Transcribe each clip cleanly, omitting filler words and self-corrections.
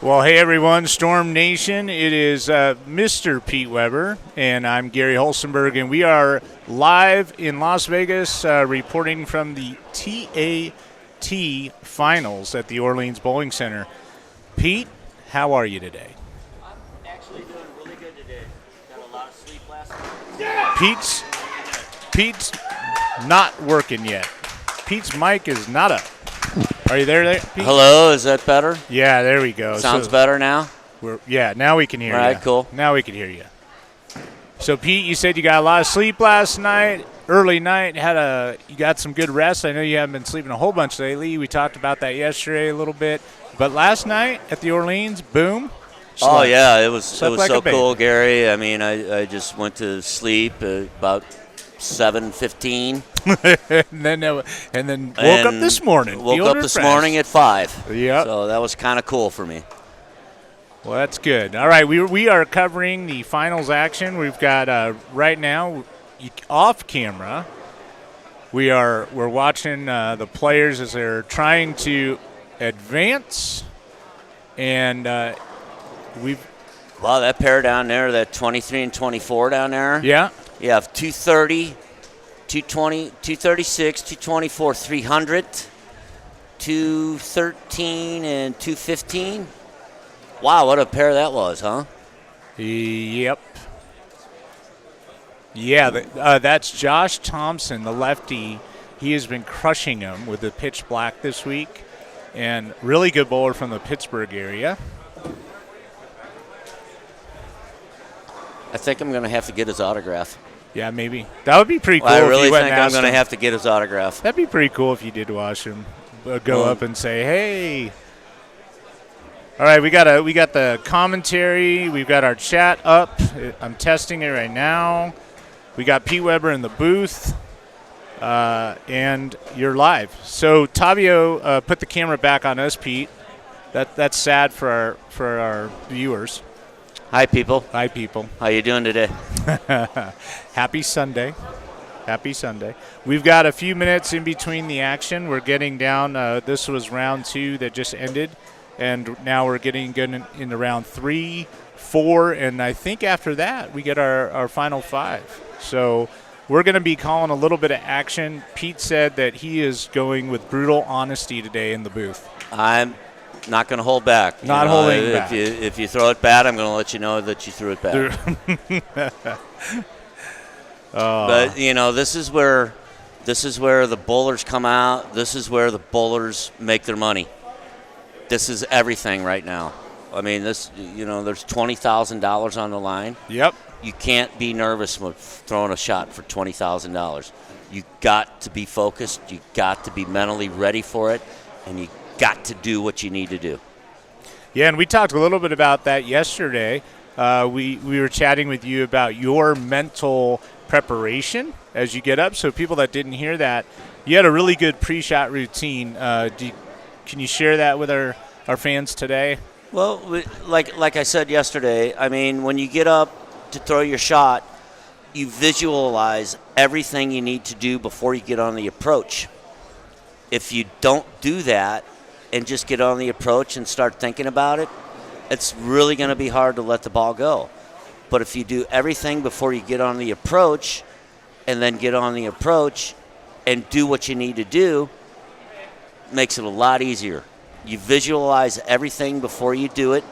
Well, hey everyone, Storm Nation. It is Mr. Pete Weber, and I'm Gary Holstenberg, and we are live in Las Vegas reporting from the TAT Finals at the Orleans Bowling Center. Pete, how are you today? I'm actually doing really good today. Got a lot of sleep last night. Pete's not working yet. Pete's mic is not up. Are you there, Pete? Hello, is that better? Yeah, there we go. Sounds better now? Now we can hear you. All right, cool. Now we can hear you. So, Pete, you said you got a lot of sleep last night, early night. You got some good rest. I know you haven't been sleeping a whole bunch lately. We talked about that yesterday a little bit. But last night at the Orleans, boom. Oh, yeah, it was like so cool, Gary. I mean, I just went to sleep about 7:15. and then woke up this morning. Woke up this morning at 5. Yep. So that was kind of cool for me. Well, that's good. All right, we are covering the finals action. We've got right now off camera. We're watching the players as they're trying to advance, and Wow, that pair down there, that 23 and 24 down there. Yeah. You have 230, 220, 236, 224, 300, 213, and 215. Wow, what a pair that was, huh? Yep. Yeah, that's Josh Thompson, the lefty. He has been crushing them with the pitch black this week, and really good bowler from the Pittsburgh area. I think I'm going to have to get his autograph. Yeah, maybe. That would be pretty cool. I if really you went think and I'm asked going to him. have to get his autograph. That'd be pretty cool if you did watch him go up and say, "Hey." All right, we got the commentary. We've got our chat up. I'm testing it right now. We got Pete Weber in the booth, and you're live. So Tavio put the camera back on us, Pete. That's sad for our viewers. Hi, people. Hi, people. How you doing today? Happy Sunday. Happy Sunday. We've got a few minutes in between the action. We're getting down. This was round 2 that just ended, and now we're getting good into round 3, 4, and I think after that we get our final 5. So we're going to be calling a little bit of action. Pete said that he is going with brutal honesty today in the booth. I'm not going to hold back. Not holding back. If you throw it bad, I'm going to let you know that you threw it bad. But this is where the bowlers come out. This is where the bowlers make their money. This is everything right now. I mean, there's $20,000 on the line. Yep. You can't be nervous with throwing a shot for $20,000. You got to be focused. You got to be mentally ready for it, and you got to do what you need to do. Yeah, and we talked a little bit about that yesterday. We were chatting with you about your mental preparation as you get up. So people that didn't hear that, you had a really good pre-shot routine. Can you share that with our fans today? Well, like I said yesterday, I mean, when you get up to throw your shot, you visualize everything you need to do before you get on the approach. If you don't do that and just get on the approach and start thinking about it, it's really going to be hard to let the ball go. But if you do everything before you get on the approach and then get on the approach and do what you need to do, it makes it a lot easier. You visualize everything before you do it.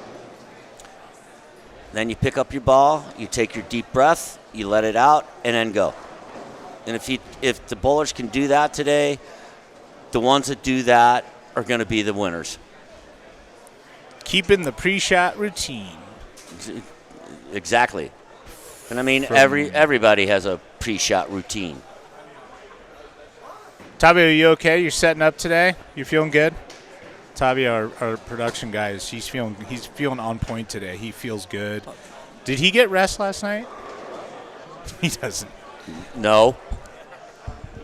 Then you pick up your ball, you take your deep breath, you let it out, and then go. And if the bowlers can do that today, the ones that do that are going to be the winners. Keeping the pre-shot routine. Exactly. And I mean, everybody has a pre-shot routine. Tavio, are you okay? You're setting up today? You feeling good? Tavio, our production guy, he's feeling on point today. He feels good. Did he get rest last night? He doesn't. No.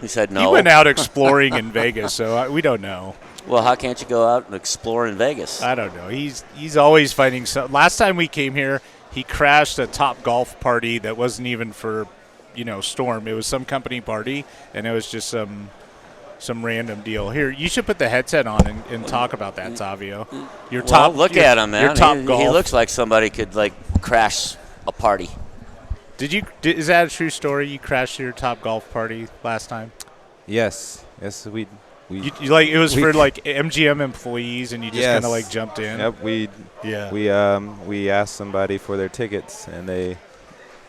He said no. He went out exploring in Vegas, so we don't know. Well, how can't you go out and explore in Vegas? I don't know. He's always finding some. Last time we came here, he crashed a Top Golf party that wasn't even for, Storm. It was some company party, and it was just some some random deal. Here, you should put the headset on and talk about that, Savio. Look at him, man. Your top he golf. looks like somebody could crash a party. Is that a true story? You crashed your top golf party last time? Yes, we it was for MGM employees, and you just kind of jumped in. Yep, we asked somebody for their tickets, and they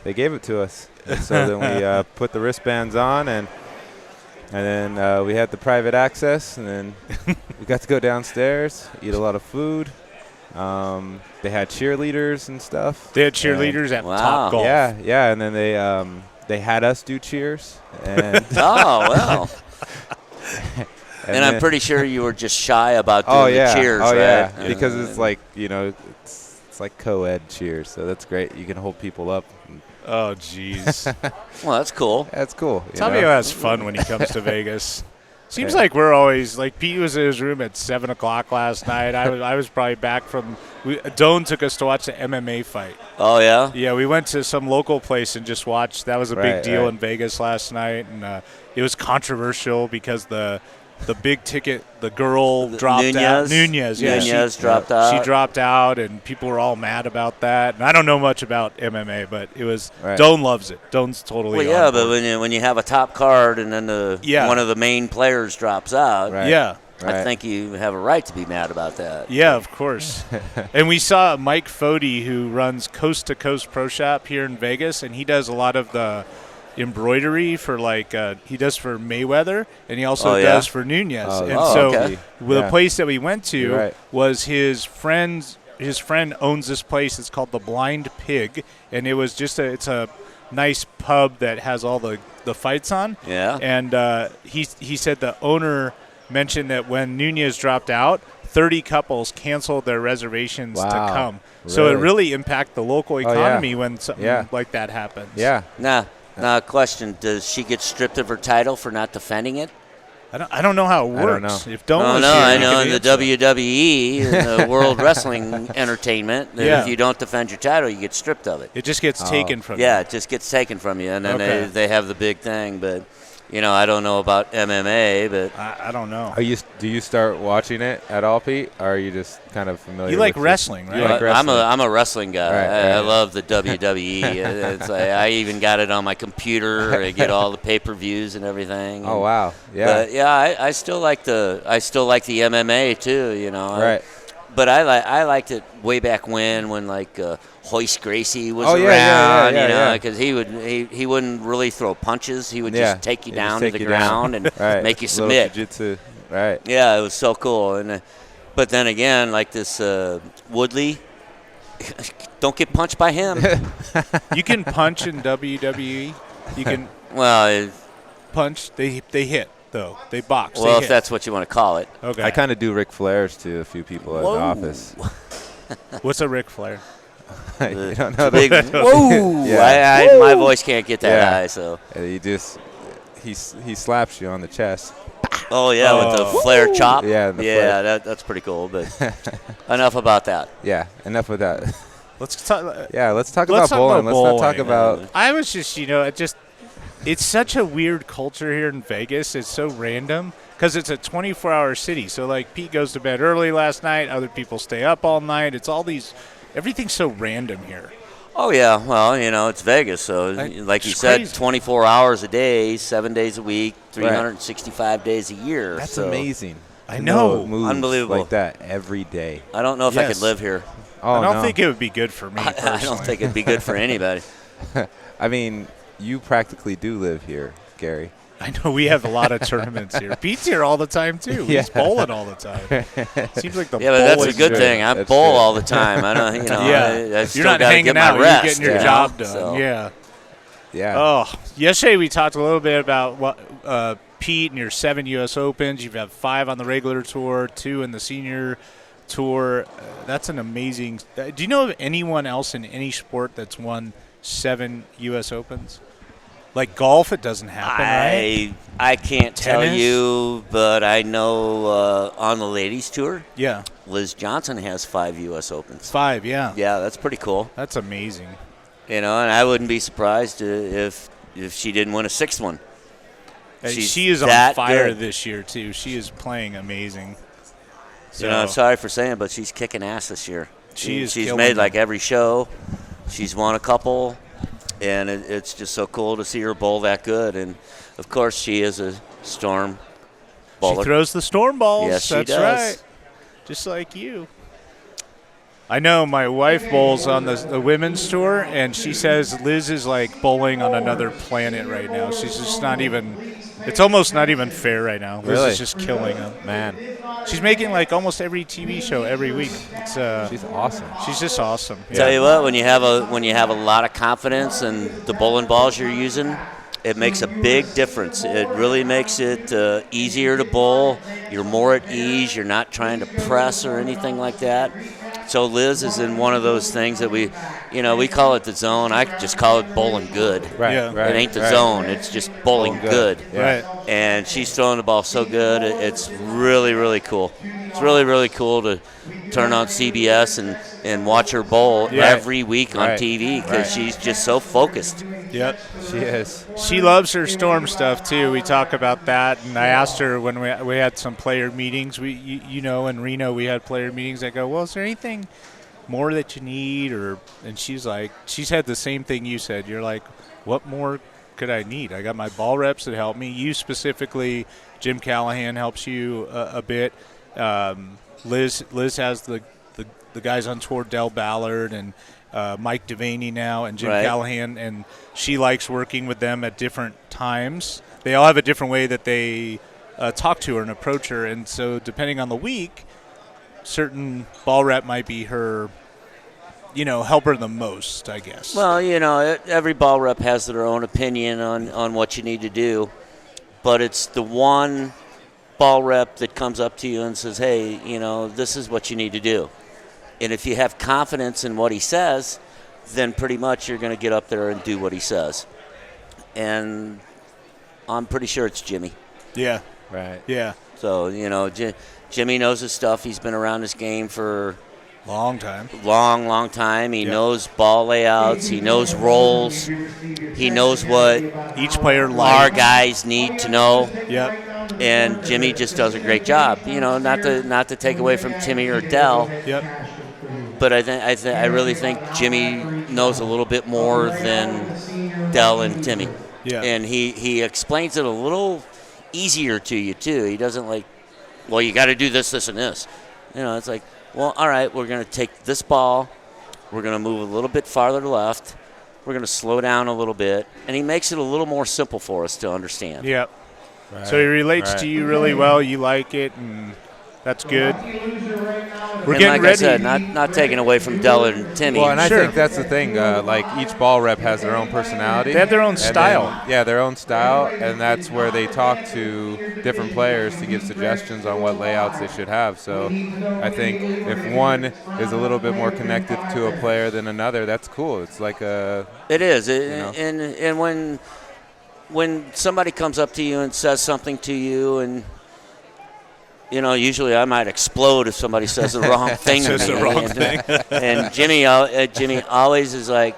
gave it to us. And so then we put the wristbands on, and then we had the private access, and then we got to go downstairs, eat a lot of food. They had cheerleaders and stuff. They had cheerleaders at Top Golf. Yeah, and then they had us do cheers. And oh well. And I'm pretty sure you were just shy about doing the cheers, right? Yeah, because it's it's like co-ed cheers, so that's great. You can hold people up. Oh, jeez. Well, that's cool. That's cool. Savio has fun when he comes to Vegas. Seems like we're always Pete was in his room at 7 o'clock last night. I was probably back from. Doan took us to watch the MMA fight. Oh yeah. Yeah, we went to some local place and just watched. That was a big deal in Vegas last night, and it was controversial because the big ticket, the girl dropped out. Nunez, dropped out. She dropped out, and people were all mad about that. And I don't know much about MMA, but it was right. Doan loves it. Doan's totally. Well, yeah, but when you have a top card and then one of the main players drops out, I think you have a right to be mad about that. Yeah, of course. And we saw Mike Fody, who runs Coast to Coast Pro Shop here in Vegas, and he does a lot of the embroidery for he does for Mayweather, and he also does for Nunez. The place that we went to was his friend owns this place. It's called the Blind Pig, and it was just it's a nice pub that has all the fights on. Yeah. And he said the owner mentioned that when Nunez dropped out, 30 couples canceled their reservations to come. Really? So it really impacted the local economy when something like that happens. Yeah. Now, question: does she get stripped of her title for not defending it? I don't know how it works. I don't know. If Doan was I here, know in the WWE, in the World Wrestling Entertainment, that if you don't defend your title, you get stripped of it. It just gets taken from you. Yeah, it just gets taken from you, and then they have the big thing. But I don't know about MMA, but I don't know. Do you start watching it at all, Pete? Or are you just kind of familiar? You like wrestling, right? You like wrestling. I'm a wrestling guy. Right. I love the WWE. It's I even got it on my computer. I get all the pay-per-views and everything. Oh wow, yeah. But I still like the MMA too. Right. But I liked it way back when Hoist Gracie was around, because he wouldn't really throw punches. He would just take you down to the ground and make you submit. Jiu-jitsu, right? Yeah, it was so cool. And but then again, like this Woodley, don't get punched by him. You can punch in WWE. You can punch. They hit. Though they box. Well, if that's what you want to call it. Okay. I kind of do Ric Flairs to a few people in the office. What's a Ric Flair? You don't know big whoa! Yeah. My voice can't get that high, so. He slaps you on the chest. Oh yeah, with the Flair chop. Yeah, that's pretty cool. But enough about that. Yeah, enough of that. Let's talk. Yeah, let's talk about bowling. Let's not talk about. I was just it's such a weird culture here in Vegas. It's so random because it's a 24-hour city. So, Pete goes to bed early last night. Other people stay up all night. It's everything's so random here. Oh, yeah. Well, it's Vegas. So, like you said, 24 hours a day, 7 days a week, 365 days a year. That's amazing. I know. Unbelievable. Like that every day. I don't know if I could live here. Oh, I don't think it would be good for me, I don't think it'd be good for anybody. I mean, you practically do live here, Gary. I know we have a lot of tournaments here. Pete's here all the time too. He's bowling all the time. Seems like the but that's a good thing. I bowl all the time. I don't. I you're not hanging out. You're getting your job done. So. Yeah. Oh, yesterday we talked a little bit about what Pete and your 7 U.S. Opens. You've had 5 on the regular tour, 2 in the senior tour. That's an amazing. Do you know of anyone else in any sport that's won 7 U.S. Opens? Like golf, it doesn't happen, right? I can't tell you, but I know on the ladies' tour, Liz Johnson has 5 U.S. Opens. 5, yeah. Yeah, that's pretty cool. That's amazing. And I wouldn't be surprised if she didn't win a 6th one. She is on fire this year, too. She is playing amazing. So, I'm sorry for saying it, but she's kicking ass this year. She's made like every show. She's won a couple, and it's just so cool to see her bowl that good. And, of course, she is a Storm bowler. She throws the Storm balls. Yes, she That's does. right. Just like you. I know my wife bowls on the women's tour, and she says Liz is like bowling on another planet right now. She's just not even – it's almost not even fair right now. Liz is just killing them. Man. She's making like almost every TV show every week. She's awesome. She's just awesome. Tell you what, when you have a lot of confidence in the bowling balls you're using, it makes a big difference. It really makes it easier to bowl. You're more at ease. You're not trying to press or anything like that. So Liz is in one of those things that we call it the zone. I just call it bowling good. Right. Yeah. Right. It ain't the zone. It's just bowling good. Right. And she's throwing the ball so good. It's really, really cool. It's really, really cool to turn on CBS and watch her bowl every week on TV because she's just so focused. Yep. She is. She loves her Storm stuff, too. We talk about that, and I asked her when we had some player meetings. In Reno, we had player meetings. I go, well, is there anything more that you need? And she's like, she's had the same thing you said. You're like, what more could I need? I got my ball reps that help me. You specifically, Jim Callahan helps you a bit. Liz has the guys on tour, Del Ballard and Mike Devaney now, and Jim Callahan, and she likes working with them at different times. They all have a different way that they talk to her and approach her, and so depending on the week, certain ball rep might be her, help her the most, I guess. Well, every ball rep has their own opinion on what you need to do, but it's the one ball rep that comes up to you and says, hey, this is what you need to do. And if you have confidence in what he says, then pretty much you're going to get up there and do what he says. And I'm pretty sure it's Jimmy. Yeah. Right. Yeah. So, Jimmy knows his stuff. He's been around this game for long time. Long time. He knows ball layouts. He knows roles. He knows what each player our guys need to know. Yep. And Jimmy just does a great job. Not to take away from Timmy or Dell. Yep. But I really think Jimmy knows a little bit more than Dell and Timmy. Yeah. And he explains it a little easier to you too. He doesn't like, well, you got to do this, this, and this. It's like, well, all right, we're going to take this ball, we're going to move a little bit farther left, we're going to slow down a little bit, and he makes it a little more simple for us to understand. Yep. Right. So he relates to you really well. You like it, and that's good. We're getting like ready. I said, not taking away from Dell and Timmy. Well, and I think that's the thing. Like each ball rep has their own personality. They have their own style. Their own style, and that's where they talk to different players to give suggestions on what layouts they should have. So I think if one is a little bit more connected to a player than another, that's cool. It's like a. It is, and when somebody comes up to you and says something to you and. Usually I might explode if somebody says the wrong thing to me. The wrong thing. And Jimmy always is like,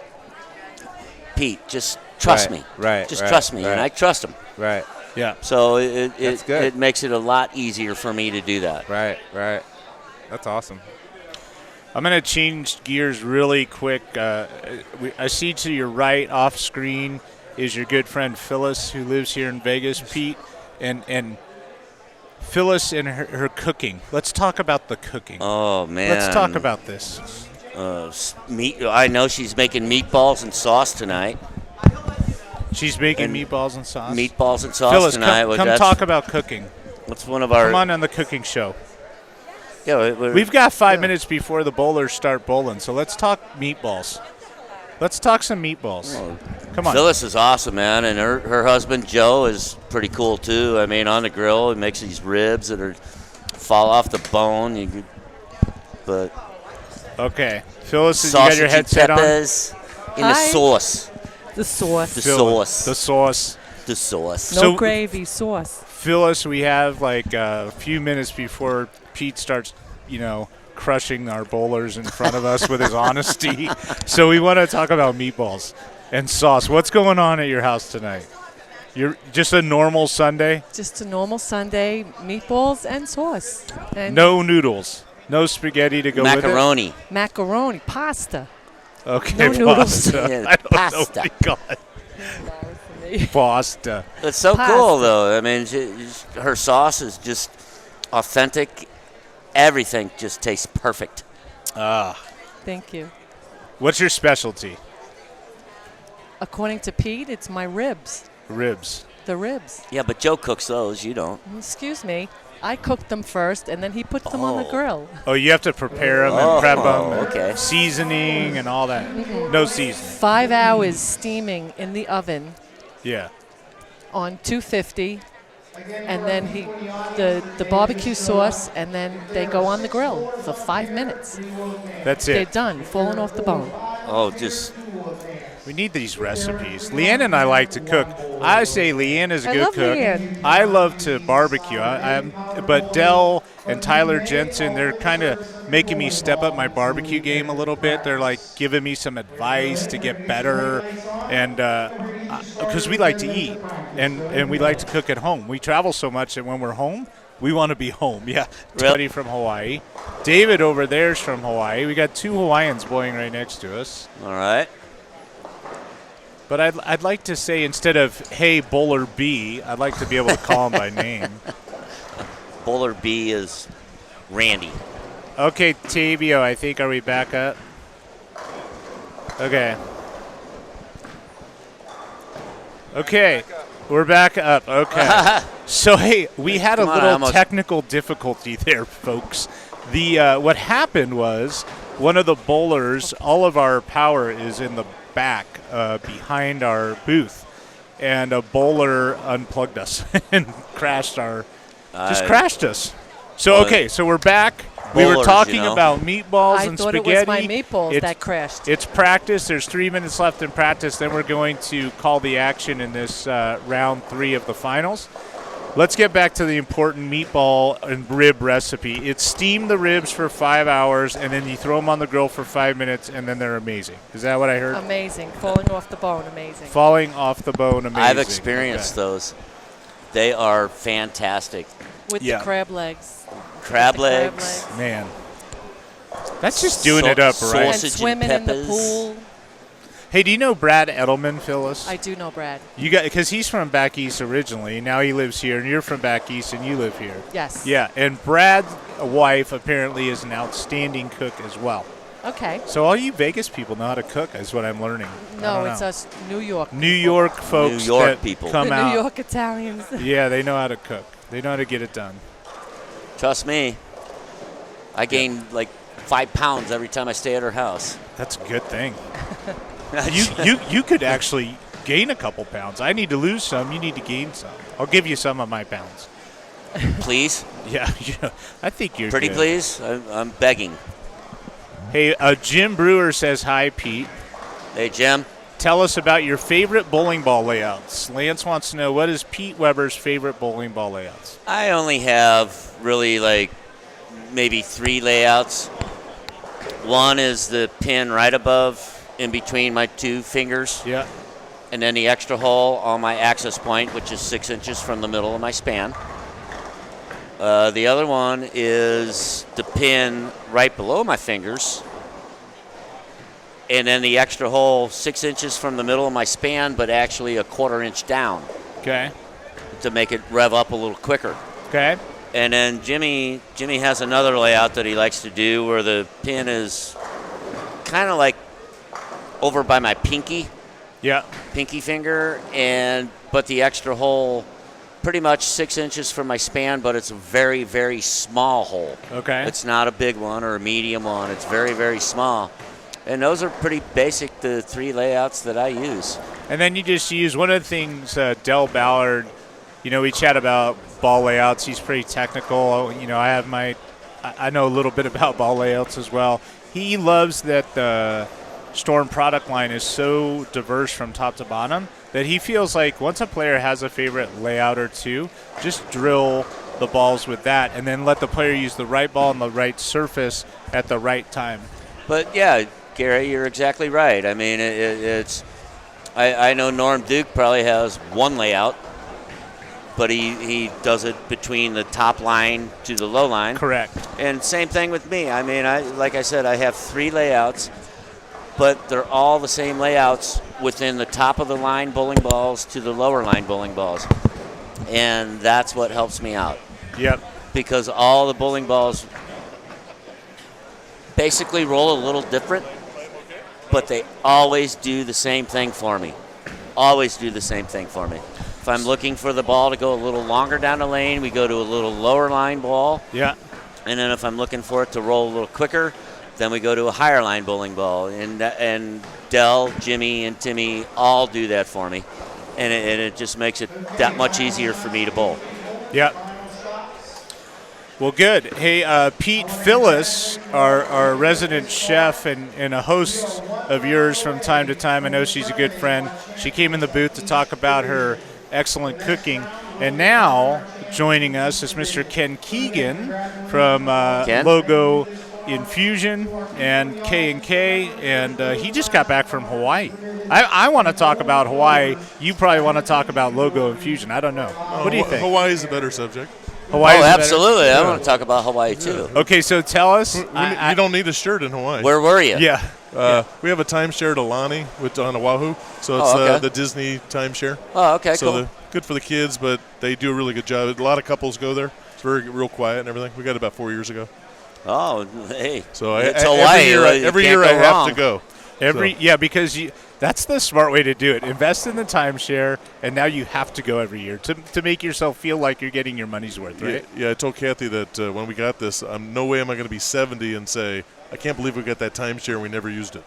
Pete, just trust me. Right. Just trust me, and I trust him. Right. Yeah. So it makes it a lot easier for me to do that. Right. That's awesome. I'm going to change gears really quick. I see to your right off screen is your good friend Phyllis, who lives here in Vegas, Pete, and Phyllis and her cooking. Let's talk about the cooking. Oh, man. Let's talk about this. I know she's making meatballs and sauce tonight. She's making meatballs and sauce? Meatballs and sauce Phyllis, tonight. Come talk about cooking. That's one of our. Come on the cooking show. Yeah, we've got 5 minutes before the bowlers start bowling, so let's talk meatballs. Let's talk some meatballs. Oh, come on. Phyllis is awesome, man, and her husband Joe is pretty cool too. I mean, on the grill, he makes these ribs that fall off the bone. Okay, Phyllis, you got your headset on. In the sauce. The sauce. The sauce. The sauce. The sauce. No gravy, sauce. Phyllis, we have like a few minutes before Pete starts, crushing our bowlers in front of us with his honesty. So we want to talk about meatballs and sauce. What's going on at your house tonight? You're just a normal Sunday? Just a normal Sunday, meatballs and sauce. And No noodles. No spaghetti to go Macaroni. macaroni, pasta. with it? Okay, No noodles. pasta. Yeah, I don't pasta. know what you call it. Pasta. It's so Pasta. cool, though. I mean, her sauce is just authentic. Everything just tastes perfect. Thank you. What's your specialty? According to Pete, it's my ribs. Ribs. The ribs. Yeah, but Joe cooks those. You don't. Excuse me. I cooked them first, and then he puts them on the Oh. grill. Oh, you have to prepare them and prep them. okay. Seasoning and all that. No seasoning. 5 hours steaming in the oven Yeah. on 250, and then the barbecue sauce, and then they go on the grill for 5 minutes. That's They're it. done, falling off the bone. Oh, just We need these recipes. Leanne and I like to cook. I say Leanne is a I good love cook. Leanne. I love to barbecue. But Dell and Tyler Jensen, they're kind of making me step up my barbecue game a little bit. They're like giving me some advice to get better, and because we like to eat and we like to cook at home. We travel so much that when we're home, we want to be home. Yeah, Teddy from Hawaii. David over there's from Hawaii. We got 2 Hawaiians boiling right next to us. all right. But I'd like to say instead of, hey, Bowler B, I'd like to be able to call him by name. Bowler B is Randy. Okay, Tavio, I think, are we back up? Okay. Okay, we're back up. Okay. So, hey, we had a Come on, I little almost- technical difficulty there, folks. The what happened was one of the bowlers, all of our power is in the back behind our booth, and a bowler unplugged us and crashed us. So, Well, okay, so we're back. We were bowlers, talking you know. about meatballs I and thought spaghetti. it was my meatballs It's- that crashed. It's practice. There's 3 minutes left in practice. Then we're going to call the action in this round 3 of the finals. Let's get back to the important meatball and rib recipe. It's steam the ribs for 5 hours, and then you throw them on the grill for 5 minutes, and then they're amazing. Is that what I heard? Amazing. Falling off the bone, amazing. Falling off the bone, amazing. I've experienced Okay. those. They are fantastic. With Yeah. the crab legs. Crab The crab legs. Man. That's just doing it up right. And Sausage and swimming in the peppers. pool. Hey, do you know Brad Edelman, Phyllis? I do know Brad. You got, because he's from back east originally. Now he lives here, and you're from back east, and you live here. Yes. Yeah, and Brad's wife apparently is an outstanding cook as well. Okay. So all you Vegas people know how to cook, is what I'm learning. I No, don't it's know. us New York. New York folks New York that people. come The out. New York Italians. Yeah, they know how to cook. They know how to get it done. Trust me. I gain like 5 pounds every time I stay at her house. That's a good thing. You could actually gain a couple pounds. I need to lose some. You need to gain some. I'll give you some of my pounds. Please? Yeah, I think you're Pretty good. please? I'm begging. Hey, Jim Brewer says hi, Pete. Hey, Jim. Tell us about your favorite bowling ball layouts. Lance wants to know, what is Pete Weber's favorite bowling ball layouts? I only have really like maybe 3 layouts. One is the pin right above in between my 2 fingers, Yeah. and then the extra hole on my access point, which is 6 inches from the middle of my span. The other one is the pin right below my fingers, and then the extra hole 6 inches from the middle of my span, but actually a 1/4 inch down Okay. to make it rev up a little quicker. Okay. And then Jimmy has another layout that he likes to do where the pin is kind of like over by my pinky finger, but the extra hole pretty much 6 inches from my span, but it's a very, very small hole. Okay. It's not a big one or a medium one. It's very, very small. And those are pretty basic, the 3 layouts that I use. And then you just use one of the things, Del Ballard, we chat about ball layouts. He's pretty technical. I know a little bit about ball layouts as well. He loves that the Storm product line is so diverse from top to bottom that he feels like once a player has a favorite layout or 2, just drill the balls with that and then let the player use the right ball on the right surface at the right time. But, yeah, Gary, you're exactly right. I mean, it's I know Norm Duke probably has one layout, but he does it between the top line to the low line. Correct. And same thing with me. I mean, like I said, I have 3 layouts, but they're all the same layouts within the top of the line bowling balls to the lower line bowling balls. And that's what helps me out. Yep. Because all the bowling balls basically roll a little different, but they always do the same thing for me. Always do the same thing for me. If I'm looking for the ball to go a little longer down the lane, we go to a little lower line ball. Yeah. And then if I'm looking for it to roll a little quicker, then we go to a higher line bowling ball. And Dell, Jimmy, and Timmy all do that for me. And it just makes it that much easier for me to bowl. Yep. Well, good. Hey, Pete Phyllis, our resident chef and a host of yours from time to time. I know she's a good friend. She came in the booth to talk about her excellent cooking. And now joining us is Mr. Ken Keegan from Logo Infusion and K&K, and he just got back from Hawaii. I want to talk about Hawaii. You probably want to talk about Logo Infusion. I don't know. What do you think? Hawaii is a better subject. Hawaii is absolutely. I want to talk about Hawaii, too. Okay, so tell us. You don't need a shirt in Hawaii. Where were you? Yeah. We have a timeshare at Alani on Oahu, so it's the Disney timeshare. Oh, okay, so cool. Good for the kids, but they do a really good job. A lot of couples go there. It's real quiet and everything. We got it about 4 years ago. Oh, hey. So it's Hawaii. Every year I have to go. Yeah, because that's the smart way to do it. Invest in the timeshare, and now you have to go every year to make yourself feel like you're getting your money's worth, right? Yeah, I told Kathy that when we got this, no way am I going to be 70 and say, I can't believe we got that timeshare and we never used it.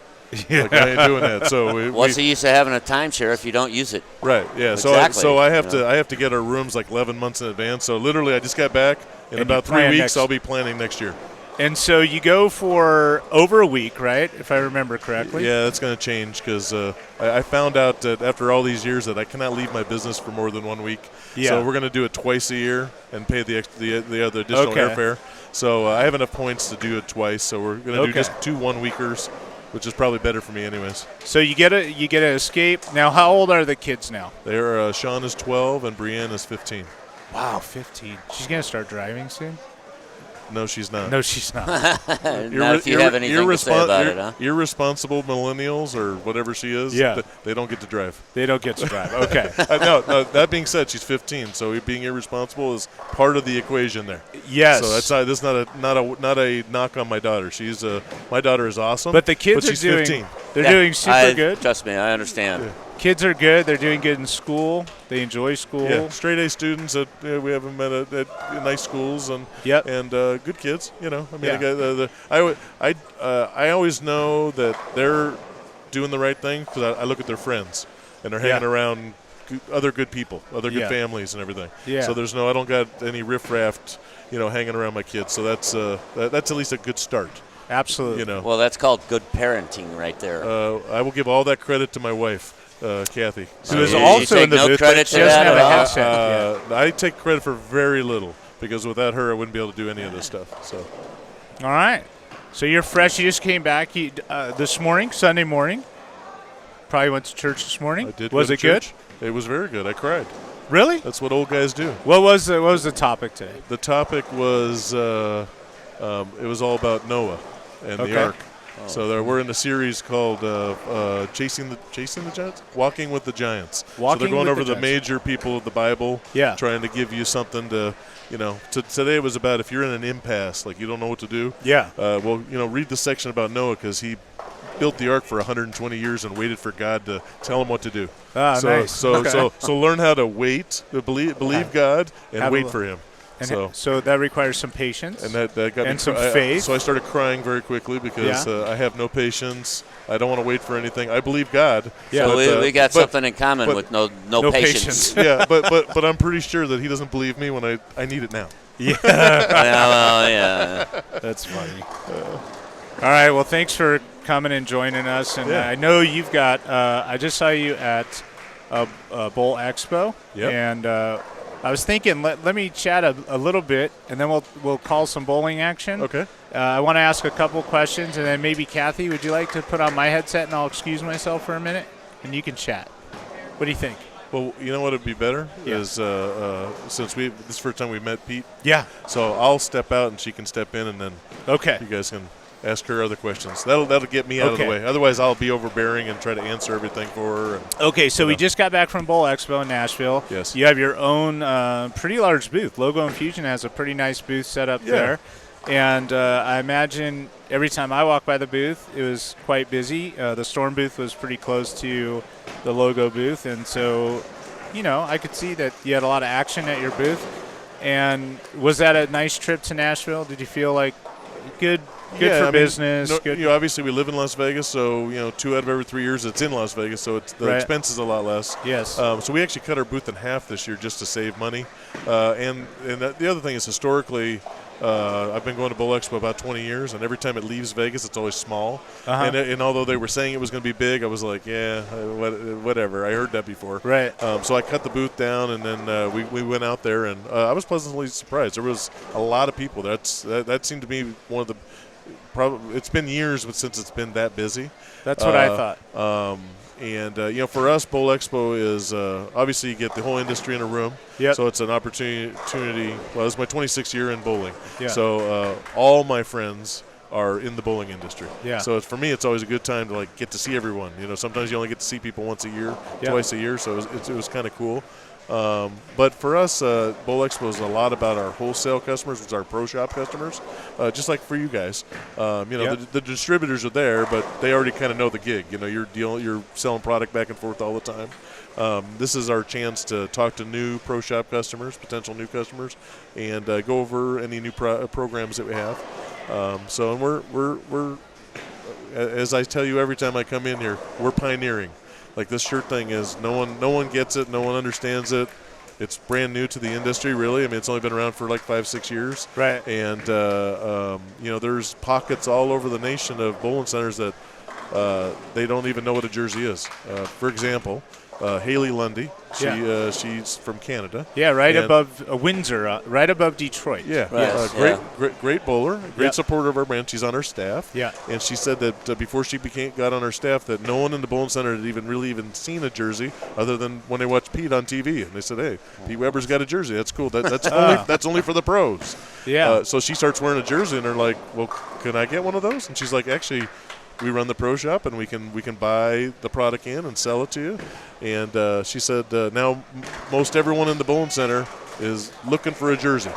Yeah. Like, I ain't doing that. So what's the use of having a timeshare if you don't use it? Right. Yeah. Exactly. So I have to get our rooms like 11 months in advance. So literally, I just got back. In about 3 weeks, I'll be planning next year. And so you go for over a week, right, if I remember correctly? Yeah, that's going to change because I found out that after all these years that I cannot leave my business for more than 1 week. Yeah. So we're going to do it twice a year and pay the other additional airfare. So I have enough points to do it twice. So we're going to do just 2 1-weekers, which is probably better for me anyways. So you get an escape. Now, how old are the kids now? They're Sean is 12 and Brienne is 15. Wow, 15. She's going to start driving soon? No, she's not. No, she's not. Not if you have anything to say about it, huh? Irresponsible millennials or whatever she is, they don't get to drive. They don't get to drive. Okay. No, that being said, she's 15, so being irresponsible is part of the equation there. Yes. So that's not a knock on my daughter. My daughter is awesome. But the kids she's are doing 15. They're doing super good. Trust me, I understand. Yeah. Kids are good. They're doing good in school. They enjoy school. Yeah, straight A students. We have them at nice schools and good kids. You know, I mean, I always know that they're doing the right thing because I look at their friends and they're hanging around other good people, other good families and everything. Yeah. So I don't got any riffraff, hanging around my kids. So that's at least a good start. Absolutely. Well, that's called good parenting right there. I will give all that credit to my wife. Kathy. Who is also in the booth, but she doesn't have a headset. I take credit for very little because without her, I wouldn't be able to do any of this stuff. So, all right. So you're fresh. You just came back this morning, Sunday morning. Probably went to church this morning. I did. Was it good? It was very good. I cried. Really? That's what old guys do. What was the topic today? The topic was it was all about Noah and the ark. So we're in a series called Chasing the Giants? Walking with the Giants. So they're going over the major people of the Bible, trying to give you something to, today was about if you're in an impasse, like you don't know what to do. Yeah. Read the section about Noah because he built the ark for 120 years and waited for God to tell him what to do. Nice. So learn how to wait, believe God, and wait for him. And so that requires some patience and that got and some faith. So I started crying very quickly because I have no patience. I don't want to wait for anything. I believe God. Yeah, so we got something in common with no patience. Yeah, but I'm pretty sure that he doesn't believe me when I need it now. Yeah. Yeah. That's funny. All right. Well, thanks for coming and joining us. And I know you've got. I just saw you at Bowl Expo. Yep. And. I was thinking, let me chat a little bit, and then we'll call some bowling action. Okay. I want to ask a couple questions, and then maybe Kathy, would you like to put on my headset, and I'll excuse myself for a minute, and you can chat. What do you think? Well, you know what would be better is since this is the first time we met Pete. Yeah. So I'll step out and she can step in, and then you guys can ask her other questions. That'll get me out of the way. Otherwise, I'll be overbearing and try to answer everything for her. Okay, so we just got back from Bowl Expo in Nashville. Yes. You have your own pretty large booth. Logo Infusion has a pretty nice booth set up there. And I imagine every time I walk by the booth, it was quite busy. The Storm booth was pretty close to the Logo booth. And so, I could see that you had a lot of action at your booth. And was that a nice trip to Nashville? Did you feel like good for business? Good. Obviously we live in Las Vegas, so 2 out of every 3 years it's in Las Vegas, so the expense is a lot less. Yes. So we actually cut our booth in half this year just to save money. And the other thing is historically, I've been going to Bowl Expo about 20 years, and every time it leaves Vegas, it's always small. And although they were saying it was going to be big, I was like, whatever. I heard that before. Right. So I cut the booth down, and then we went out there, and I was pleasantly surprised. There was a lot of people. That seemed to be one of the it's been years since it's been that busy. That's what I thought. And for us, Bowl Expo is obviously you get the whole industry in a room. Yep. So it's an opportunity. Well, it's my 26th year in bowling. Yeah. So all my friends are in the bowling industry. Yeah. So for me, it's always a good time to get to see everyone. Sometimes you only get to see people once a year, twice a year. So it was kind of cool. But for us, Bowl Expo is a lot about our wholesale customers, which are our pro shop customers, just like for you guys. The distributors are there, but they already kind of know the gig. You're selling product back and forth all the time. This is our chance to talk to new pro shop customers, potential new customers, and go over any new programs that we have. And we're as I tell you every time I come in here, we're pioneering. Like this shirt thing is no one gets it, no one understands it. It's brand new to the industry, really. I mean, it's only been around for 5-6 years. Right. And there's pockets all over the nation of bowling centers that they don't even know what a jersey is. For example, Haley Lundy, she's from Canada. Yeah, right above Windsor, right above Detroit. Yeah, great bowler, great supporter of our brand. She's on our staff. Yeah, and she said that before she got on our staff, that no one in the bowling center had even seen a jersey other than when they watched Pete on TV, and they said, "Hey, Pete Weber's got a jersey. That's cool. That's only for the pros." Yeah. So she starts wearing a jersey, and they're like, "Well, can I get one of those?" And she's like, "Actually, we run the pro shop, and we can buy the product in and sell it to you." And she said now most everyone in the bowling center is looking for a jersey.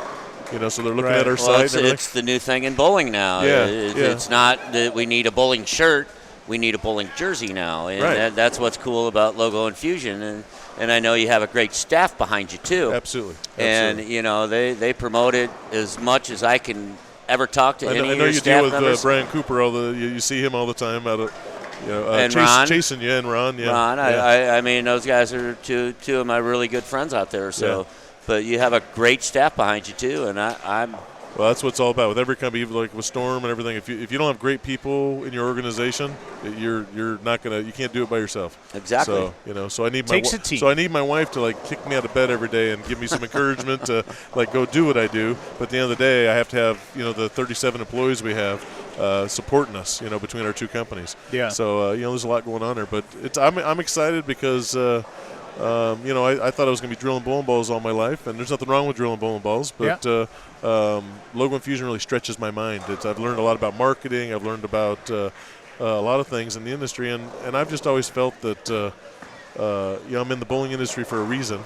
So they're looking at our site. It's the new thing in bowling now. It's not that we need a bowling shirt. We need a bowling jersey now. And that's what's cool about Logo Infusion. And I know you have a great staff behind you, too. Absolutely. And, they promote it as much as I can ever talk to any of your staff members. I know you deal with Brian Cooper. You see him all the time out of and Ron. Chasing you and Ron. Yeah. Ron, I mean, those guys are two of my really good friends out there. So, but you have a great staff behind you too, and I'm. Well, that's what it's all about with every company, even like with Storm and everything. If you don't have great people in your organization, you're not gonna. You can't do it by yourself. Exactly. So so I need Takes a team. So I need my wife to kick me out of bed every day and give me some encouragement to go do what I do. But at the end of the day, I have to have the 37 employees we have supporting us. Between our two companies. Yeah. So there's a lot going on there, but I'm excited because. I thought I was going to be drilling bowling balls all my life, and there's nothing wrong with drilling bowling balls, but Logo Infusion really stretches my mind. I've learned a lot about marketing. I've learned about a lot of things in the industry, and I've just always felt that I'm in the bowling industry for a reason,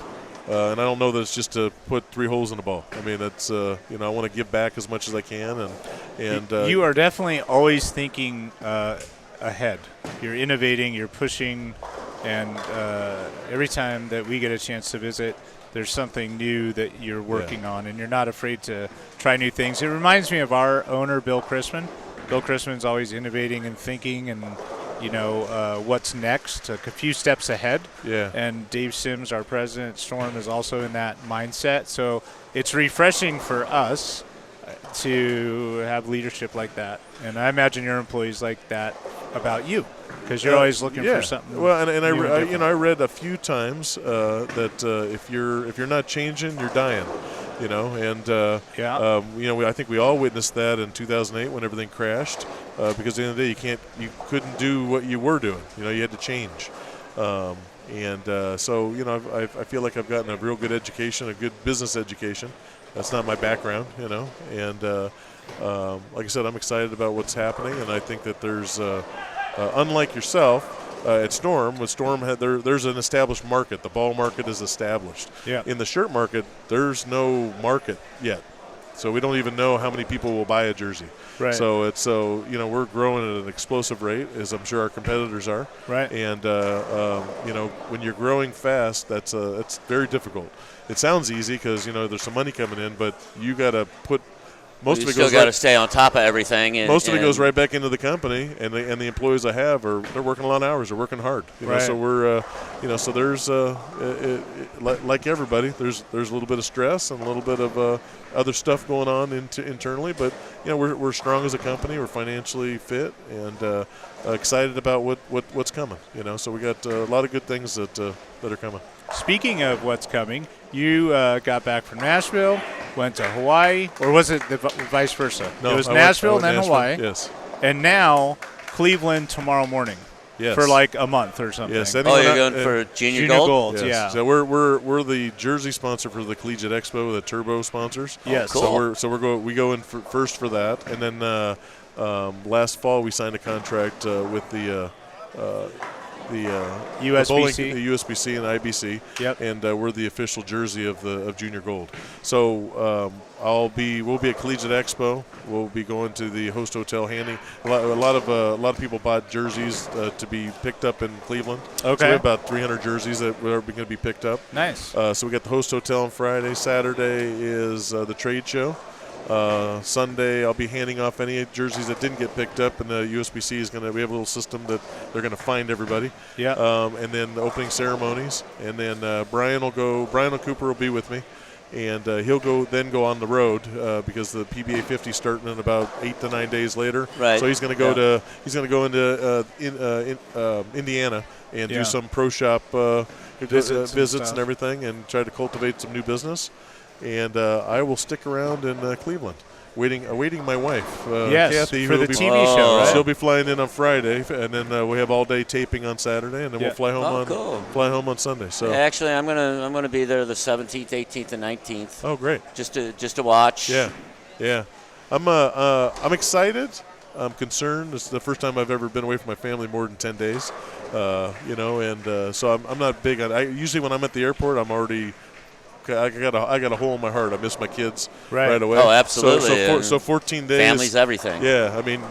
and I don't know that it's just to put 3 holes in a ball. I mean, it's I want to give back as much as I can, and you are definitely always thinking ahead. You're innovating. You're pushing. And every time that we get a chance to visit, there's something new that you're working on, and you're not afraid to try new things. It reminds me of our owner, Bill Chrisman. Bill Chrisman's always innovating and thinking and, what's next, a few steps ahead. Yeah. And Dave Sims, our president at Storm, is also in that mindset. So it's refreshing for us to have leadership like that. And I imagine your employees like that about you. Because you're always looking for something. Well, and I read a few times that if you're not changing, you're dying. I think we all witnessed that in 2008 when everything crashed. Because at the end of the day, you couldn't do what you were doing. You had to change. And so, I feel like I've gotten a real good education, a good business education. That's not my background, And like I said, I'm excited about what's happening, and I think that there's, unlike yourself, at Storm, there's an established market. The ball market is established. Yeah. In the shirt market, there's no market yet. So we don't even know how many people will buy a jersey. Right. So we're growing at an explosive rate, as I'm sure our competitors are. Right. And when you're growing fast, that's very difficult. It sounds easy because there's some money coming in, but you got to put most of it still got to stay on top of everything. Most of it goes right back into the company, and the employees I have they're working a lot of hours. They're working hard. Right. So we're so there's like everybody, there's a little bit of stress and a little bit of other stuff going on internally, but we're strong as a company. We're financially fit and excited about what's coming. So we got a lot of good things that are coming. Speaking of what's coming, you got back from Nashville, went to Hawaii, or was it the vice versa? No, it was I Nashville went and then Hawaii. Yes. And now Cleveland tomorrow morning. Yes. For like a month or something. Yes. You're going for Junior Gold? Yes. Yeah. So we're the jersey sponsor for the Collegiate Expo, the Turbo sponsors. Yes. Cool. We go in first for that, and then last fall we signed a contract with the USBC. The USBC and IBC. Yep. And we're the official jersey of Junior Gold. So we'll be at Collegiate Expo. We'll be going to the host hotel handing. A lot of people bought jerseys to be picked up in Cleveland. Okay. So we have about 300 jerseys that are going to be picked up. Nice. So we got the host hotel on Friday. Saturday is the trade show. Sunday, I'll be handing off any jerseys that didn't get picked up, and the USBC is we have a little system that they're going to find everybody. Yeah. And then the opening ceremonies, and then Brian Cooper will be with me, and he'll go on the road because the PBA 50 is starting in about 8 to 9 days later. Right. So he's going to go into Indiana and do some pro shop visits and everything, and try to cultivate some new business. And I will stick around in Cleveland, awaiting my wife, Kathy, for the TV show. Right? She'll be flying in on Friday, and then we have all day taping on Saturday, and then we'll fly home on Sunday. So actually, I'm gonna be there the 17th, 18th, and 19th. Oh, great! Just to watch. Yeah. I'm excited. I'm concerned. It's the first time I've ever been away from my family more than 10 days. So I'm not big on. Usually when I'm at the airport, I'm already. I got a hole in my heart. I miss my kids right away. Oh, absolutely. So 14 days. Family's everything. Yeah, I mean,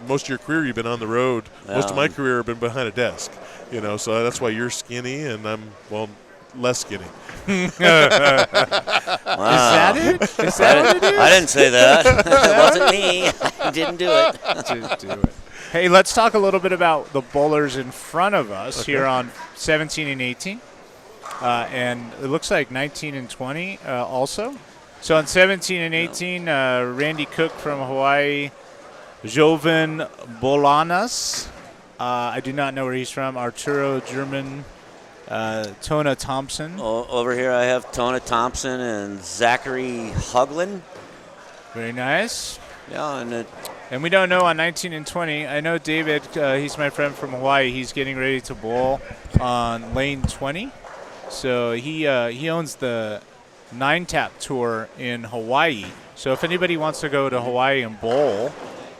most of your career you've been on the road. Most of my career I've been behind a desk. So that's why you're skinny and I'm less skinny. Wow. Is that it? Is that what it is? I didn't say that. It wasn't me. I didn't do it. Just do it. Hey, let's talk a little bit about the bowlers in front of us here on 17 and 18. And it looks like 19 and 20 also. So on 17 and 18, Randy Cook from Hawaii, Joven Bolanas. I do not know where he's from. Arturo German, Tona Thompson. Over here I have Tona Thompson and Zachary Huglin. Very nice. Yeah, and we don't know on 19 and 20. I know David, he's my friend from Hawaii. He's getting ready to bowl on lane 20. So he owns the 9-tap tour in Hawaii. So if anybody wants to go to Hawaii and bowl,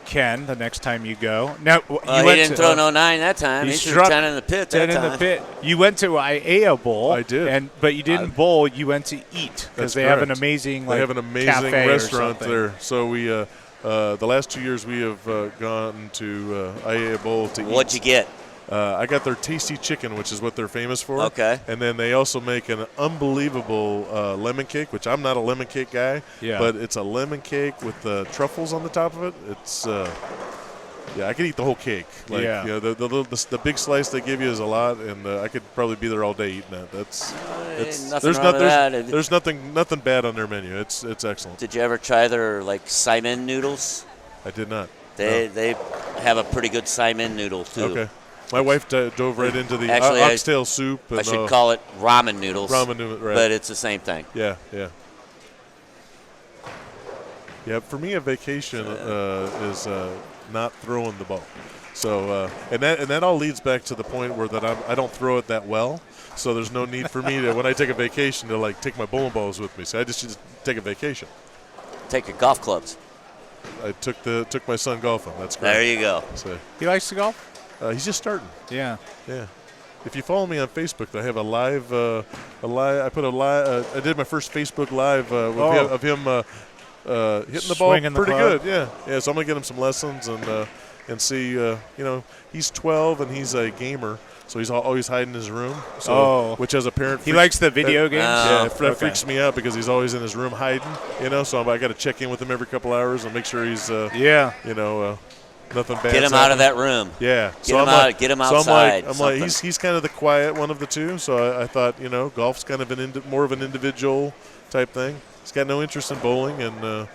Ken, the next time you go. No, he didn't throw no 9 that time. He threw 10 in the pit that 10 time. in the pit. You went to Aiea Bowl. I did. But you didn't bowl. You went to eat because they have an amazing cafe restaurant there. So we the last 2 years we have gone to Aiea Bowl to eat. What'd you get? I got their tasty chicken, which is what they're famous for. Okay. And then they also make an unbelievable lemon cake, which I'm not a lemon cake guy. Yeah. But it's a lemon cake with truffles on the top of it. It's I could eat the whole cake. The big slice they give you is a lot, and I could probably be there all day eating that. There's nothing bad on their menu. It's excellent. Did you ever try their Simon noodles? I did not. They have a pretty good Simon noodle too. Okay. My wife dove right into the oxtail soup. And, I should call it ramen noodles. Ramen noodles, right. But it's the same thing. Yeah. Yeah, for me, a vacation is not throwing the ball. So and that all leads back to the point where that I don't throw it that well. So there's no need for me to, when I take a vacation, to like take my bowling balls with me. So I just take a vacation. Take your golf clubs. I took my son golfing. That's great. There you go. So He likes to golf? he's just starting. Yeah. Yeah. If you follow me on Facebook, I have a live. I did my first Facebook live of him hitting the ball Swinging the pretty club. good. Yeah. So I'm gonna get him some lessons and see. He's 12 and he's a gamer, so he's always hiding in his room. So, which as a parent, he likes the video games. Yeah, that freaks me out because he's always in his room hiding. So I got to check in with him every couple hours and make sure he's. Nothing bad. Get him out of that room. Yeah. Get him outside. I'm like he's kind of the quiet one of the two. So I thought golf's kind of more of an individual type thing. He's got no interest in bowling, and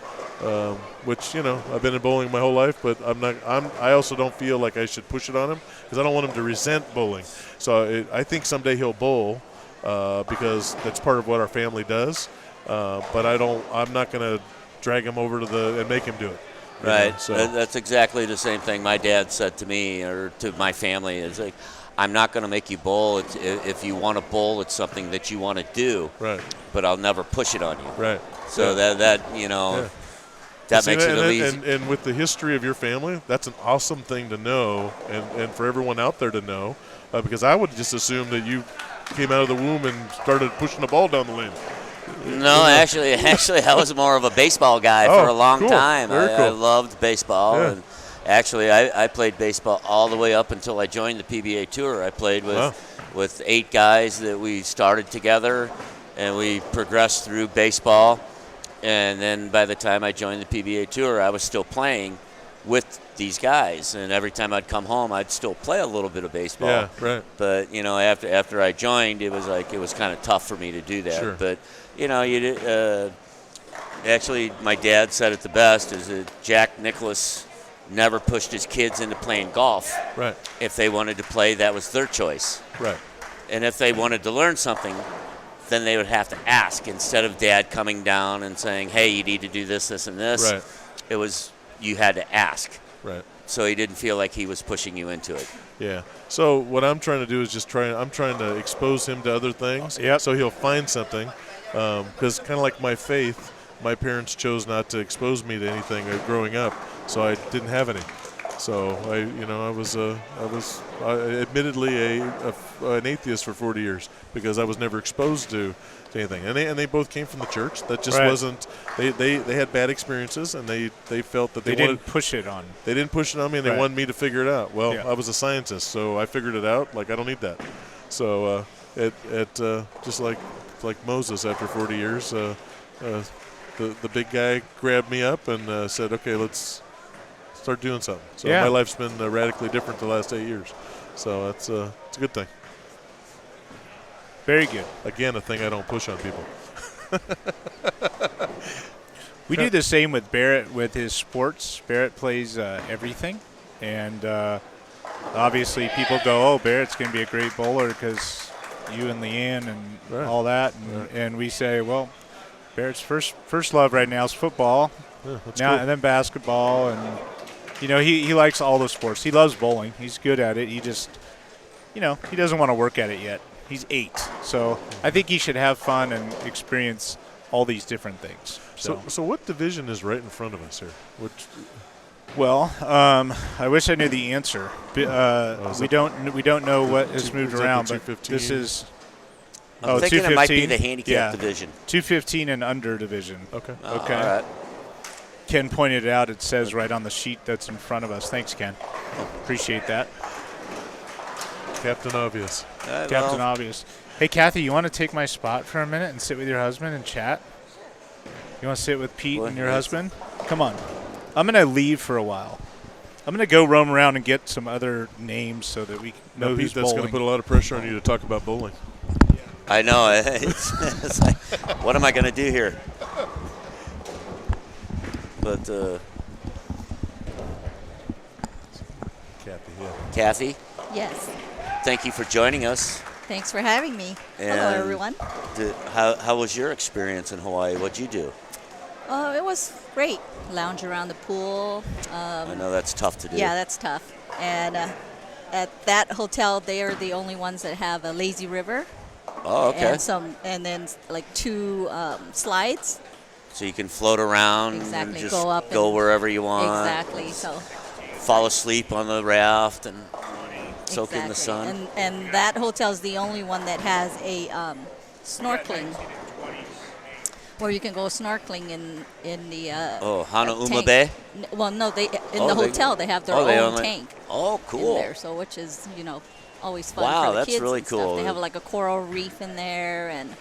which I've been in bowling my whole life, but I also don't feel like I should push it on him because I don't want him to resent bowling. So I think someday he'll bowl because that's part of what our family does. But I'm not going to drag him over and make him do it. Right. So that's exactly the same thing my dad said to me or to my family. It's like, I'm not going to make you bowl. If you want to bowl, it's something that you want to do. Right. But I'll never push it on you. Right. So that makes it easy. And with the history of your family, that's an awesome thing to know, and for everyone out there to know, because I would just assume that you came out of the womb and started pushing the ball down the lane. No, actually, I was more of a baseball guy for a long time. I loved baseball, and actually, I played baseball all the way up until I joined the PBA Tour. I played with 8 guys that we started together, and we progressed through baseball. And then by the time I joined the PBA Tour, I was still playing with these guys, and every time I'd come home, I'd still play a little bit of baseball. Yeah, right. But after I joined, it was kind of tough for me to do that. Sure. But actually, my dad said it the best: is that Jack Nicklaus never pushed his kids into playing golf. Right. If they wanted to play, that was their choice. Right. And if they wanted to learn something, then they would have to ask instead of Dad coming down and saying, "Hey, you need to do this, this, and this." Right. It was you had to ask. Right. So he didn't feel like he was pushing you into it. Yeah. So what I'm trying to do is I'm trying to expose him to other things. Yep. So he'll find something. Because kind of like my faith, my parents chose not to expose me to anything growing up, so I didn't have any. So I was admittedly an atheist for 40 years because I was never exposed to anything. And they both came from the church. That just wasn't. They had bad experiences, and they felt that they didn't push it on. They didn't push it on me, and they wanted me to figure it out. Well, I was a scientist, so I figured it out. Like I don't need that. So just like Moses after 40 years, the big guy grabbed me up and said, "Okay, let's start doing something." So my life's been radically different the last 8 years. So it's a good thing. Very good. Again, a thing I don't push on people. We do the same with Barrett with his sports. Barrett plays everything, and obviously people go, "Oh, Barrett's going to be a great bowler because you and Leanne and all that," and we say, "Well, Barrett's first love right now is football, cool. And then basketball, and he likes all the sports. He loves bowling. He's good at it. He just, he doesn't want to work at it yet. He's 8, so I think he should have fun and experience all these different things." So what division is right in front of us here? Well, I wish I knew the answer. We don't know what has moved around, but this is. I'm thinking it might be the handicap division. 215 and under division. Okay. Okay. All right. Ken pointed it out. It says right on the sheet that's in front of us. Thanks, Ken. Appreciate that. Captain Obvious. Captain Obvious. Hey, Kathy, you want to take my spot for a minute and sit with your husband and chat? You want to sit with Pete and your husband? Come on. I'm going to leave for a while. I'm going to go roam around and get some other names so that we know who's Pete, that's bowling. going to put a lot of pressure on you to talk about bowling. I know. It's like, what am I going to do here? But Kathy? Yes. Thank you for joining us. Thanks for having me. And hello, everyone. How was your experience in Hawaii? What'd you do? Oh, it was great. Lounge around the pool. I know that's tough to do. Yeah, that's tough. And at that hotel, they are the only ones that have a lazy river. Oh, okay. And then like 2 slides. So you can float around Exactly. and just Go up go and- wherever you want. Exactly. So. Fall asleep on the raft and soak in the sun. And that hotel is the only one that has a snorkeling, where you can go snorkeling in the Hanauma tank. Bay? Well, no, the hotel they have their own tank. Oh, cool. In there, so which is always fun Wow, for the that's kids really and stuff. cool. They have like a coral reef in there and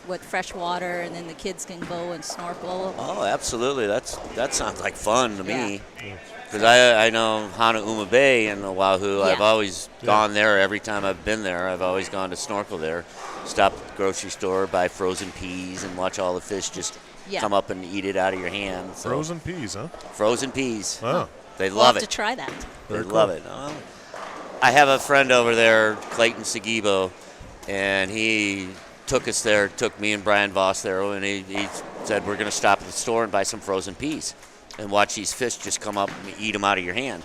with fresh water, and then the kids can go and snorkel. Oh, absolutely. That sounds like fun to me. Yeah. Because I know Hanauma Bay in Oahu. Yeah. I've always gone there every time I've been there. I've always gone to snorkel there. Stop at the grocery store, buy frozen peas, and watch all the fish just come up and eat it out of your hand. So, Frozen peas, huh? frozen peas. Wow. They We'll love have it. to try that. They love it. I have a friend over there, Clayton Segibo, and he took me and Brian Voss there, and he said, we're going to stop at the store and buy some frozen peas and watch these fish just come up and eat them out of your hand.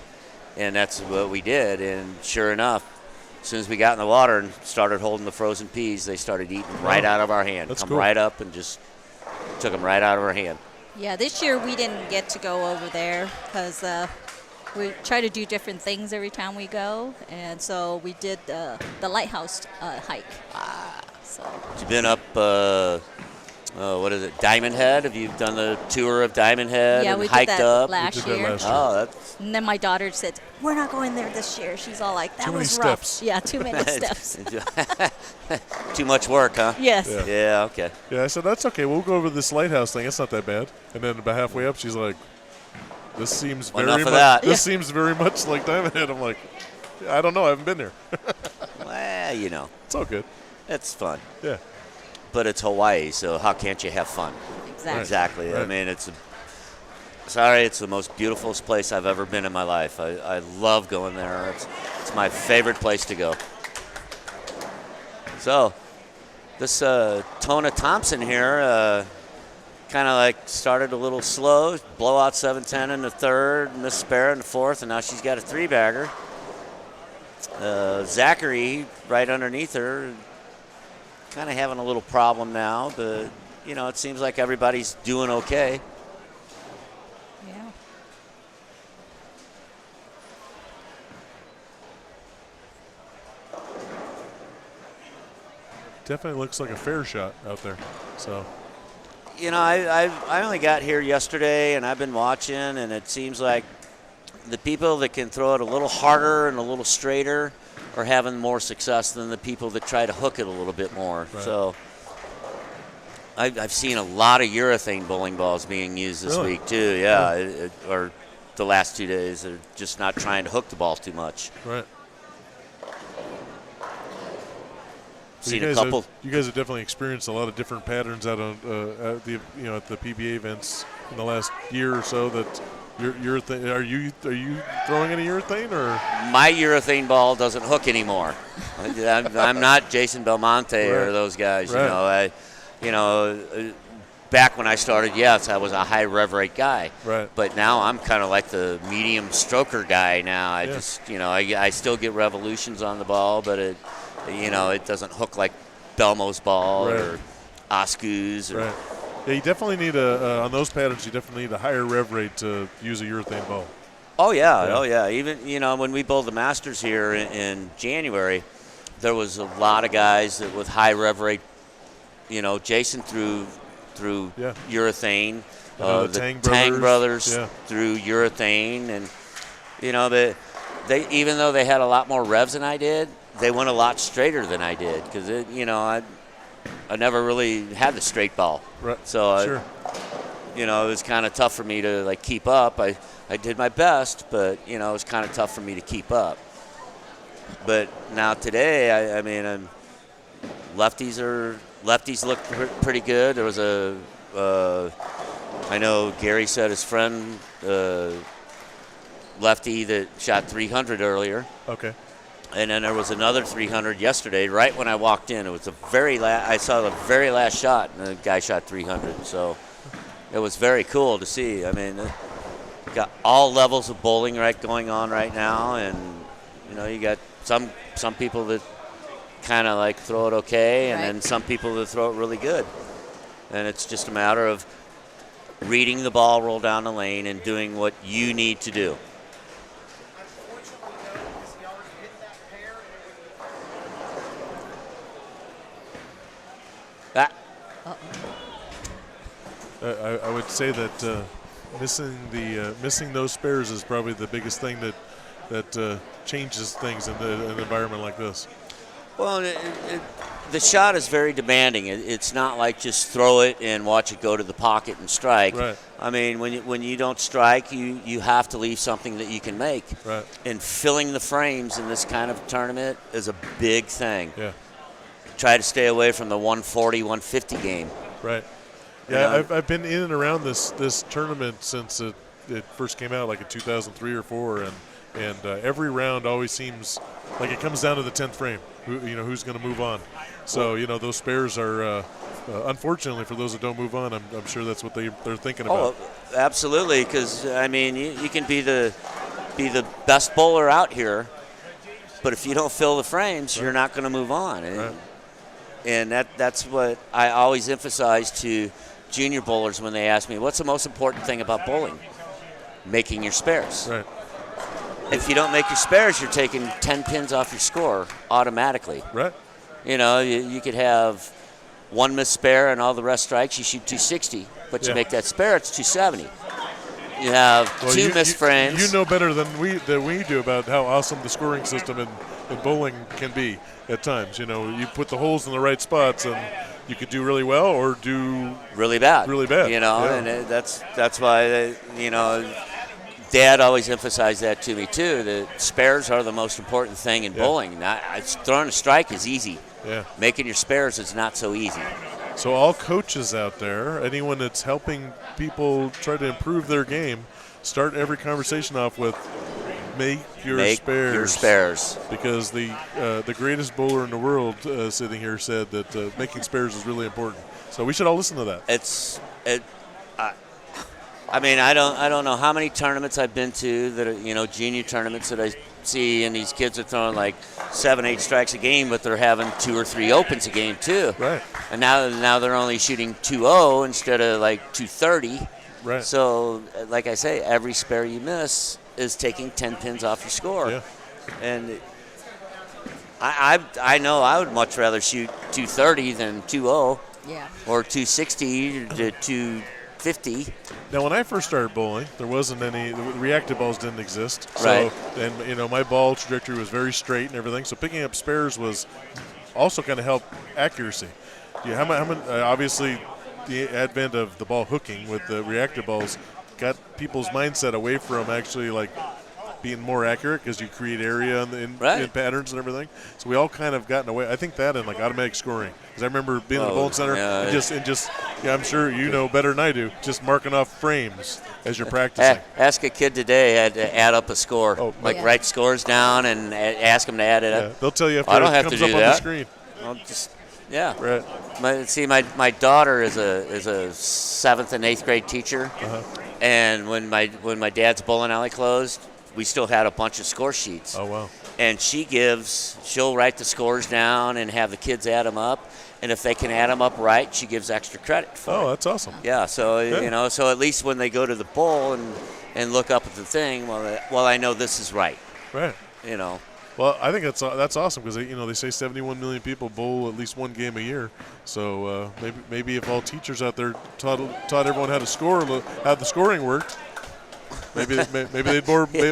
And that's what we did. And sure enough, as soon as we got in the water and started holding the frozen peas, they started eating right out of our hand. That's Come cool. right up and just took them right out of our hand. Yeah, this year we didn't get to go over there because we try to do different things every time we go, and so we did the lighthouse hike. So You've been up, what is it, Diamond Head? Have you done the tour of Diamond Head yeah, and we did hiked that up? last We did that year. last year. Oh, that's And then my daughter said, "We're not going there this year." She's all like, "That Too many was rough." steps. Yeah, too many steps. too much work, huh? Yes. Yeah. Yeah, okay. Yeah, I said, that's okay. We'll go over this lighthouse thing. It's not that bad. And then about halfway up, she's like, this seems Well, very enough of much. that. This seems very much like Diamond Head. I'm like, I don't know. I haven't been there. Well, It's all good. it's fun. Yeah. But it's Hawaii, so how can't you have fun? Exactly. Exactly. I Right. mean, it's the most beautiful place I've ever been in my life. I love going there. It's my favorite place to go. So, this Tona Thompson here kind of like started a little slow. Blowout 7-10 in the third, missed spare in the fourth, and now she's got a 3-bagger. Zachary right underneath her, kind of having a little problem now, but it seems like everybody's doing okay. Yeah. Definitely looks like a fair shot out there. So, I only got here yesterday, and I've been watching, and it seems like the people that can throw it a little harder and a little straighter are having more success than the people that try to hook it a little bit more. Right. So I've seen a lot of urethane bowling balls being used this Really? week too. Yeah, or the last 2 days. They're just not trying to hook the ball too much. right. Seen a couple. You guys have definitely experienced a lot of different patterns out on at the PBA events in the last year or so. That urethane. Are you throwing any urethane or? My urethane ball doesn't hook anymore. I'm not Jason Belmonte or Right. those guys. Right. Back when I started, yes, I was a high rev rate guy. Right. But now I'm kind of like the medium stroker guy now. I Yeah. just, I still get revolutions on the ball, but it doesn't hook like Belmo's ball Right. or Oscu's. Right. Yeah, you definitely need on those patterns. You definitely need a higher rev rate to use a urethane ball. Oh yeah, Yeah. oh yeah. Even when we bowled the Masters here in January, there was a lot of guys that with high rev rate. Jason threw Yeah. urethane. The The Tang brothers Yeah. threw urethane, and they even though they had a lot more revs than I did, they went a lot straighter than I did because I never really had the straight ball. Right. So Sure. it was kind of tough for me to keep up. I did my best, but it was kind of tough for me to keep up. But now today, I mean, lefties look pretty good. There was I know Gary said his friend lefty that shot 300 earlier. Okay. And then there was another 300 yesterday. Right when I walked in, it was I saw the very last shot, and the guy shot 300. So It was very cool to see. I mean, got all levels of bowling going on right now, and you got some people that kind of like throw it okay, and then some people that throw it really good. And it's just a matter of reading the ball roll down the lane and doing what you need to do. I would say that missing those spares is probably the biggest thing that changes things in an environment like this. Well, the shot is very demanding. It's not like just throw it and watch it go to the pocket and strike. Right. I mean, when you don't strike, you have to leave something that you can make. Right. And filling the frames in this kind of tournament is a big thing. Yeah. Try to stay away from the 140, 150 game. Right. Yeah, I've been in and around this tournament since it first came out, like in 2003 or 4, and every round always seems like it comes down to the 10th frame. Who's going to move on. So those spares are unfortunately for those that don't move on. I'm sure that's what they're thinking about. Oh, absolutely. Because I mean, you can be the best bowler out here, but if you don't fill the frames, you're not going to move on. And that's what I always emphasize to junior bowlers when they ask me, what's the most important thing about bowling? Making your spares. Right. If you don't make your spares, you're taking 10 pins off your score automatically. Right. You could have one missed spare and all the rest strikes, you shoot 260, but you make that spare, it's 270. You have two missed frames. You know better than we do about how awesome the scoring system in bowling can be at times. You put the holes in the right spots and you could do really well or do really bad. And that's why Dad always emphasized that to me too. That spares are the most important thing in bowling. Throwing a strike is easy. Yeah. Making your spares is not so easy. So all coaches out there, anyone that's helping people try to improve their game, start every conversation off with make your spares. Because the greatest bowler in the world sitting here said that making spares is really important. So we should all listen to that. I mean, I don't know how many tournaments I've been to that are, junior tournaments that I see, and these kids are throwing like 7-8 strikes a game, but they're having 2 or 3 opens a game too. Right. And now they're only shooting 2-0 instead of like 230. Right. So, like I say, every spare you miss is taking 10 pins off your score. Yeah. And I know I would much rather shoot 230 than 2-0. Yeah. Or 260 to 250. Now, when I first started bowling, there wasn't any reactive balls didn't exist. Right. So, and my ball trajectory was very straight and everything. So picking up spares was also kind of help accuracy. How many? Obviously, the advent of the ball hooking with the reactive balls got people's mindset away from actually like being more accurate because you create area in patterns and everything. So we all kind of gotten away. I think that and like automatic scoring. Because I remember being in the bowling center and just I'm sure you know better than I do, just marking off frames as you're practicing. Ask a kid today had to add up a score. Write scores down and ask them to add it up. They'll tell you after I don't it have comes to do up that. on the screen. I'll just Right. My daughter is a 7th and 8th grade teacher, and when my dad's bowling alley closed, we still had a bunch of score sheets. Oh, wow. And she'll write the scores down and have the kids add them up. And if they can add them up right, she gives extra credit for it. Oh, that's awesome. Yeah, so, so at least when they go to the bowl and look up at the thing, well, I know this is right. Right. Well, I think that's awesome because they say 71 million people bowl at least one game a year. So maybe if all teachers out there taught everyone how to score, how the scoring worked, maybe they'd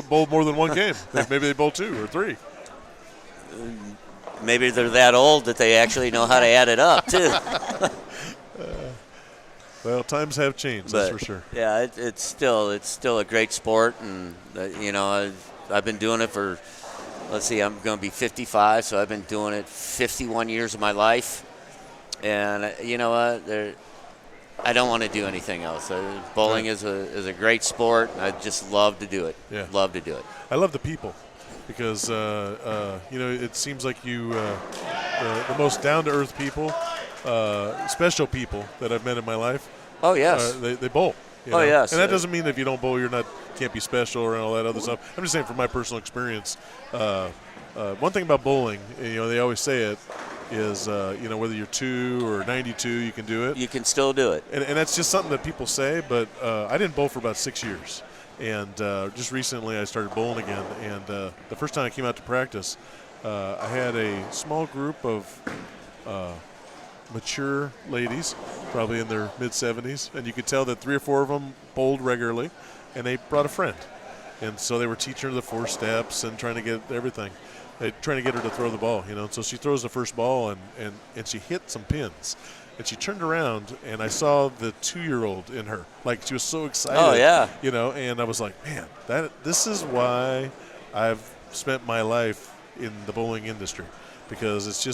bowl more than one game. Maybe they'd bowl 2 or 3. Maybe they're that old that they actually know how to add it up too. Well, times have changed, that's for sure. Yeah, it's still a great sport, and I've been doing it for. Let's see, I'm going to be 55, so I've been doing it 51 years of my life. And you know what? I don't want to do anything else. Bowling is a great sport. I just love to do it. Yeah. Love to do it. I love the people because, it seems like you, the most down-to-earth people, special people that I've met in my life Oh, yes. They bowl. Oh, yes. And that doesn't mean if you don't bowl, can't be special or all that other stuff. I'm just saying from my personal experience, one thing about bowling, they always say it, is, whether you're 2 or 92, you can do it. You can still do it. And that's just something that people say, but I didn't bowl for about 6 years. And just recently I started bowling again. And the first time I came out to practice, I had a small group of mature ladies, probably in their mid-70s, and you could tell that 3 or 4 of them bowled regularly, and they brought a friend. And so they were teaching her the 4 steps and trying to get everything. Trying to get her to throw the ball, So she throws the first ball, and she hit some pins. And she turned around, and I saw the 2-year-old in her. Like, she was so excited. Oh, yeah. And I was like, man, this is why I've spent my life in the bowling industry. Because it's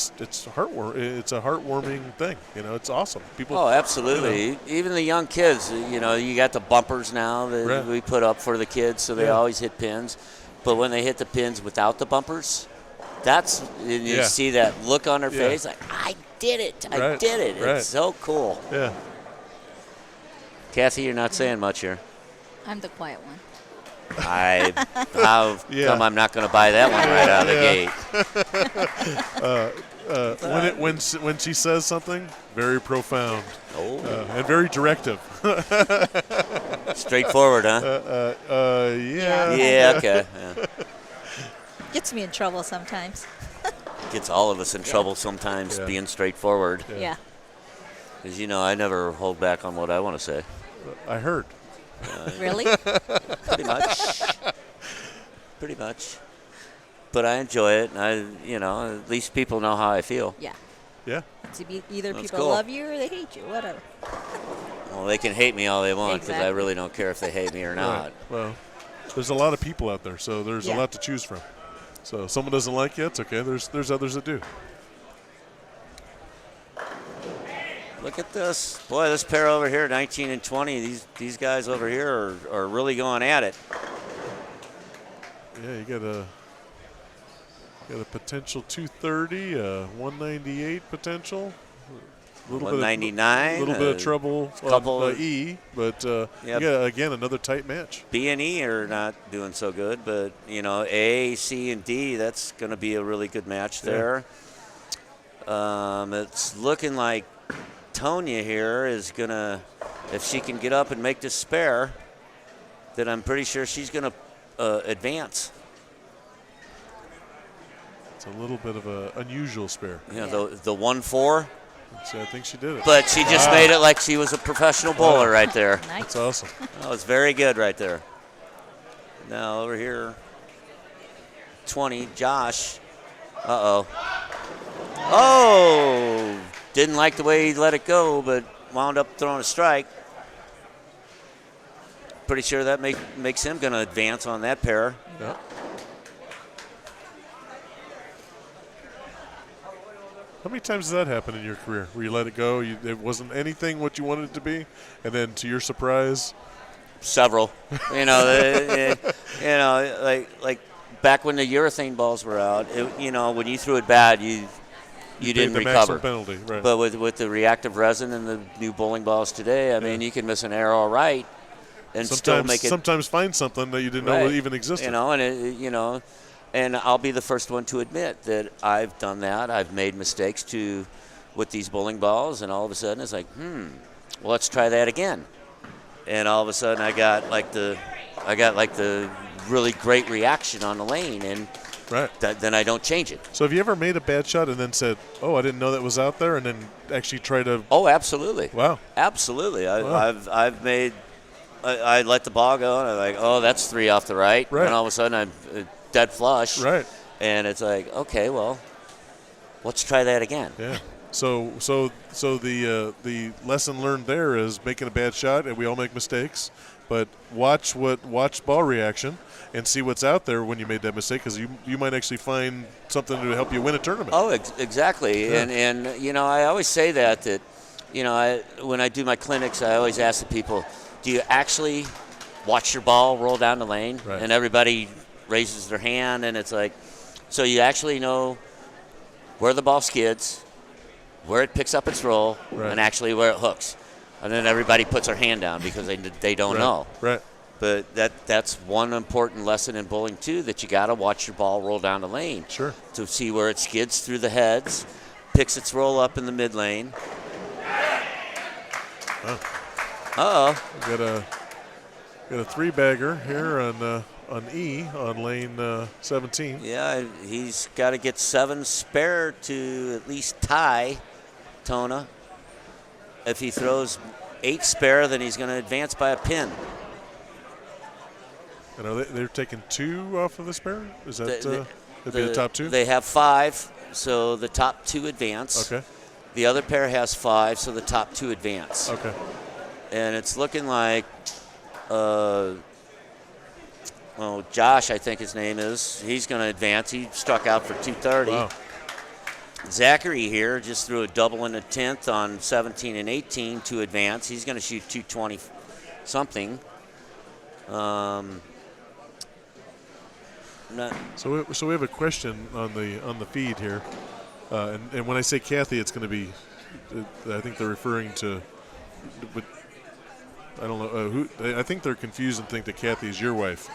a heartwarming thing. It's awesome. People. Oh, absolutely. Even the young kids, you got the bumpers now that we put up for the kids, so they always hit pins. But when they hit the pins without the bumpers, you see that look on their face, like, I did it. I did it. Right. It's so cool. Yeah. Kathy, you're not saying much here. I'm the quiet one. How come I'm not going to buy that one right out of the gate? When she says something, very profound. Oh. And very directive. Straightforward, huh? Yeah. Yeah, okay. Yeah. Gets me in trouble sometimes. Gets all of us in trouble sometimes being straightforward. Yeah. Because, I never hold back on what I want to say. I heard. Really? Pretty much. Pretty much. But I enjoy it. And at least people know how I feel. Yeah. Yeah. Either That's people cool. love you or they hate you, whatever. Well, they can hate me all they want because I Exactly. really don't care if they hate me or not. Right. Well, there's a lot of people out there, so there's a lot to choose from. So if someone doesn't like you, it's okay. There's others that do. Look at this. Boy, this pair over here, 19 and 20, these guys over here are really going at it. Yeah, you got a potential 230, 198 potential. 199. A little bit of trouble on E, but you got, again, another tight match. B and E are not doing so good, but, A, C, and D, that's going to be a really good match there. It's looking like Tonya here is going to, if she can get up and make this spare, then I'm pretty sure she's going to advance. It's a little bit of an unusual spare. The 1-4. So I think she did it. But she just made it like she was a professional bowler right there. Nice. That's awesome. That was very good right there. Now over here, 20, Josh. Uh-oh. Oh! Didn't like the way he let it go, but wound up throwing a strike. Pretty sure that makes him going to advance on that pair. Yeah. How many times has that happened in your career where you let it go, it wasn't anything what you wanted it to be, and then to your surprise? Several. Like back when the urethane balls were out, when you threw it bad, you didn't recover. Penalty, right. But with the reactive resin and the new bowling balls today, I mean, you can miss an arrow right and still make it. Sometimes find something that you didn't know even existed. And I'll be the first one to admit that I've done that. I've made mistakes with these bowling balls, and all of a sudden it's like, well, let's try that again. And all of a sudden I got like the really great reaction on the lane, and then I don't change it. So have you ever made a bad shot and then said, "Oh, I didn't know that was out there," and then actually try to? Oh, absolutely. Wow. Absolutely. I've made. I let the ball go, and I'm like, oh, that's 3 off the right. Right. And all of a sudden I'm dead flush. Right. And it's like, okay, well, let's try that again. Yeah. So the lesson learned there is making a bad shot, and we all make mistakes, but watch ball reaction and see what's out there when you made that mistake, because you might actually find something to help you win a tournament. Oh, exactly. Yeah. And I always say that when I do my clinics, I always ask the people, do you actually watch your ball roll down the lane? Right. And everybody raises their hand, and it's like, so you actually know where the ball skids, where it picks up its roll, and actually where it hooks. and then everybody puts their hand down because they don't know. Right. But that's one important lesson in bowling too, that you got to watch your ball roll down the lane. Sure. To see where it skids through the heads, picks its roll up in the mid lane. Uh-oh. Got a 3-bagger here on E on lane 17. Yeah, he's got to get 7 spare to at least tie Tona. If he throws 8 spare, then he's going to advance by a pin. And they're taking 2 off of the spare? Is that that'd be the top 2? They have 5, so the top 2 advance. Okay. The other pair has 5, so the top 2 advance. Okay. And it's looking like, Josh, I think his name is. He's going to advance. He struck out for 230. Wow. Zachary here just threw a double in the 10th on 17 and 18 to advance. He's going to shoot 220 something. So we have a question on the feed here, and when I say Kathy, it's going to be, I think they're referring to, but I don't know who. I think they're confused and think that Kathy is your wife.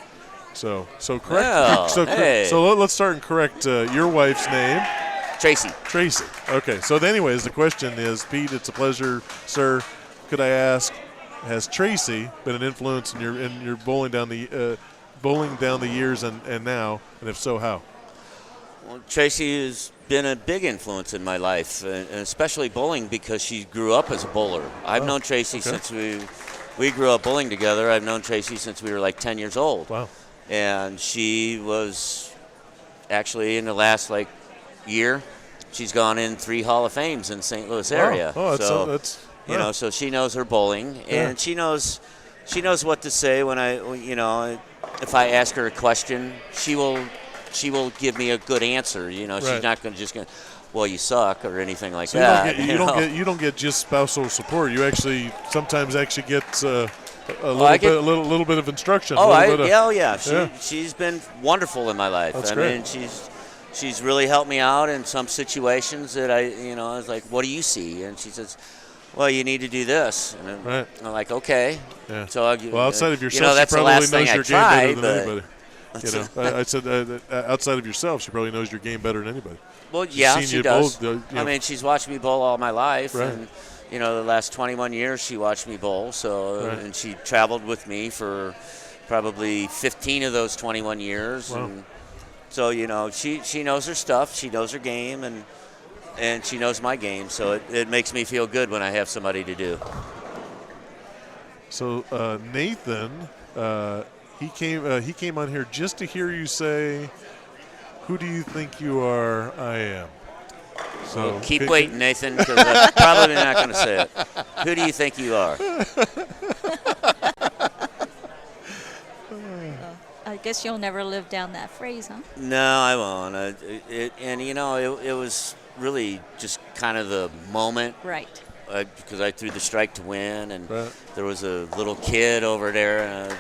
So correct. Well, hey. So let's start and correct your wife's name. Tracy. Okay. So anyways, the question is, Pete, it's a pleasure, sir. Could I ask, has Tracy been an influence in your bowling down the years and now, and if so, how? Well, Tracy has been a big influence in my life, and especially bowling because she grew up as a bowler. I've known Tracy since we grew up bowling together. I've known Tracy since we were like 10 years old. Wow. And she was actually in the last year, she's gone in 3 Hall of Fames in St. Louis area. Oh, that's you know, so she knows her bowling, and she knows what to say when if I ask her a question, she will give me a good answer. You know, right. She's not just going, well, you suck or anything like so that. You don't get just spousal support. You sometimes get a little bit of instruction. She's been wonderful in my life. That's great. mean, she's really helped me out in some situations that I was like, what do you see? And she says, well, you need to do this. And right. I'm like, okay. Yeah. So outside of yourself, that's she the probably last knows thing your I game tried, better than anybody. I said outside of yourself, she probably knows your game better than anybody. Well, yeah, she does. Bowl, I mean, she's watched me bowl all my life, right. and the last 21 years she watched me bowl. So, right. And she traveled with me for probably 15 of those 21 years. Wow. And so, she knows her stuff. She knows her game, and she knows my game. So it makes me feel good when I have somebody to do. So Nathan, he came on here just to hear you say, "Who do you think you are? I am." So well, keep waiting, Nathan, because I'm probably not going to say it. Who do you think you are? I guess you'll never live down that phrase, huh? No, I won't. It was really just kind of the moment. Right. Because I threw the strike to win, and right. There was a little kid over there, and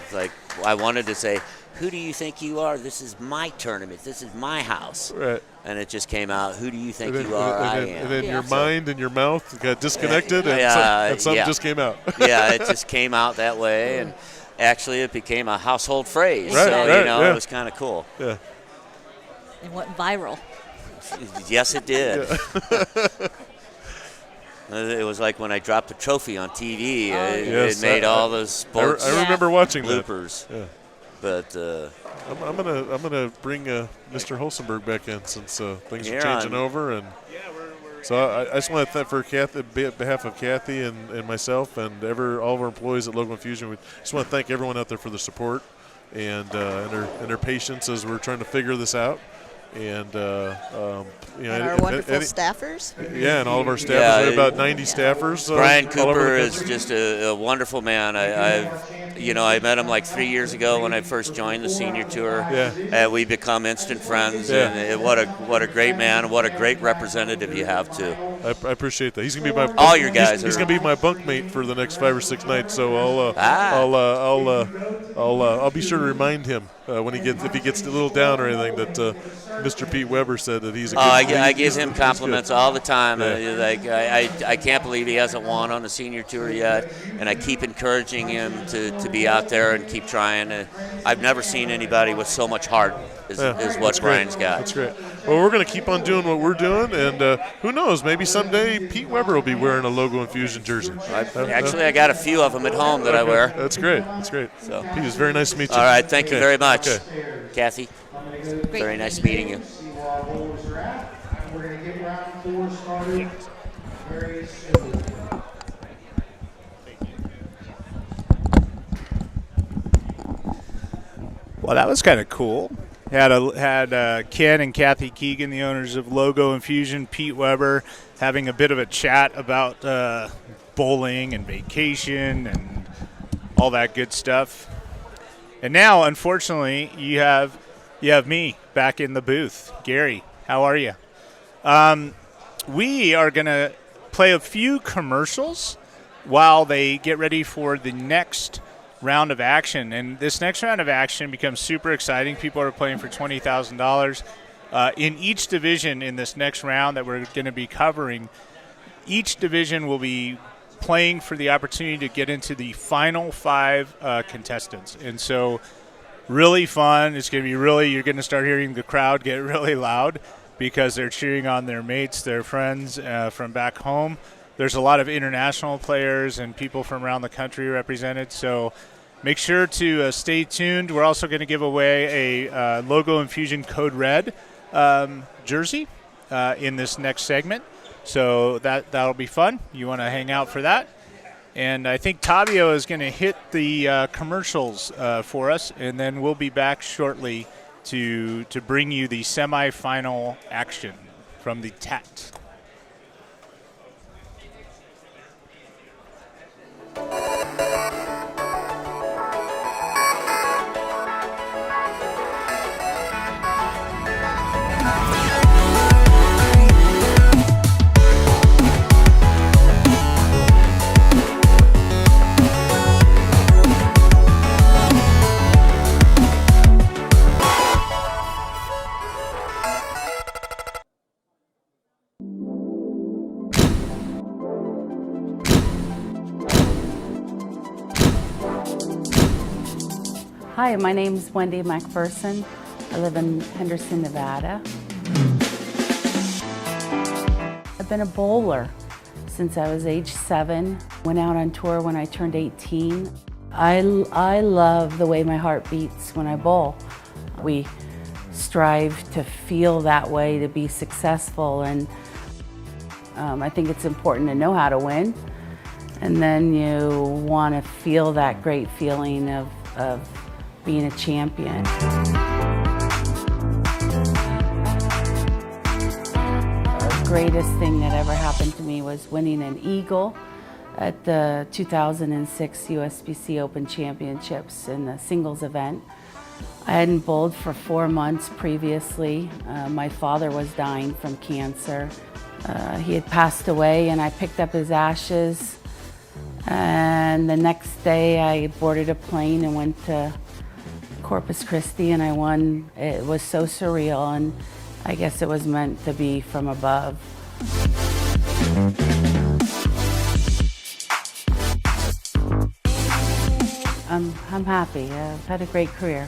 I wanted to say, who do you think you are? This is my tournament. This is my house. Right. And it just came out, who do you think you are? I am. And then your mind and your mouth got disconnected, and something just came out. Yeah, it just came out that way, and actually it became a household phrase. Right, so, right, it was kind of cool. Yeah. It went viral. Yes, it did. Yeah. It was like when I dropped the trophy on TV. Yes, it made all those sports I remember watching bloopers. That. Yeah. But I'm gonna bring Mr. Holsenberg back in since things are changing over, and so I just want to thank for Kathy, on behalf of Kathy and myself and all of our employees at Local Infusion. We just want to thank everyone out there for their support and their patience as we're trying to figure this out. And and our wonderful staffers. Yeah, and all of our staffers. We have about 90 staffers. Brian Cooper is just a wonderful man. I met him like 3 years ago when I first joined the senior tour. Yeah. We become instant friends. Yeah. And what a great man, and what a great representative you have too. I appreciate that. He's gonna be my all your guys. He's gonna be my bunkmate for the next 5 or 6 nights. So I'll be sure to remind him if he gets a little down or anything that Mr. Pete Weber said that he's a good. I give him compliments all the time. Yeah. I can't believe he hasn't won on the senior tour yet, and I keep encouraging him to be out there and keep trying. I've never seen anybody with so much heart is what Brian's got. That's great. Well, we're going to keep on doing what we're doing, and who knows, maybe someday Pete Weber will be wearing a Logo Infusion jersey. I got a few of them at home that I wear. That's great. So, Pete, it's very nice to meet you. All right, thank you very much. Okay. Kathy, very nice meeting you. Well, that was kind of cool. Had Ken and Kathy Keegan, the owners of Logo Infusion, Pete Weber, having a bit of a chat about bowling and vacation and all that good stuff. And now, unfortunately, you have me back in the booth. Gary, how are you? We are going to play a few commercials while they get ready for the next round of action. And this next round of action becomes super exciting. People are playing for $20,000. In each division in this next round that we're going to be covering, each division will be playing for the opportunity to get into the final 5 contestants. And so really fun. It's going to be you're going to start hearing the crowd get really loud because they're cheering on their mates, their friends from back home. There's a lot of international players and people from around the country represented, so make sure to stay tuned. We're also going to give away a Logo Infusion Code Red jersey in this next segment, so that'll be fun. You want to hang out for that. And I think Tavio is going to hit the commercials for us, and then we'll be back shortly to bring you the semifinal action from the TAT. Hi, my name is Wendy Mcpherson. I live in Henderson, Nevada. I've been a bowler since I was age 7. Went out on tour when I turned 18. I love the way my heart beats when I bowl. We strive to feel that way to be successful, and I think it's important to know how to win. And then you want to feel that great feeling of being a champion. The greatest thing that ever happened to me was winning an eagle at the 2006 USBC Open Championships in the singles event. I hadn't bowled for 4 months previously. My father was dying from cancer. He had passed away, and I picked up his ashes. And the next day I boarded a plane and went to Corpus Christi, and I won. It was so surreal, and I guess it was meant to be from above. I'm happy. I've had a great career.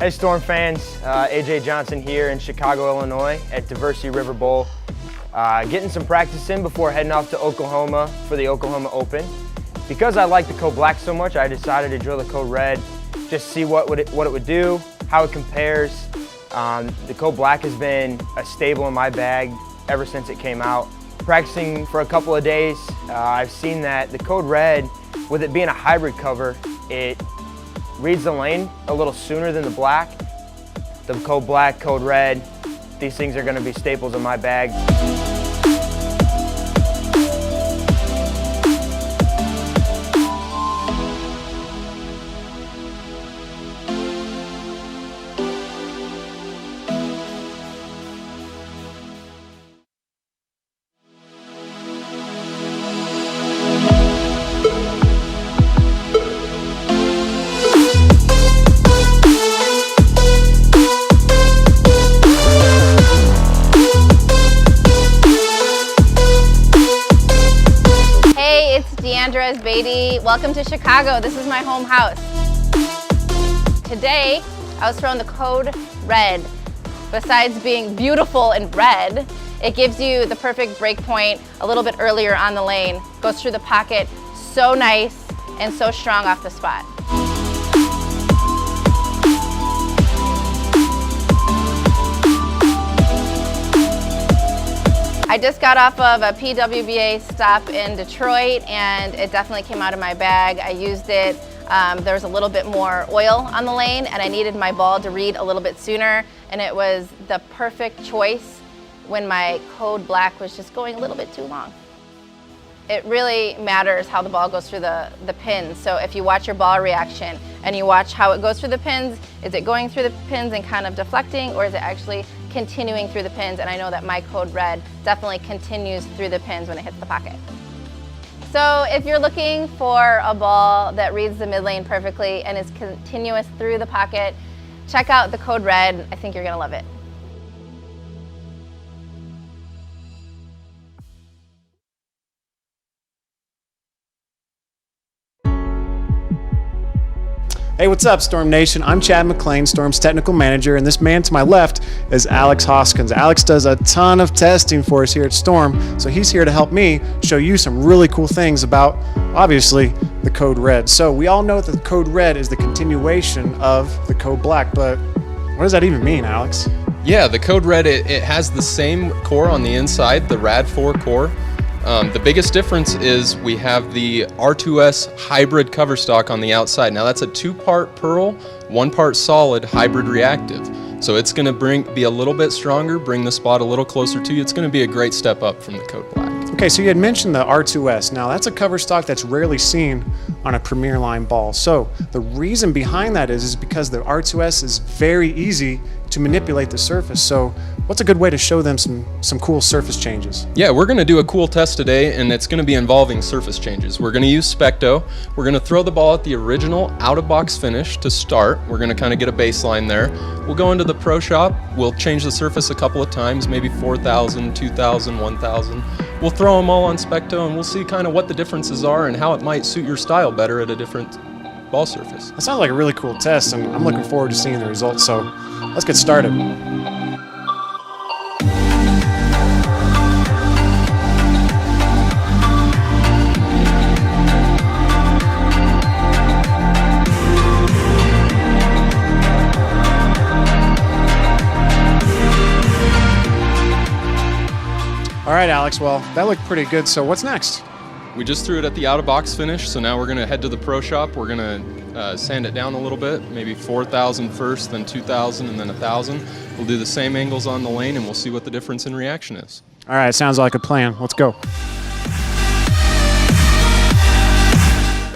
Hey Storm fans, AJ Johnson here in Chicago, Illinois at Diversity River Bowl. Getting some practice in before heading off to Oklahoma for the Oklahoma Open. Because I like the Code Black so much, I decided to drill the Code Red, just see what it would do, how it compares. The Code Black has been a staple in my bag ever since it came out. Practicing for a couple of days, I've seen that the Code Red, with it being a hybrid cover, it reads the lane a little sooner than the black. The Code Black, Code Red, These things are going to be staples in my bag. Welcome to Chicago. This is my home house. Today, I was throwing the code red. Besides being beautiful and red, it gives you the perfect break point a little bit earlier on the lane. Goes through the pocket so nice and so strong off the spot. I just got off of a PWBA stop in Detroit, and it definitely came out of my bag. I used it. There was a little bit more oil on the lane, and I needed my ball to read a little bit sooner, and it was the perfect choice when my code black was just going a little bit too long. It really matters how the ball goes through the pins. So if you watch your ball reaction and you watch how it goes through the pins, is it going through the pins and kind of deflecting, or is it actually continuing through the pins? And I know that my code red definitely continues through the pins when it hits the pocket. So if you're looking for a ball that reads the mid lane perfectly and is continuous through the pocket, check out the code red. I think you're gonna love it. Hey, what's up, Storm Nation? I'm Chad McLean, Storm's technical manager, and this man to my left is Alex Hoskins. Alex does a ton of testing for us here at Storm, so he's here to help me show you some really cool things about, obviously, the code red. So we all know that the code red is the continuation of the code black, but what does that even mean, Alex? Yeah, the code red, it has the same core on the inside, the RAD4 core. The biggest difference is we have the R2S hybrid cover stock on the outside. Now that's a 2-part pearl, 1-part solid hybrid reactive. So it's going to be a little bit stronger, bring the spot a little closer to you. It's going to be a great step up from the code black. Okay, so you had mentioned the R2S. Now that's a cover stock that's rarely seen on a Premier Line ball. So the reason behind that is because the R2S is very easy to manipulate the surface. So what's a good way to show them some cool surface changes? Yeah, we're going to do a cool test today, and it's going to be involving surface changes. We're going to use Specto. We're going to throw the ball at the original out-of-box finish to start. We're going to kind of get a baseline there. We'll go into the pro shop. We'll change the surface a couple of times, maybe 4,000, 2,000, 1,000. We'll throw them all on Specto, and we'll see kind of what the differences are and how it might suit your style better at a different ball surface. That sounds like a really cool test, and I'm looking forward to seeing the results. So let's get started. All right, Alex, well, that looked pretty good. So what's next? We just threw it at the out-of-box finish, so now we're going to head to the pro shop. We're going to sand it down a little bit, maybe 4,000 first, then 2,000, and then 1,000. We'll do the same angles on the lane, and we'll see what the difference in reaction is. All right, sounds like a plan. Let's go.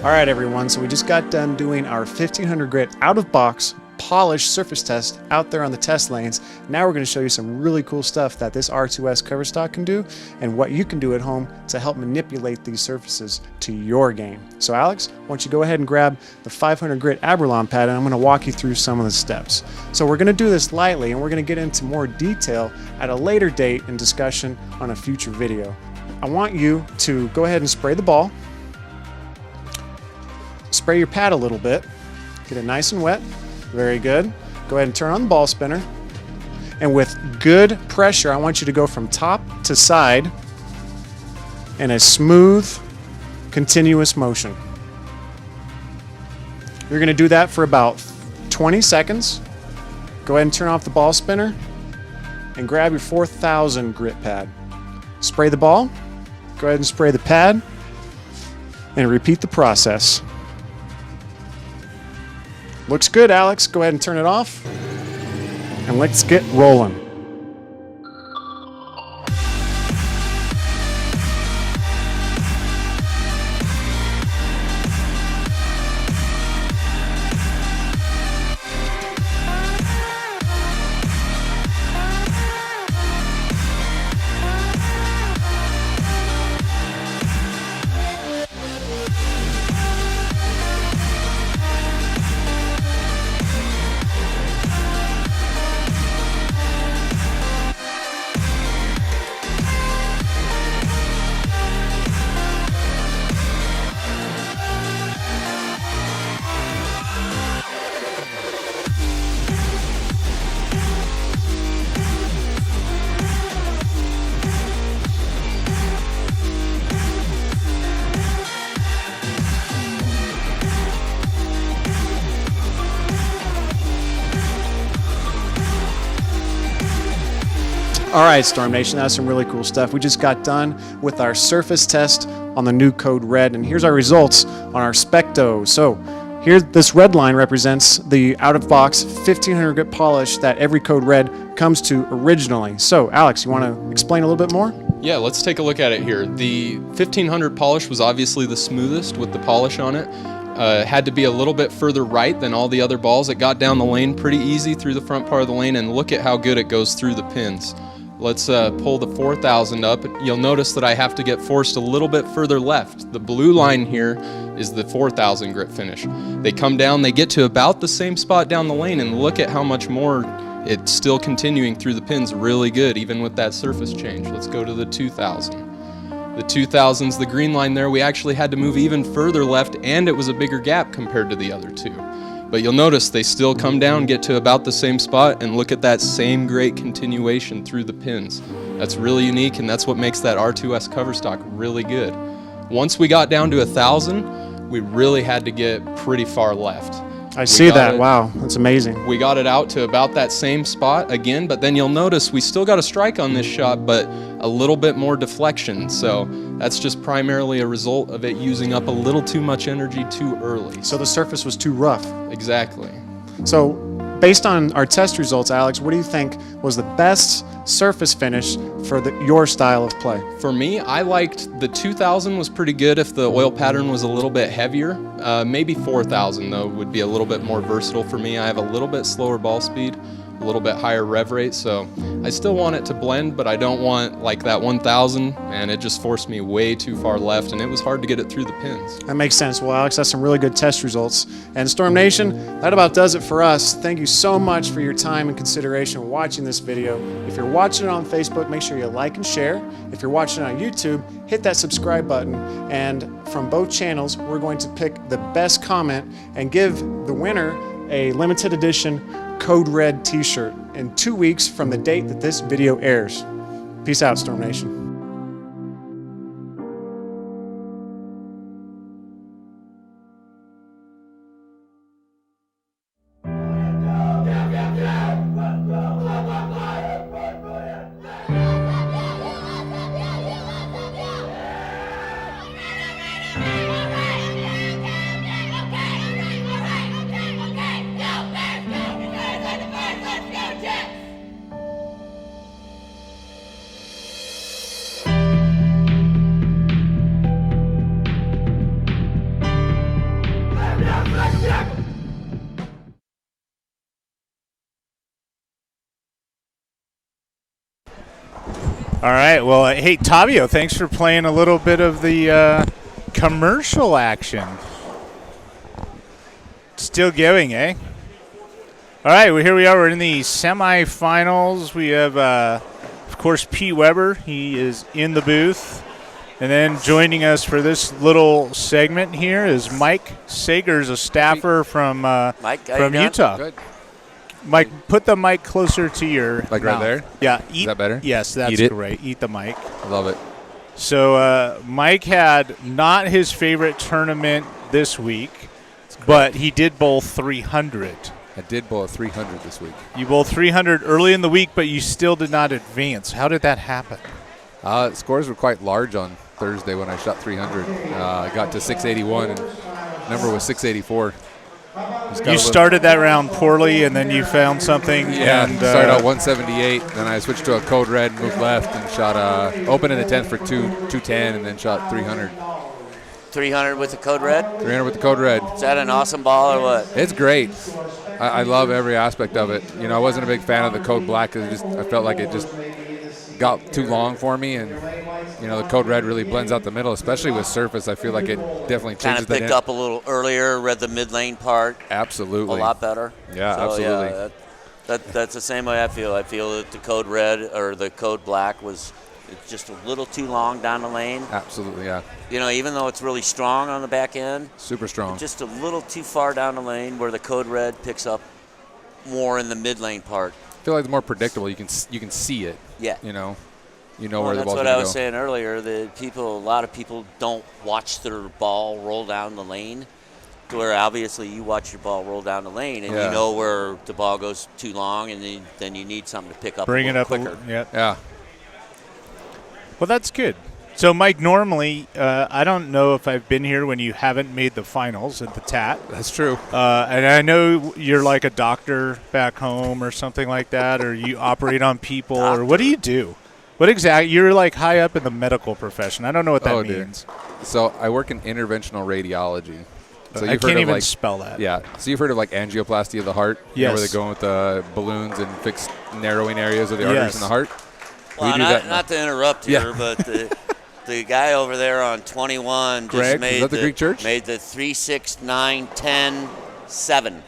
All right, everyone, so we just got done doing our 1,500 grit out-of-box polished surface test out there on the test lanes. Now we're going to show you some really cool stuff that this R2S cover stock can do and what you can do at home to help manipulate these surfaces to your game. So Alex, why don't you go ahead and grab the 500 grit Abralon pad, and I'm going to walk you through some of the steps. So we're going to do this lightly, and we're going to get into more detail at a later date and discussion on a future video. I want you to go ahead and spray the ball. Spray your pad a little bit. Get it nice and wet. Very good. Go ahead and turn on the ball spinner. And with good pressure, I want you to go from top to side in a smooth, continuous motion. You're going to do that for about 20 seconds. Go ahead and turn off the ball spinner and grab your 4,000 grit pad. Spray the ball. Go ahead and spray the pad and repeat the process. Looks good, Alex. Go ahead and turn it off, and let's get rolling. All right, Storm Nation, that's some really cool stuff. We just got done with our surface test on the new Code Red, and here's our results on our Specto. So here, this red line represents the out-of-box 1500 grit polish that every Code Red comes to originally. So, Alex, you want to explain a little bit more? Yeah, let's take a look at it here. The 1500 polish was obviously the smoothest with the polish on it. Had to be a little bit further right than all the other balls. It got down the lane pretty easy through the front part of the lane, and look at how good it goes through the pins. Let's pull the 4000 up. You'll notice that I have to get forced a little bit further left. The blue line here is the 4000 grit finish. They come down, they get to about the same spot down the lane, and look at how much more it's still continuing through the pins really good, even with that surface change. Let's go to the 2000. The 2000's the green line there. We actually had to move even further left, and it was a bigger gap compared to the other two. But you'll notice they still come down, get to about the same spot, and look at that same great continuation through the pins. That's really unique, and that's what makes that R2S cover stock really good. Once we got down to 1000, we really had to get pretty far left. I see that. Wow, that's amazing. We got it out to about that same spot again, but then you'll notice we still got a strike on this shot, but a little bit more deflection. So that's just primarily a result of it using up a little too much energy too early. So the surface was too rough. Exactly. So based on our test results, Alex, what do you think was the best surface finish for your style of play? For me, I liked the 2000 was pretty good if the oil pattern was a little bit heavier. Maybe 4000 though would be a little bit more versatile for me. I have a little bit slower ball speed, a little bit higher rev rate, so I still want it to blend, but I don't want like that 1000, and it just forced me way too far left, and it was hard to get it through the pins. That makes sense. Well, Alex, that's some really good test results. And Storm Nation, that about does it for us. Thank you so much for your time and consideration watching this video. If you're watching it on Facebook, make sure you like and share. If you're watching it on YouTube, hit that subscribe button, and from both channels, we're going to pick the best comment and give the winner a limited edition Code Red t-shirt in 2 weeks from the date that this video airs. Peace out, Storm Nation. All right. Well, hey, Tavio, thanks for playing a little bit of the commercial action. Still going, eh? All right. Well, here we are. We're in the semifinals. We have, of course, Pete Weber. He is in the booth. And then joining us for this little segment here is Mike Sagers, a staffer from Utah. Good. Mike, put the mic closer to your Like mouth. right there? Yeah. Is that better? Yes, that's great. Eat the mic. I love it. So Mike had not his favorite tournament this week, but he did bowl 300. I did bowl a 300 this week. You bowled 300 early in the week, but you still did not advance. How did that happen? Scores were quite large on Thursday when I shot 300. I got to 681, and number was 684. You started that round poorly, and then you found something. Yeah, and, started out 178. Then I switched to a Code Red, moved left, and shot open in the 10th for 210, and then shot 300. 300 with the Code Red? 300 with the Code Red. Is that an awesome ball or what? It's great. I love every aspect of it. You know, I wasn't a big fan of the Code Black because I felt like it just got too long for me, and you know the Code Red really blends out the middle, especially with surface. I feel like it definitely changes. Kind of picked up a little earlier, read the mid lane part. Absolutely. A lot better. Yeah, so, absolutely. Yeah, that's the same way I feel. I feel that the Code Red or the Code Black was just a little too long down the lane. Absolutely, yeah. You know, even though it's really strong on the back end. Super strong. Just a little too far down the lane where the Code Red picks up more in the mid lane part. I feel like it's more predictable. You can see it. Yeah. You know where the ball's going to go. That's what I was saying earlier. That a lot of people don't watch their ball roll down the lane. where obviously you watch your ball roll down the lane and you know where the ball goes too long, and then you need something to pick up. Bring it up quicker. Yeah. Well, that's good. So, Mike, normally, I don't know if I've been here when you haven't made the finals at the TAT. That's true. And I know you're like a doctor back home or something like that, or you operate on people, or what do you do? What exactly? You're like high up in the medical profession. I don't know what that means. Dude. So I work in interventional radiology. So I can't even spell that. Yeah. So you've heard of like angioplasty of the heart? Yes. You know, where they go in with the balloons and fix narrowing areas of the arteries in the heart? Well, not to interrupt here, but the guy over there on 21 Greg, just made is that the Greek church? Made the 3, 6, 9, 10, 7.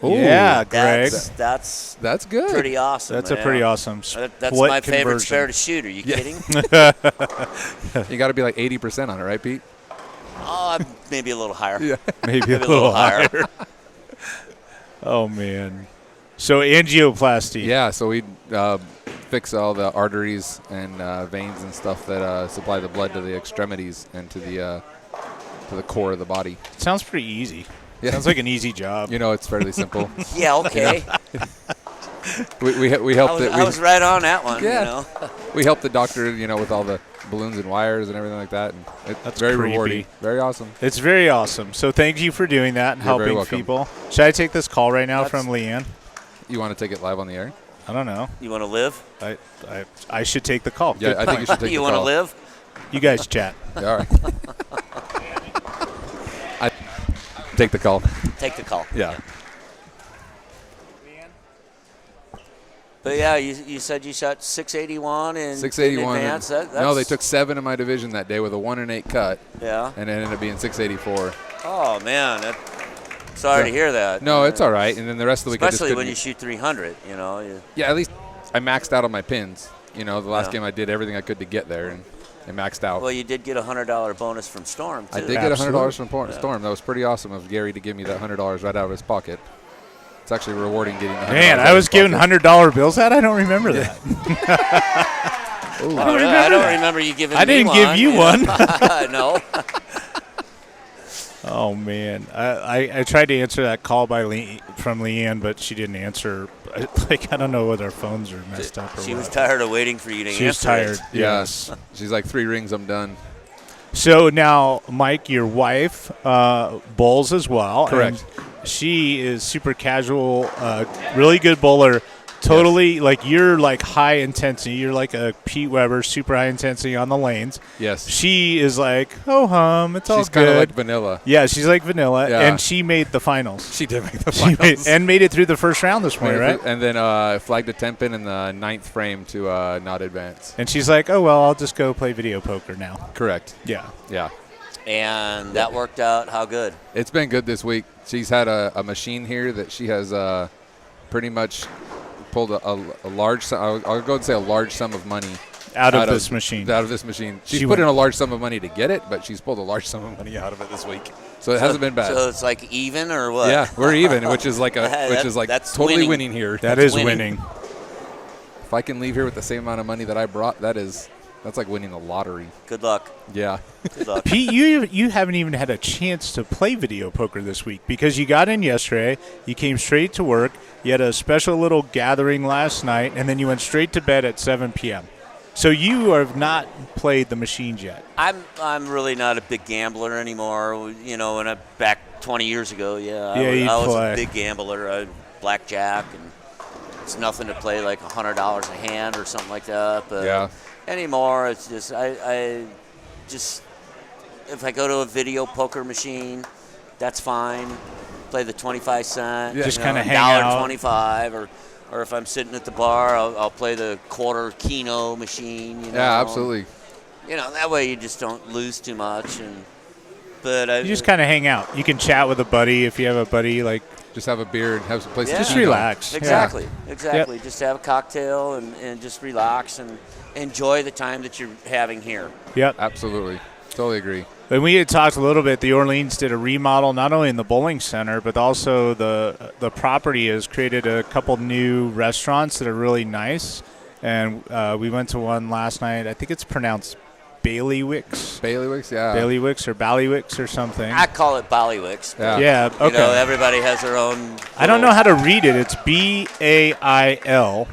Ooh, yeah, Greg. That's good. Pretty awesome. That's a pretty awesome That's my favorite spare to shoot. Are you kidding? You got to be like 80% on it, right, Pete? Oh, maybe a little higher. Yeah, maybe a little higher. Oh, man. So angioplasty. Yeah, so we fix all the arteries and veins and stuff that supply the blood to the extremities and to the core of the body. Sounds pretty easy. Yeah. Sounds like an easy job. You know, it's fairly simple. Yeah, okay. We helped I was right on that one. Yeah. You know? We helped the doctor, with all the balloons and wires and everything like that. And that's very creepy. rewarding. Very awesome. It's very awesome. So thank you for doing that and You're very helping welcome. people. Should I take this call right now from Leanne? You want to take it live on the air? I don't know. You want to live? I should take the call. Yeah, Good I think you should take the call. You want to live? You guys chat. Yeah, all right. Take the call. Take the call. Yeah. But yeah, you said you shot 681 in 681. advance. No, they took 7 in my division that day with a 1 and 8 cut. Yeah. And it ended up being 684. Oh man, sorry to hear that. No, it's all right. And then the rest of the week, especially when you shoot 300, Yeah, at least I maxed out on my pins. The last game I did everything I could to get there, and I maxed out. Well, you did get a $100 bonus from Storm, too. I did get $100 from Storm. That was pretty awesome of Gary to give me that $100 right out of his pocket. It's actually rewarding getting $100. Man, I was giving $100 bills out. I don't remember that. I don't remember you giving me one. I didn't give you one. No. Oh, man. I tried to answer that call from Leanne, but she didn't answer. I don't know whether our phones are messed up or what. She was tired of waiting for you to answer. She was tired, it. yes. She's like 3 rings, I'm done. So now, Mike, your wife bowls as well. Correct. And she is super casual, really good bowler. Totally, like you're like high intensity. You're like a Pete Weber, super high intensity on the lanes. Yes. She is like, oh hum, it's all good. She's kind of like vanilla. Yeah, she's like vanilla, Yeah. and she made the finals. She did make the finals. Made it through the first round this morning, right? And then flagged a 10-pin in the 9th frame to not advance. And she's like, oh, well, I'll just go play video poker now. Correct. Yeah. Yeah. And that worked out how good? It's been good this week. She's had a machine here that she has pretty much pulled a large sum. I'll go ahead and say a large sum of money out of this machine. Out of this machine. She's put in a large sum of money to get it, but she's pulled a large sum of money out of it this week. So it hasn't been bad. So it's like even or what? Yeah, we're even, which is like that's totally winning here. That's winning. If I can leave here with the same amount of money that I brought, that's like winning the lottery. Good luck. Yeah. Good luck. Pete, you haven't even had a chance to play video poker this week because you got in yesterday, you came straight to work, you had a special little gathering last night, and then you went straight to bed at 7 p.m. So you have not played the machines yet. I'm really not a big gambler anymore. When I back 20 years ago, I was a big gambler. Blackjack, and it's nothing to play like $100 a hand or something like that. But anymore, it's just I if I go to a video poker machine, that's fine. Play the 25 cent, just kind of hang out. $1.25, or if I'm sitting at the bar, I'll play the quarter Keno machine. Yeah, absolutely. That way you just don't lose too much, but you just kind of hang out. You can chat with a buddy if you have a buddy like. Just have a beer and have some place to just relax. Exactly. Yeah. Exactly. Yep. Just have a cocktail and just relax and enjoy the time that you're having here. Yep. Absolutely. Totally agree. And we had talked a little bit. The Orleans did a remodel, not only in the bowling center, but also the property has created a couple new restaurants that are really nice. And we went to one last night. I think it's pronounced bailiwicks. Bailiwicks, yeah. Bailiwicks or ballywicks or something. I call it Ballywicks. Yeah. Okay. You know, everybody has their own. I don't know how to read it. It's Bail.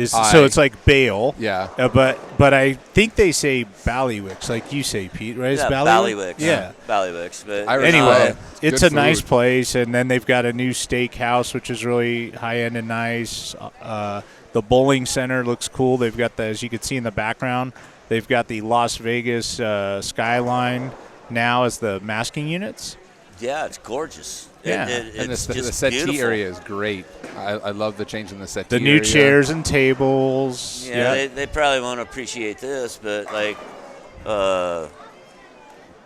So it's like bail. Yeah. But I think they say ballywicks, like you say, Pete, right? Yeah, Ballywicks. Yeah. Ballywicks. But anyway, it's a nice food. place, and then they've got a new steakhouse, which is really high-end and nice. The bowling center looks cool. They've got as you can see in the background, they've got the Las Vegas skyline now as the masking units. Yeah, it's gorgeous. Yeah. And It's the just settee beautiful. area is great. I love the change in the settee The new area. chairs and tables. Yeah, they probably won't appreciate this, but like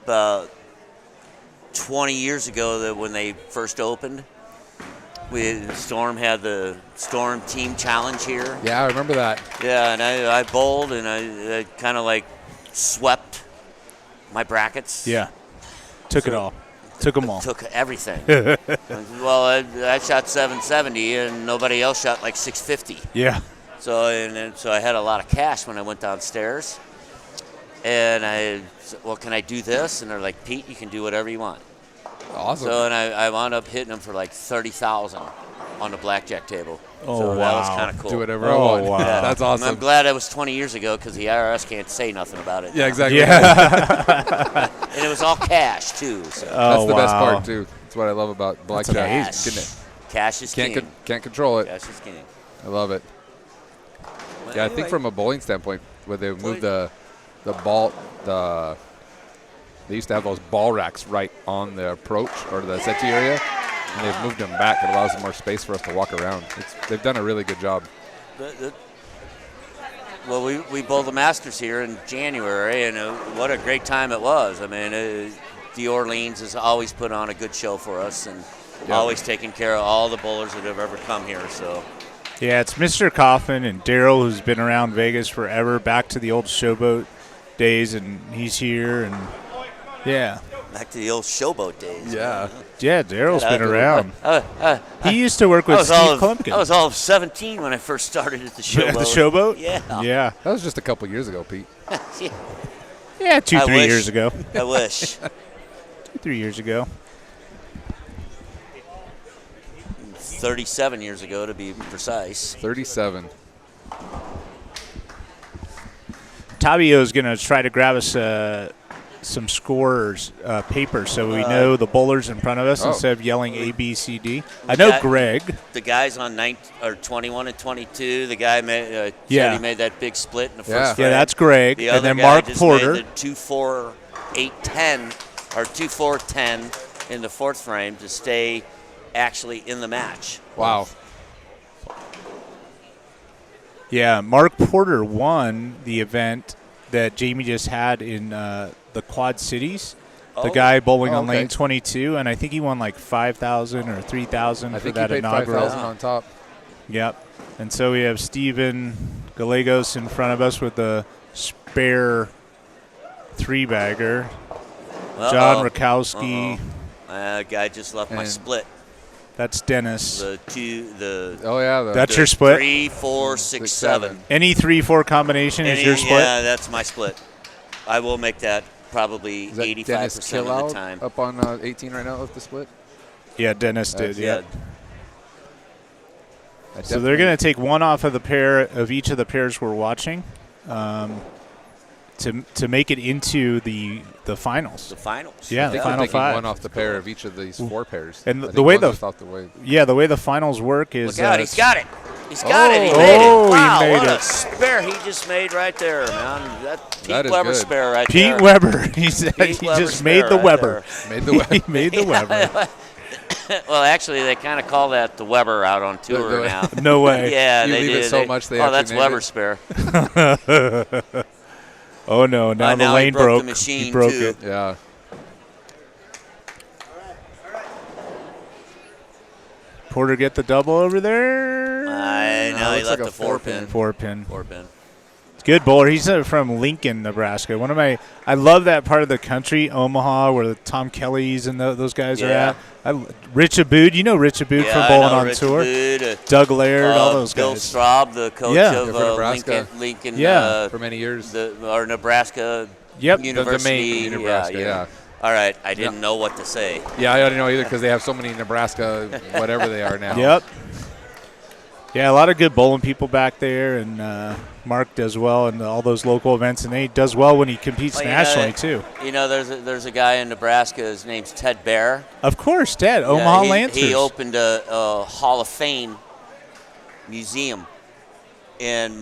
about 20 years ago, that when they first opened, Storm had the Storm Team Challenge here. Yeah, I remember that. Yeah, and I bowled and I kind of like swept my brackets. Yeah. Took it all. Took them all. Took everything. Well, I shot 770 and nobody else shot like 650. Yeah. So I had a lot of cash when I went downstairs. And I said, well, can I do this? And they're like, Pete, you can do whatever you want. Awesome. So and I wound up hitting them for like 30,000 on the blackjack table. Oh, so wow. that was kind of cool. Do whatever I want. Wow. Yeah. That's awesome. I'm glad that was 20 years ago because the IRS can't say nothing about it. Yeah, exactly. Yeah. And it was all cash, too. So. That's the best part, too. That's what I love about blackjack. Cash is king. Can't control it. Cash is king. I love it. Well, Yeah, I think from a bowling standpoint, where they moved the ball, they used to have those ball racks right on the approach or the settee area, and they've moved them back. It allows more space for us to walk around. They've done a really good job. Well, we bowled the Masters here in January, and what a great time it was. I mean, the Orleans has always put on a good show for us, and always taking care of all the bowlers that have ever come here. So. Yeah, it's Mr. Kaufman and Daryl, who's been around Vegas forever, back to the old showboat days, and he's here, and yeah. Back to the old showboat days. Yeah. Yeah, Daryl's been around. He used to work I with Steve Klumpkin. I was all of 17 when I first started at the showboat. At the showboat? Yeah. Yeah. That was just a couple years ago, Pete. Yeah, 2-3 wish. years ago. I wish. 2-3 years ago. 37 years ago, to be precise. 37. Tabio's going to try to grab us some scorers paper so we know the bowlers in front of us instead of yelling A, B, C, D. I know Greg. The guys on 21 and 22, the guy made, he made that big split in the first frame. Yeah, that's Greg. The and other then guy Mark just Porter. made the 2-4-8-10 or 2-4-10 in the fourth frame to stay actually in the match. Wow. Yeah, Mark Porter won the event that Jamie just had in the Quad Cities. The guy bowling on lane 22, and I think he won like 5,000 or 3,000 for that inaugural. 5,000 on top. Yep. And so we have Steven Gallegos in front of us with the spare three-bagger. John Rakowski. Guy just left my split. That's Dennis. That's your split? 3, 4, 6, 7. Any 3-4 combination is your split? Yeah, that's my split. I will make that probably 85% of the time. Up on 18 right now with the split? Yeah, Dennis did, yeah. So they're going to take one off of the pair of each of the pairs we're watching to make it into the finals. The finals. Yeah, the final five. One off the pair of each of these four pairs. And the way the finals work is look out, he's got it. He's got it. He made it. Wow, what a spare he just made right there, man. That Pete Weber spare right there. Pete Weber. He just made the Weber. Made the Weber. He made the Weber. Well, actually, they kind of call that the Weber out on tour now. No way. Yeah, you they leave did. it so much they that's Weber spare. Oh no! Now the lane broke. The machine he broke too. it. Yeah. Porter get the double over there. I know he left the 4-pin. 4-pin. Good bowler. He's from Lincoln, Nebraska. I love that part of the country, Omaha, where the Tom Kellys and those guys are at. Rich Abood, you know Rich Abood from Bowling on Rich Tour. Abood, Doug Laird, all those Bill guys. Straub, the coach of Nebraska. Lincoln for many years. Or Nebraska University. The main Nebraska, yeah. All right, I didn't know what to say. Yeah, I don't know either because they have so many Nebraska, whatever they are now. Yep. Yeah, a lot of good bowling people back there, and Mark does well in all those local events, and he does well when he competes nationally too. You know, there's a guy in Nebraska. His name's Ted Bear. Of course, Ted, Omaha Lancers. He opened a Hall of Fame museum, and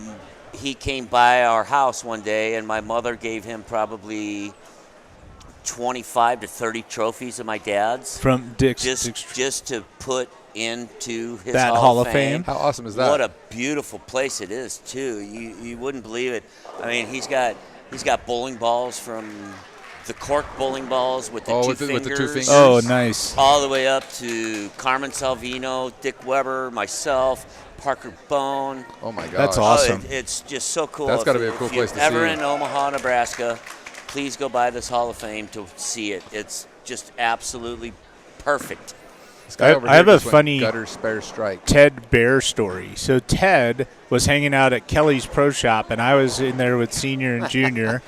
he came by our house one day, and my mother gave him probably 25 to 30 trophies of my dad's from Dick's, just to put into his that Hall of Fame. How awesome is that? What a beautiful place it is too. You wouldn't believe it. I mean, he's got bowling balls from the cork bowling balls with the two fingers. Oh, nice. All the way up to Carmen Salvino, Dick Weber, myself, Parker Bone. Oh my God, that's awesome. It's just so cool. That's got to be a cool place to see. If you're ever in Omaha, Nebraska, please go by this Hall of Fame to see it. It's just absolutely perfect. I have a funny gutter spare strike. Ted Bear story. So Ted was hanging out at Kelly's Pro Shop, and I was in there with senior and junior.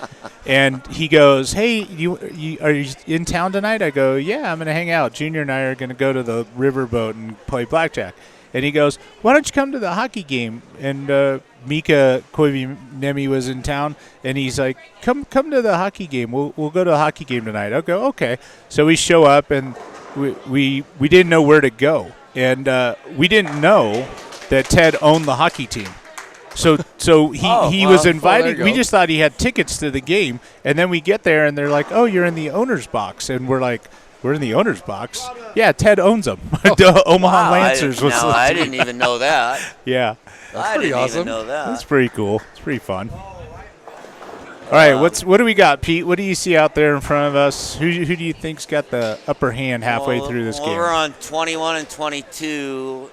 And he goes, "Hey, you are you in town tonight?" I go, "Yeah, I'm going to hang out. Junior and I are going to go to the riverboat and play blackjack." And he goes, "Why don't you come to the hockey game?" And Mika Koivu-Nemi was in town, and he's like, "Come to the hockey game. We'll go to the hockey game tonight." I'll go, "Okay." So we show up, and we didn't know where to go, and we didn't know that Ted owned the hockey team. So he was invited. We just thought he had tickets to the game, and then we get there, and they're like, "Oh, you're in the owner's box," and we're like, "We're in the owner's box." Yeah, Ted owns them. Omaha Lancers was. No, I didn't even know that. Yeah, that's pretty awesome. Even know that. That's pretty cool. It's pretty fun. All right, what do we got, Pete? What do you see out there in front of us? Who do you think's got the upper hand halfway through this game? We're on 21 and 22.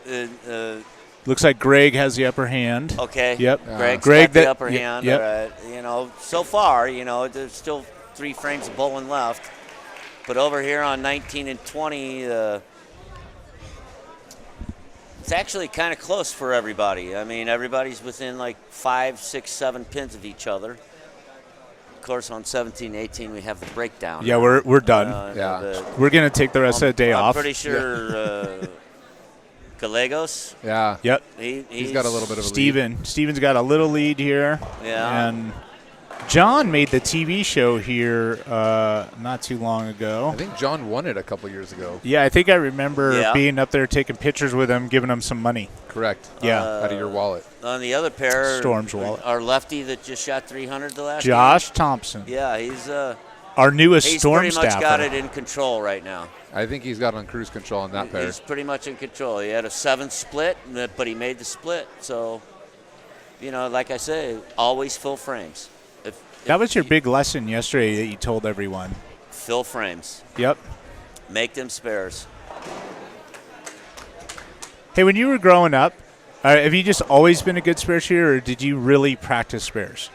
Looks like Greg has the upper hand. Okay. Yep. Greg's got the upper hand. Yep. All right. You know, so far, there's still 3 frames of bowling left. But over here on 19 and 20, it's actually kind of close for everybody. I mean, everybody's within like 5, 6, 7 pins of each other. Of course, on 17, 18, we have the breakdown. Yeah, we're done. We're going to take the rest of the day off. I'm pretty sure Gallegos. Yeah. Yep. He's got a little bit of a lead. Steven's got a little lead here. Yeah. And John made the TV show here not too long ago. I think John won it a couple years ago. Yeah, I think I remember being up there taking pictures with him, giving him some money. Correct. Yeah. Out of your wallet. On the other pair, Storm's wallet. Our lefty that just shot 300 the last Josh game. Thompson. Yeah, he's our newest Storm staffer. He's pretty much got it in control right now. I think he's got on cruise control on that pair. He's pretty much in control. He had a 7 split, but he made the split. So, like I say, always full frames. That was your big lesson yesterday that you told everyone. Fill frames. Yep. Make them spares. Hey, when you were growing up, have you just always been a good spare shooter, or did you really practice spares?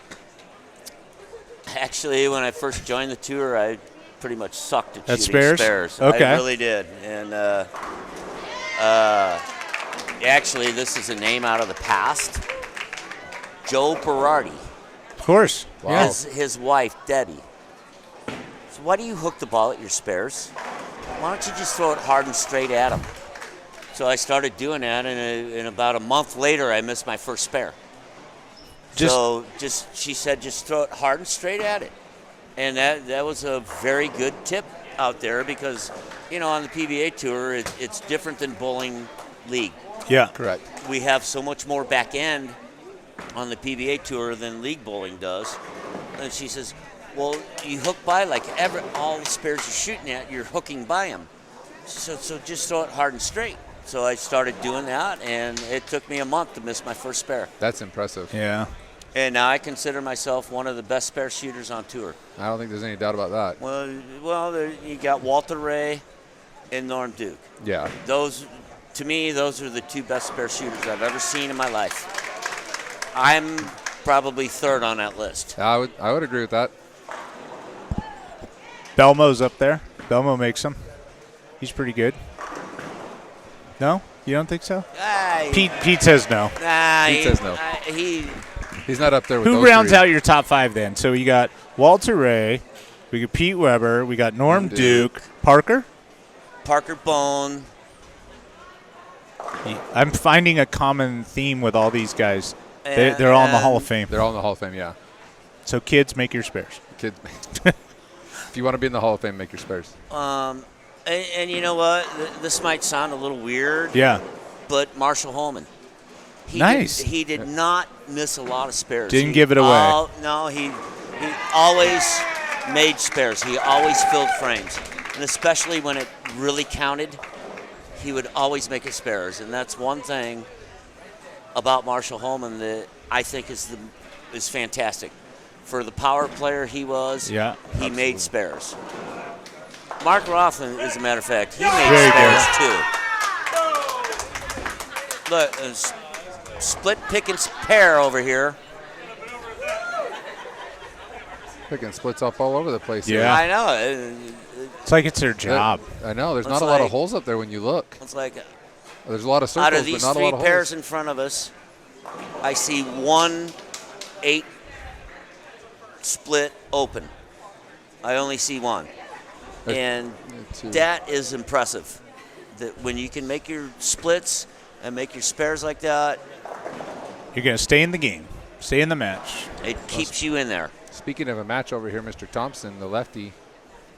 Actually, when I first joined the tour, I pretty much sucked at spares. shooting spares. Okay. I really did. And actually, this is a name out of the past. Joe Berardi. Of course. Wow. His wife, Debbie. So why do you hook the ball at your spares? Why don't you just throw it hard and straight at him? So I started doing that, and about a month later, I missed my first spare. She said, just throw it hard and straight at it. And that was a very good tip out there because, on the PBA Tour, it's different than bowling league. Yeah. Correct. We have so much more back end on the PBA Tour than league bowling does. And she says, well, you hook by like all the spares you're shooting at, you're hooking by them. So just throw it hard and straight. So I started doing that, and it took me a month to miss my first spare. That's impressive. Yeah. And now I consider myself one of the best spare shooters on tour. I don't think there's any doubt about that. Well, you got Walter Ray and Norm Duke. Yeah. To me, those are the 2 best spare shooters I've ever seen in my life. I'm probably third on that list. I would agree with that. Belmo's up there. Belmo makes them. He's pretty good. No? You don't think so? Pete says no. Pete says no. He's not up there with Who those rounds three. out your top 5 then? So you got Walter Ray, we got Pete Weber, we got Norm Duke, Parker Bone. I'm finding a common theme with all these guys. They're all in the Hall of Fame. They're all in the Hall of Fame, yeah. So kids, make your spares. Kids, if you want to be in the Hall of Fame, make your spares. And you know what? This might sound a little weird. Yeah. But Marshall Holman. He did not miss a lot of spares. Didn't give it away. No, he always made spares. He always filled frames. And especially when it really counted, he would always make his spares. And that's one thing about Marshall Holman that I think is fantastic. For the power player he was, he made spares. Mark Rothman, as a matter of fact, he made spares too. Look, split pick and pair over here. Picking splits up all over the place. Yeah, I know. It's like it's their job. I know. There's not a lot of holes up there when you look. It's like there's a lot of circles, out of these but not a lot of three pairs holes. in front of us, I see 1 8 split open. I only see one, and that is impressive. That when you can make your splits and make your spares like that, you're going to stay in the game, stay in the match. It keeps you in there. Speaking of a match over here, Mr. Thompson, the lefty,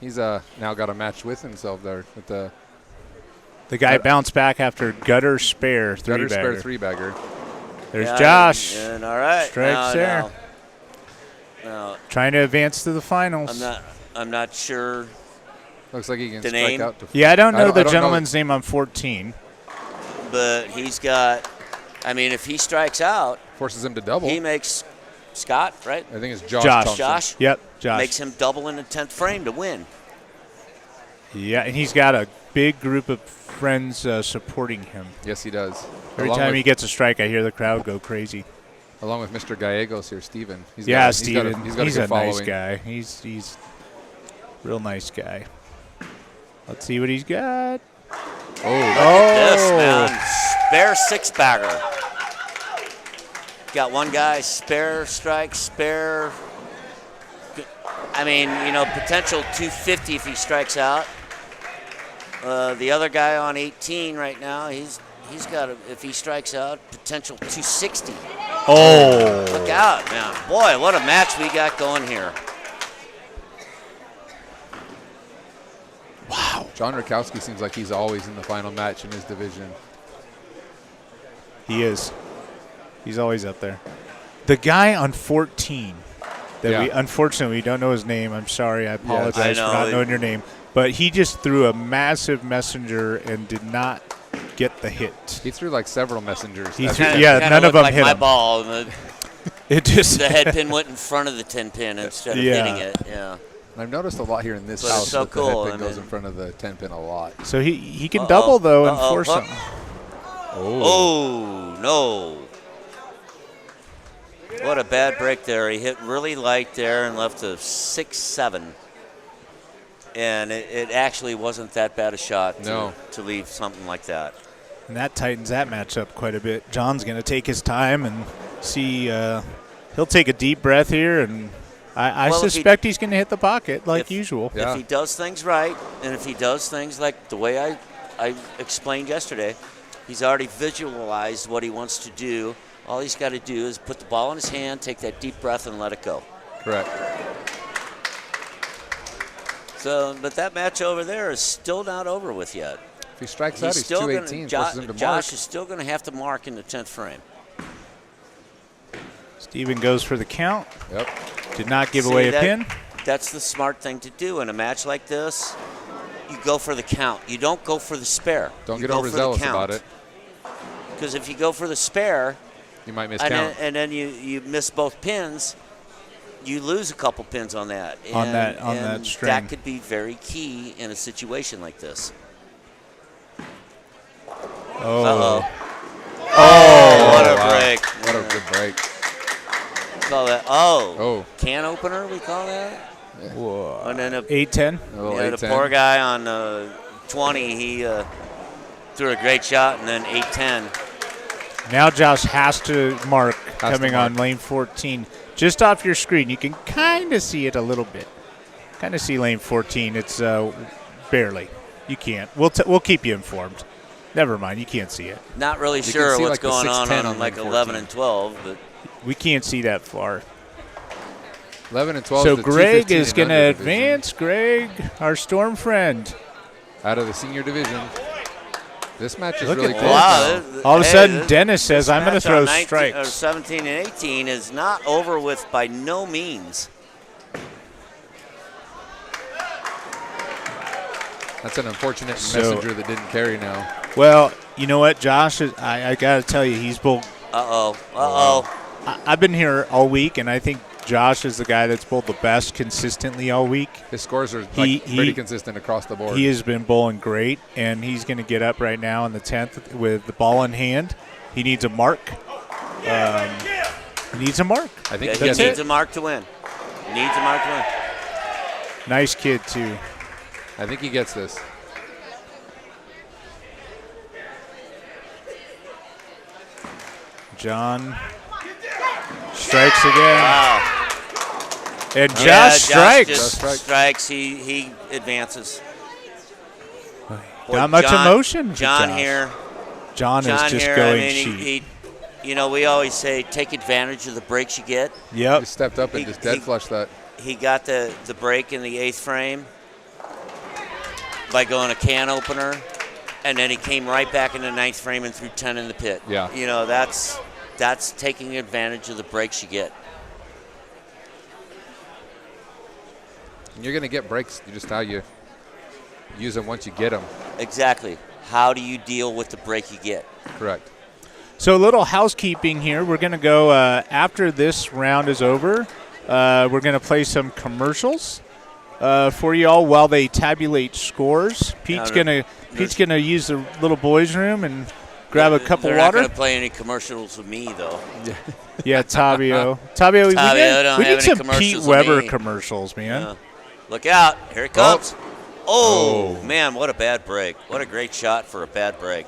he's now got a match with himself there. With the guy bounced back after gutter spare three-bagger. There's Josh. And all right. Strikes there. No. Trying to advance to the finals. I'm not sure. Looks like he can the strike name. out. I don't know the gentleman's name on 14. But he's got. I mean, if he strikes out, forces him to double. He makes Scott, right? I think it's Josh. Josh. Yep, Josh. Makes him double in the 10th frame to win. Yeah, and he's got a big group of friends supporting him. Yes, he does. Every time he gets a strike, I hear the crowd go crazy. Along with Mr. Gallegos here, Steven. Steven. He's a nice guy. He's a real nice guy. Let's see what he's got. Look at this, man. Spare 6-bagger. Got one guy, spare strike, spare. I mean, potential 250 if he strikes out. The other guy on 18 right now, he's got, if he strikes out, potential 260. Oh. Look out, man. Boy, what a match we got going here. Wow. John Rakowski seems like he's always in the final match in his division. He is. He's always up there. The guy on 14 that we unfortunately don't know his name. I'm sorry. I apologize for not knowing your name. But he just threw a massive messenger and did not get the hit. He threw like several messengers. None of them like hit my him. Ball. It just the head pin went in front of the 10 pin instead of hitting it. Yeah. And I've noticed a lot here in this but house it's so that cool. the head pin goes in front of the 10 pin a lot. So he can double though and force him. Oh no. What a bad break there. He hit really light there and left a 6-7. And it actually wasn't that bad a shot to leave something like that. And that tightens that match up quite a bit. John's going to take his time and see. He'll take a deep breath here, and I suspect he's going to hit the pocket like usual. If he does things right, and if he does things like the way I explained yesterday, he's already visualized what he wants to do. All he's got to do is put the ball in his hand, take that deep breath, and let it go. Correct. So, but that match over there is still not over with yet. If he strikes out, he's 218. Forces him to Josh mark. is still going to have to mark in the 10th frame. Steven goes for the count. Yep. Did not give away a pin. That's the smart thing to do in a match like this. You go for the count. You don't go for the spare. Don't get overzealous about it. Because if you go for the spare, you might miss count. And then you miss both pins, you lose a couple pins on that. On that string. That could be very key in a situation like this. Oh. Uh-oh. Oh, what a break. What a good break. call that? Oh. Can opener, we call that? Whoa. And then 8-10? The poor guy on 20, he threw a great shot, and then 8-10. Now Josh has to mark coming on lane 14. Just off your screen, you can kind of see it a little bit. Kind of see lane 14. It's barely. You can't. We'll keep you informed. Never mind, you can't see it. Not really sure what's going on like 11 and 12, but we can't see that far. 11 and 12. So Greg is going to advance. Greg, our Storm friend, out of the senior division. This match is Look really at close. Wow, all of a sudden, Dennis says, "I'm going to throw strikes." Or 17 and 18 is not over with by no means. That's an unfortunate messenger that didn't carry now. Well, you know what, Josh? I got to tell you, he's both. I've been here all week, and I think Josh is the guy that's bowled the best consistently all week. His scores are pretty consistent across the board. He has been bowling great, and he's going to get up right now in the 10th with the ball in hand. He needs a mark. He needs a mark. I think he needs a mark to win. Needs a mark to win. Nice kid, too. I think he gets this. John strikes again. Wow. And Josh strikes. Strikes. He advances. Not much emotion. John here. John is just going cheap. We always say take advantage of the breaks you get. Yep. He stepped up and just dead flushed that. He got the break in the 8th frame by going a can opener, and then he came right back in the 9th frame and threw 10 in the pit. Yeah. That's taking advantage of the breaks you get. And you're going to get breaks just how you use them once you get them. Exactly. How do you deal with the break you get? Correct. So a little housekeeping here. We're going to go after this round is over. We're going to play some commercials for you all while they tabulate scores. Pete's going to use the little boys' room and grab a cup of water. They're not going to play any commercials with me, though. Yeah, Tabio. we need some Pete Weber commercials, man. Yeah. Look out. Here it comes. Oh, man, what a bad break. What a great shot for a bad break.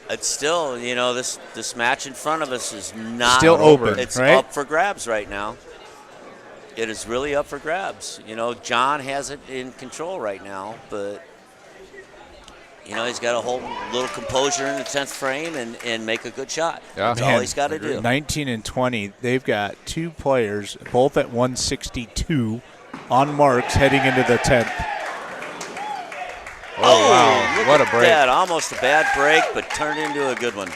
It's still, this match in front of us is not still open. It's right? up for grabs right now. It is really up for grabs. John has it in control right now, but he's got to hold a little composure in the 10th frame and make a good shot. Yeah. That's all he's got to do. 19 and 20. They've got two players, both at 162, on marks heading into the 10th. Oh, wow. What a break. That. Almost a bad break, but turned into a good one.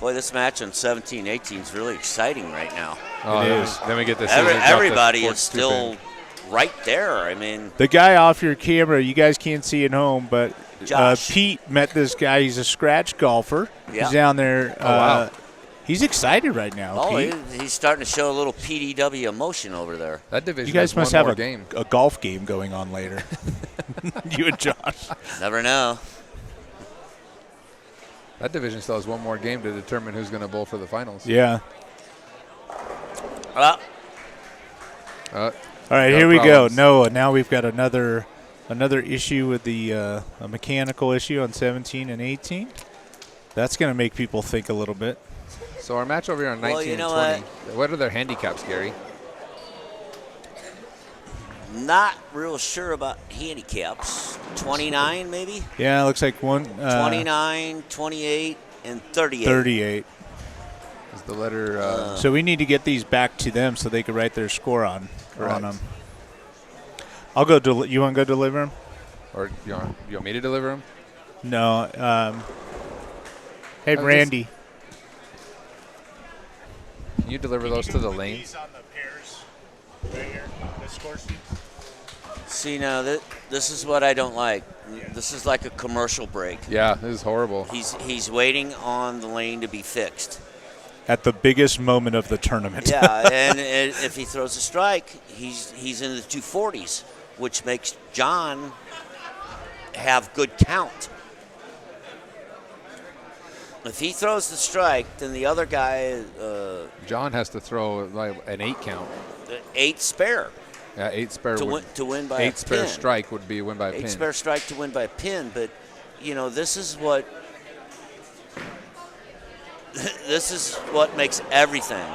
Boy, this match on 17-18 is really exciting right now. Oh, it is. Then we get this. Everybody is still right there. I mean, the guy off your camera, you guys can't see at home, but Josh. Pete met this guy. He's a scratch golfer. Yeah. He's down there. Wow. He's excited right now. Oh, Pete. he's starting to show a little PDW emotion over there. That division. You guys must have a golf game going on later. You and Josh. Never know. That division still has one more game to determine who's going to bowl for the finals. Yeah. All right, here we go. Noah, now we've got another issue with the a mechanical issue on 17 and 18. That's going to make people think a little bit. So our match over here on 19 and 20. What are their handicaps, Gary? Not real sure about handicaps. 29 maybe? Yeah, it looks like 29, 28, and 38. 38. Is the letter. So we need to get these back to them so they can write their score on them. I'll go. You want to go deliver them? Or you want me to deliver them? No. Hey, Randy. Can you deliver those to the lanes? See, now this is what I don't like. This is like a commercial break. Yeah, this is horrible. He's waiting on the lane to be fixed. At the biggest moment of the tournament. Yeah, and if he throws a strike, he's in the 240s, which makes John have good count. If he throws the strike, then the other guy, John has to throw like an 8 count. 8 spare. Yeah, 8 spare to win by a 8 spare pin. strike would be a win by a pin. 8 spare strike to win by a pin, but this is what makes everything.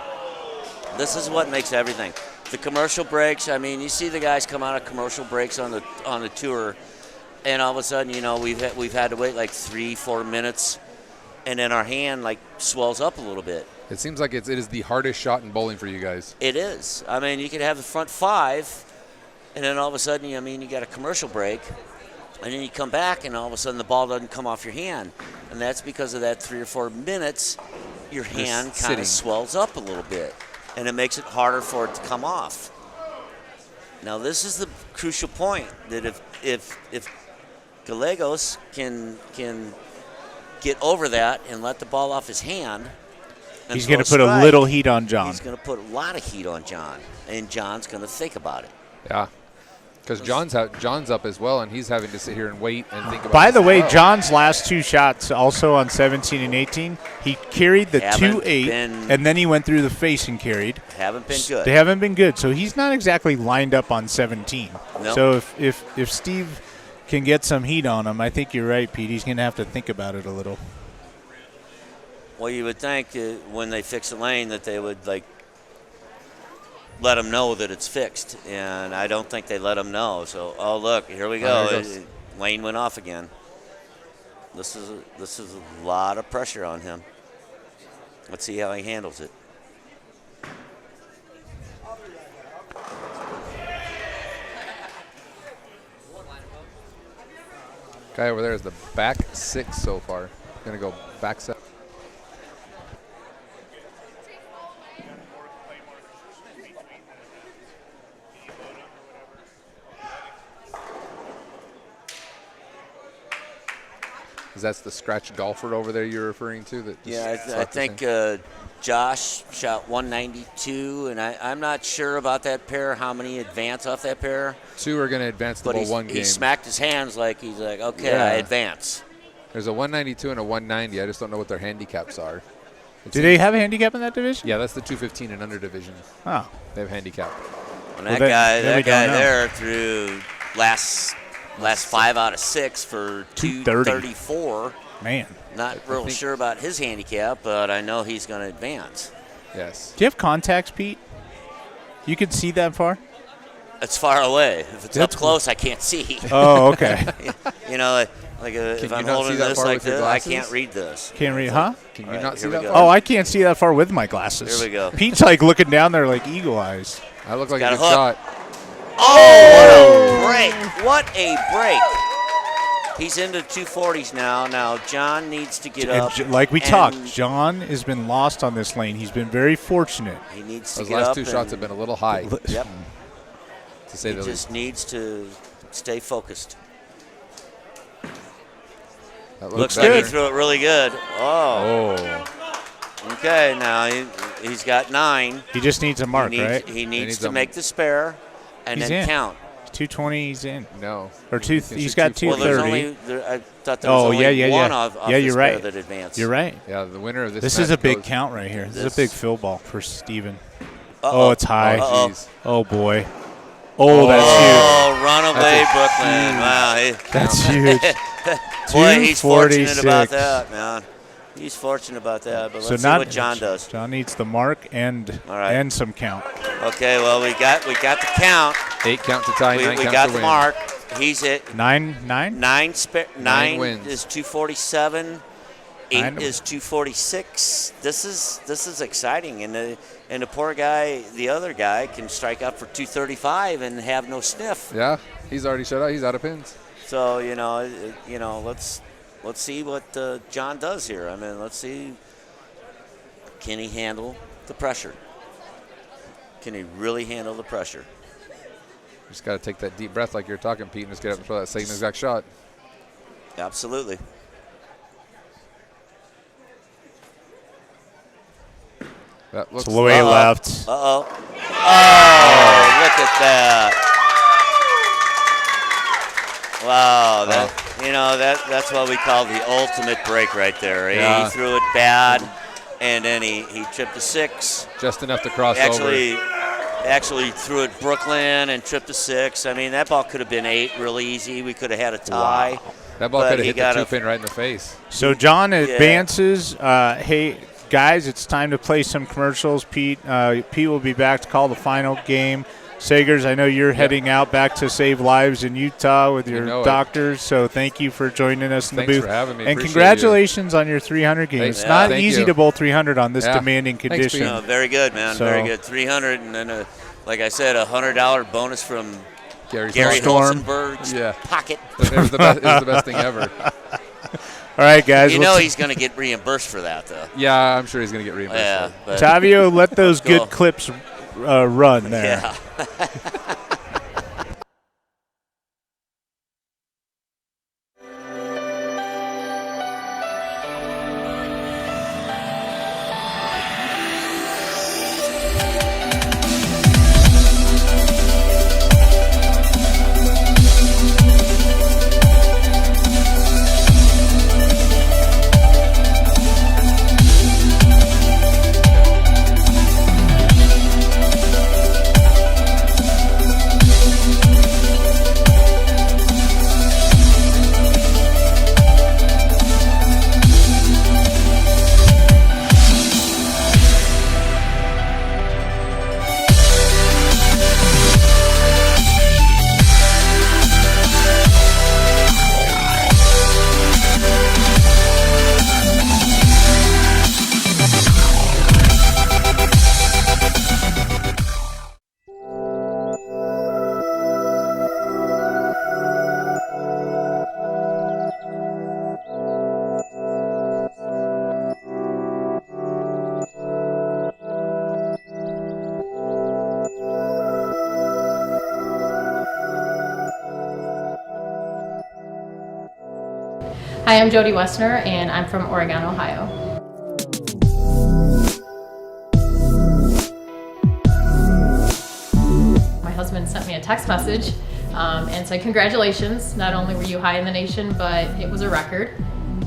This is what makes everything. The commercial breaks. I mean, you see the guys come out of commercial breaks on the tour, and all of a sudden, we've had to wait like 3-4 minutes, and then our hand like swells up a little bit. It seems like it is the hardest shot in bowling for you guys. It is. I mean, you could have the front 5, and then all of a sudden, you got a commercial break, and then you come back, and all of a sudden the ball doesn't come off your hand, and that's because of that 3 or 4 minutes. Your hand kind of swells up a little bit, and it makes it harder for it to come off. Now, this is the crucial point that if Gallegos can get over that and let the ball off his hand. He's going to put a little heat on John. He's going to put a lot of heat on John, and John's going to think about it. Yeah, because John's up as well, and he's having to sit here and wait and think about it. By the way, John's last 2 shots, also on 17 and 18, he carried the 2-8, and then he went through the face and carried. Haven't been good. They haven't been good, so he's not exactly lined up on 17. Nope. So if Steve can get some heat on him, I think you're right, Pete. He's going to have to think about it a little. Well, you would think that when they fix a lane that they would let him know that it's fixed, and I don't think they let him know. So, look, here we go. Lane went off again. This is a lot of pressure on him. Let's see how he handles it. Guy over there is the back 6 so far. Going to go back 7. That's the scratch golfer over there you're referring to? I think Josh shot 192, and I'm not sure about that pair, how many advance off that pair. 2 are going to advance the whole 1 game. He smacked his hands like he's like, okay, I advance. There's a 192 and a 190. I just don't know what their handicaps are. Do they have a handicap in that division? Yeah, that's the 215 and under division. Oh. They have handicap. And that guy there threw last 5 out of 6 for 234. Man. Not real sure about his handicap, but I know he's going to advance. Yes. Do you have contacts, Pete? You can see that far? It's far away. If it's up close, I can't see. Oh, okay. If I'm holding this like this, I can't read this. Can't read, huh? Can you not see that far? Oh, I can't see that far with my glasses. Here we go. Pete's like looking down there like eagle eyes. I look like a good shot. Oh, what a break. What a break. He's into 240s now. Now, John needs to get up. Like we talked, John has been lost on this lane. He's been very fortunate. He needs to get up. Those last 2 shots have been a little high. Yep. To say the least. He just needs to stay focused. Looks like he threw it really good. Oh. Okay, now he's got 9. He just needs a mark, right? He needs to make the spare and then count. 220, he's in. No. Or he's got 230. I thought there was only one off you're right. spare that advanced. You're right. Yeah, the winner of this This is a big count right here. This is a big fill ball for Steven. Uh-oh. Oh, it's high. Oh, boy. Oh, that's huge. Runaway Brooklyn. Wow. That's huge. Boy, he's fortunate about that, man. He's fortunate about that, but let's see what John does. John needs the mark and some count. Okay, well, we got the count. 8 count to tie, 9 count to win. We got the mark. He's at 9 wins. Is 247. 8 is 246. This is exciting, and the poor guy, the other guy, can strike out for 235 and have no sniff. Yeah, he's already shut out. He's out of pins. So let's see what John does here. I mean, let's see. Can he handle the pressure? Can he really handle the pressure? Just got to take that deep breath like you're talking, Pete, and just get up and throw that same exact shot. Absolutely. That looks way left. Uh-oh. Oh, look at that. Wow, that's what we call the ultimate break right there. Yeah. He threw it bad, and then he tripped a 6. Just enough to cross over. Actually threw it Brooklyn and tripped a 6. I mean, that ball could have been 8 really easy. We could have had a tie. Wow. That ball could have hit the 2-pin right in the face. So John advances. Hey, guys, it's time to play some commercials. Pete will be back to call the final game. Sagers, I know you're heading out back to save lives in Utah with your doctors, so thank you for joining us in the booth. Thanks for having me. And congratulations on your 300 game. It's not easy to bowl 300 on this demanding condition. No, very good, man. So, very good. 300, and then, like I said, a $100 bonus from Gary Holzenberg's pocket. It was the best thing ever. All right, guys. You know he's going to get reimbursed for that, though. Yeah, I'm sure he's going to get reimbursed. Yeah, but Tavio, let those good clips run there. Yeah. Hi, I'm Jody Westar, and I'm from Oregon, Ohio. My husband sent me a text message and said, congratulations, not only were you high in the nation, but it was a record.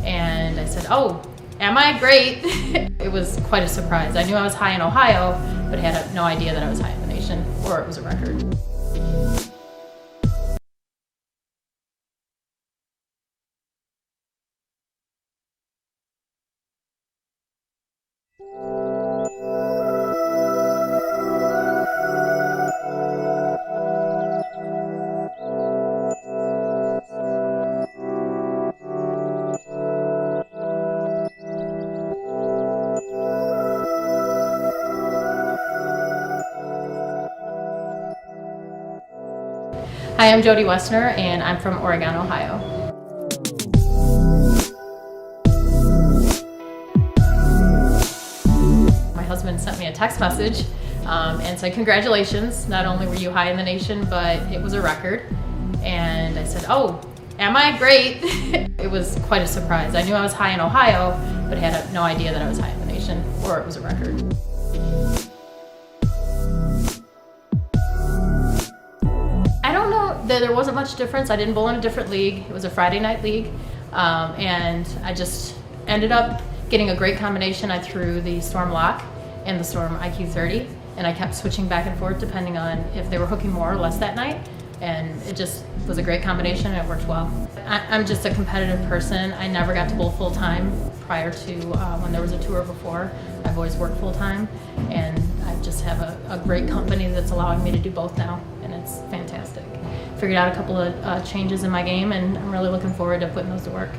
And I said, oh, am I? Great. It was quite a surprise. I knew I was high in Ohio, but had no idea that I was high in the nation, or it was a record. Hi, I'm Jody Westar, and I'm from Oregon, Ohio. My husband sent me a text message and said, congratulations, not only were you high in the nation, but it was a record. And I said, oh, am I? Great. It was quite a surprise. I knew I was high in Ohio, but had no idea that I was high in the nation, or it was a record. There wasn't much difference. I didn't bowl in a different league. It was a Friday night league, and I just ended up getting a great combination. I threw the Storm Lock and the Storm IQ 30, and I kept switching back and forth depending on if they were hooking more or less that night, and it just was a great combination, and it worked well. I'm just a competitive person. I never got to bowl full-time prior to when there was a tour before. I've always worked full-time, and I just have a great company that's allowing me to do both now, and it's fantastic. Figured out a couple of changes in my game, and I'm really looking forward to putting those to work.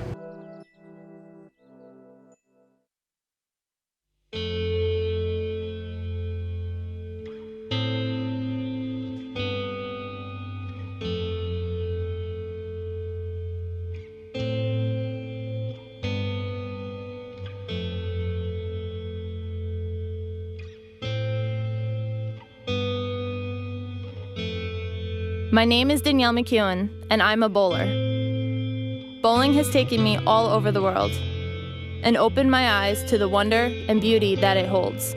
My name is Danielle Mckeon, and I'm a bowler. Bowling has taken me all over the world and opened my eyes to the wonder and beauty that it holds.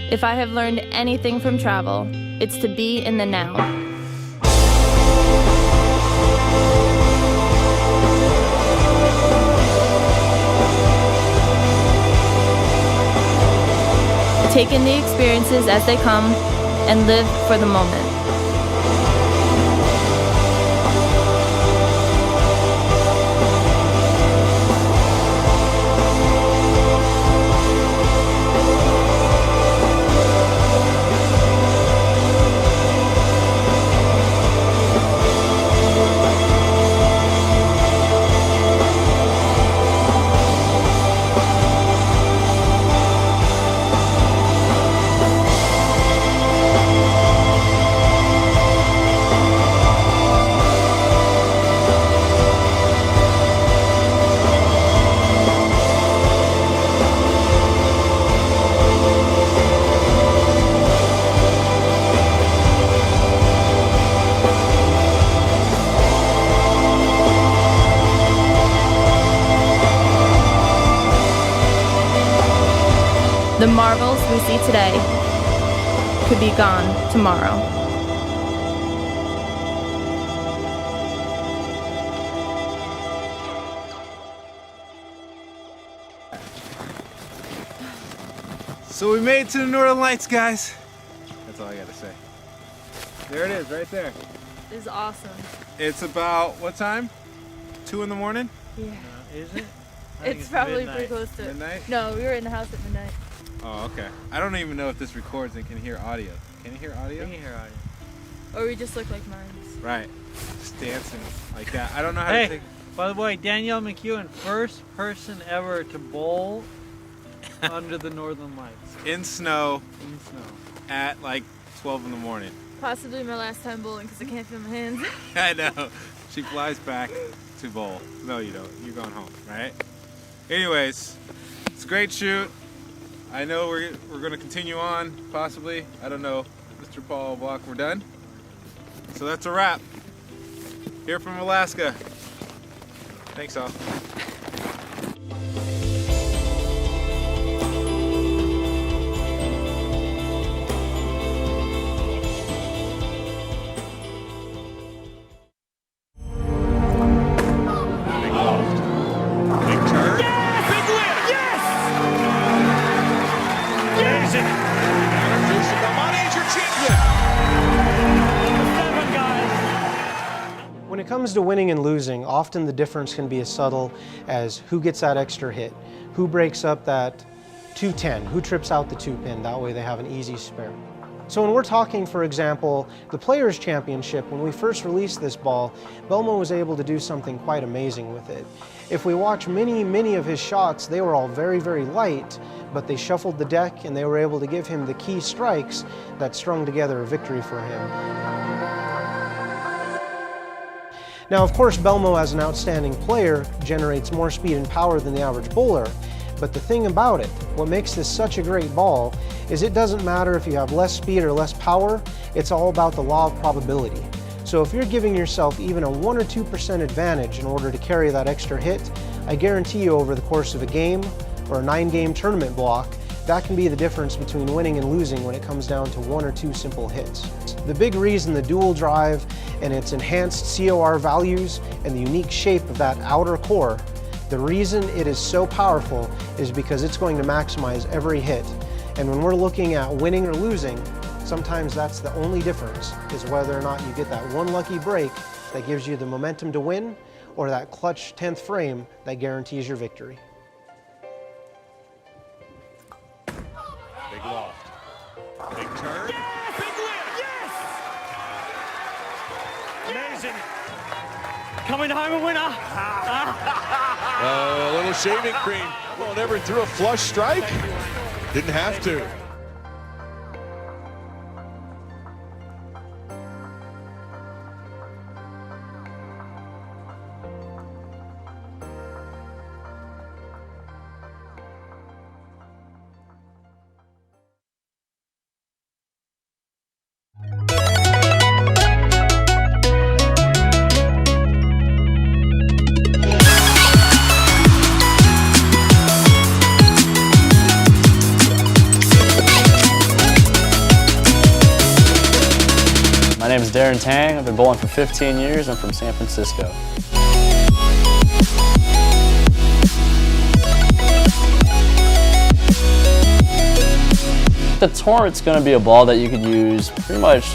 If I have learned anything from travel, it's to be in the now. Take in the experiences as they come and live for the moment. The marvels we see today could be gone tomorrow. So we made it to the Northern Lights, guys. That's all I gotta say. There it is, right there. This is awesome. It's about, what time? 2 in the morning? Yeah. Is it? It's probably pretty close to midnight. No, we were in the house at midnight. Oh, okay. I don't even know if this records and can hear audio. Can you hear audio? You can hear audio. Or we just look like mimes. Right. Just dancing like that. I don't know how Hey, to take... by the way, Danielle Mckeon, first person ever to bowl under the Northern Lights. In snow. In snow. At like 12 in the morning. Possibly my last time bowling because I can't feel my hands. I know. She flies back to bowl. No, you don't. You're going home, right? Anyways, it's a great shoot. I know we're going to continue on, possibly. I don't know. Mr. Paul Block, we're done. So that's a wrap. Here from Alaska. Thanks all. When it comes to winning and losing, often the difference can be as subtle as who gets that extra hit, who breaks up that 210, who trips out the 2-pin, that way they have an easy spare. So when we're talking, for example, the Players' Championship, when we first released this ball, Belmo was able to do something quite amazing with it. If we watch many of his shots, they were all very, very light, but they shuffled the deck and they were able to give him the key strikes that strung together a victory for him. Now, of course, Belmo as an outstanding player generates more speed and power than the average bowler, but the thing about it, what makes this such a great ball, is it doesn't matter if you have less speed or less power, it's all about the law of probability. So if you're giving yourself even a 1 or 2% advantage in order to carry that extra hit, I guarantee you over the course of a game or a 9-game tournament block, that can be the difference between winning and losing when it comes down to 1 or 2 simple hits. The big reason the dual drive and its enhanced COR values and the unique shape of that outer core, the reason it is so powerful is because it's going to maximize every hit. And when we're looking at winning or losing, sometimes that's the only difference, is whether or not you get that one lucky break that gives you the momentum to win, or that clutch 10th frame that guarantees your victory. Big loft. Big turn. Yes! Big win! Yes! Amazing. Coming home a winner. A little shaving cream. Well, never threw a flush strike. Didn't have to. My name is Darren Tang. I've been bowling for 15 years. I'm from San Francisco. The Torrent's going to be a ball that you could use pretty much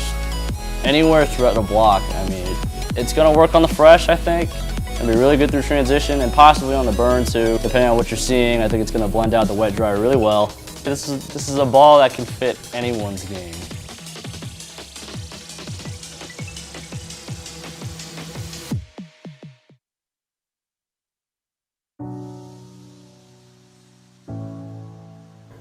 anywhere throughout the block. I mean, it's going to work on the fresh, I think. It'll be really good through transition and possibly on the burn too. Depending on what you're seeing, I think it's going to blend out the wet dry really well. This is a ball that can fit anyone's game.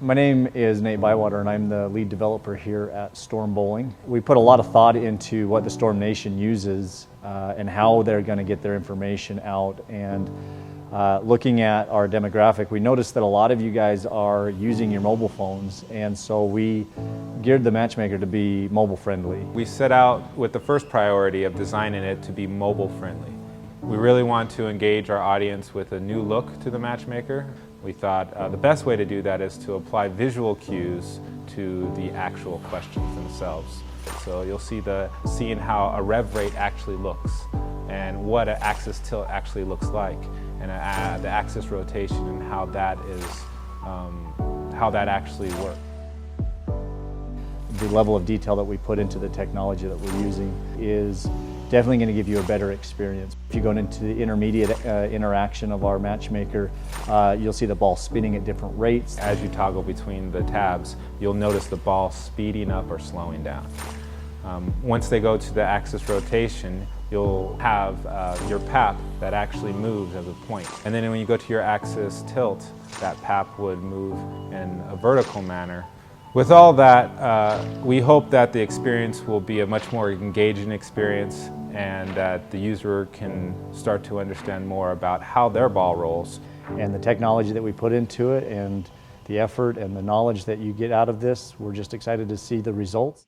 My name is Nate Bywater and I'm the lead developer here at Storm Bowling. We put a lot of thought into what the Storm Nation uses and how they're going to get their information out. And looking at our demographic, we noticed that a lot of you guys are using your mobile phones, and so we geared the matchmaker to be mobile friendly. We set out with the first priority of designing it to be mobile friendly. We really want to engage our audience with a new look to the matchmaker. We thought the best way to do that is to apply visual cues to the actual questions themselves. So you'll see seeing how a rev rate actually looks and what an axis tilt actually looks like, and the axis rotation and how that actually works. The level of detail that we put into the technology that we're using is definitely going to give you a better experience. If you go into the intermediate interaction of our matchmaker, you'll see the ball spinning at different rates. As you toggle between the tabs, you'll notice the ball speeding up or slowing down. Once they go to the axis rotation, you'll have your PAP that actually moves as a point. And then when you go to your axis tilt, that PAP would move in a vertical manner. With all that, we hope that the experience will be a much more engaging experience and that the user can start to understand more about how their ball rolls. And the technology that we put into it and the effort and the knowledge that you get out of this, we're just excited to see the results.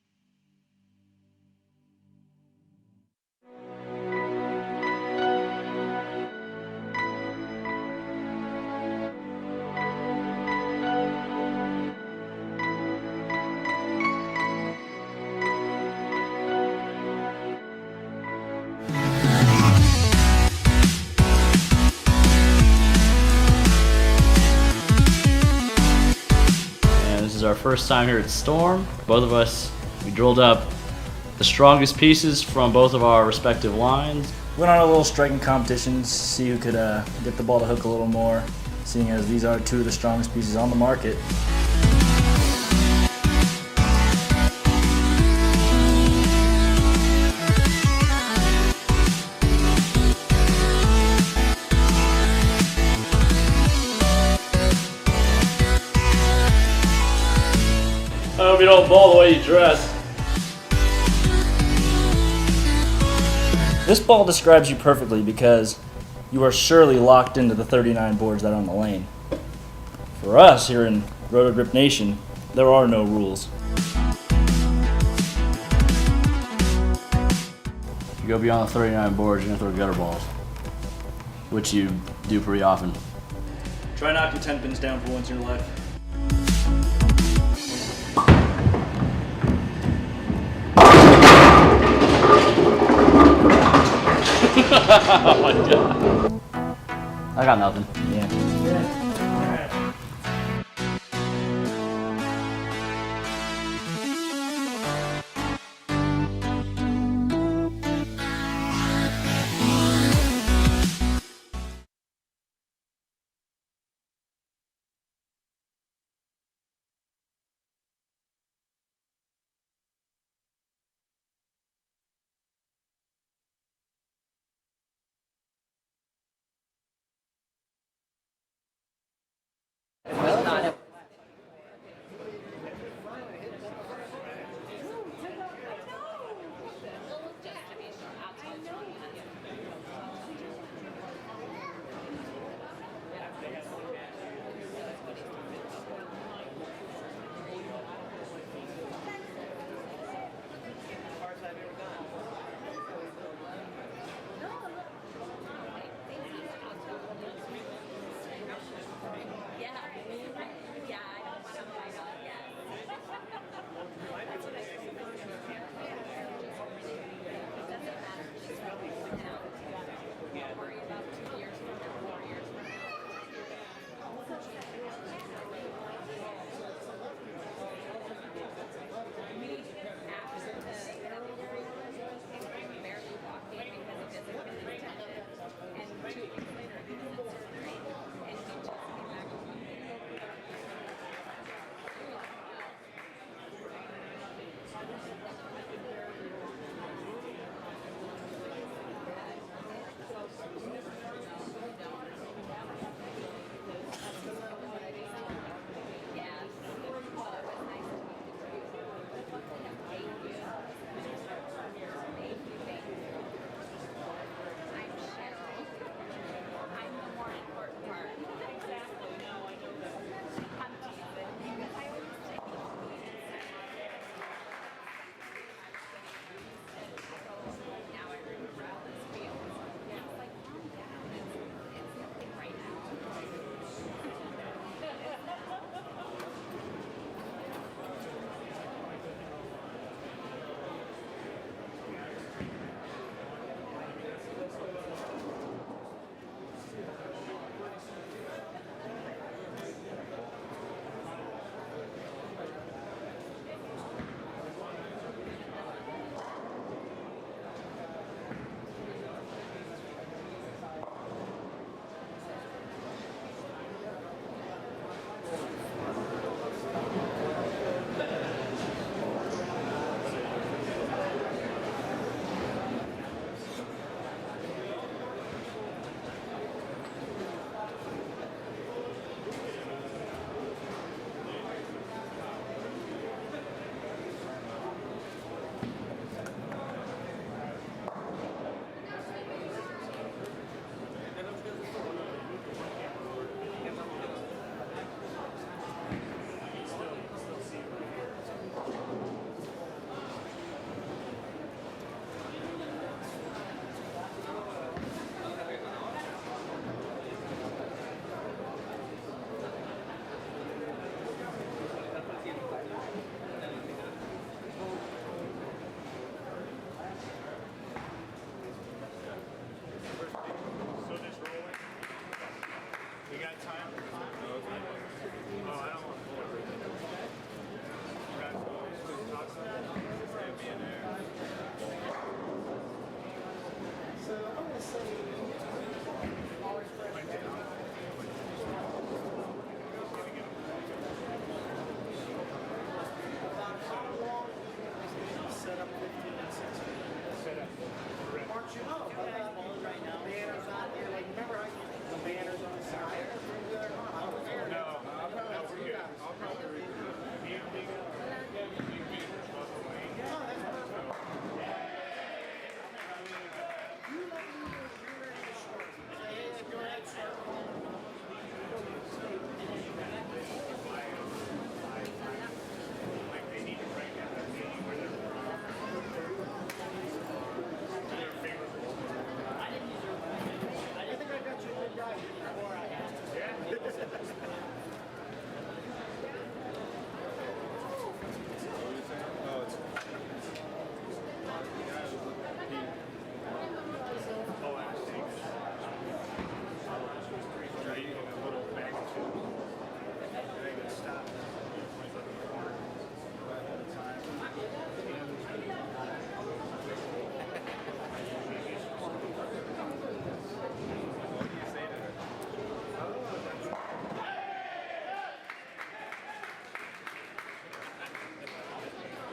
Our first time here at Storm. Both of us, we drilled up the strongest pieces from both of our respective lines. Went on a little striking competition to see who could get the ball to hook a little more, seeing as these are two of the strongest pieces on the market. I hope you don't ball the way you dress. This ball describes you perfectly because you are surely locked into the 39 boards that are on the lane. For us here in Roto Grip Nation, there are no rules. If you go beyond the 39 boards, you're gonna throw gutter balls, which you do pretty often. Try knock your 10 pins down for once in your life. Oh my god. I got nothing. Yeah.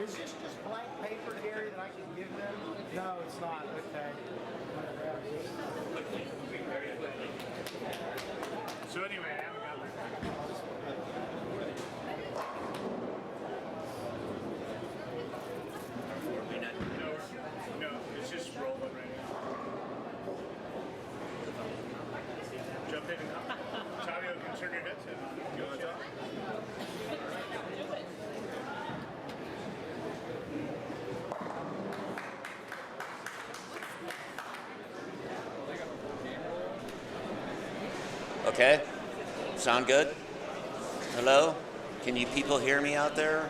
Is this just blank paper, Gary, that I can give them? No, it's not. Okay. So anyway, I haven't got No, it's just rolling right now. Jump in and Tario can turn your headset on. You want to talk? Okay. Sound good? Hello? Can you people hear me out there?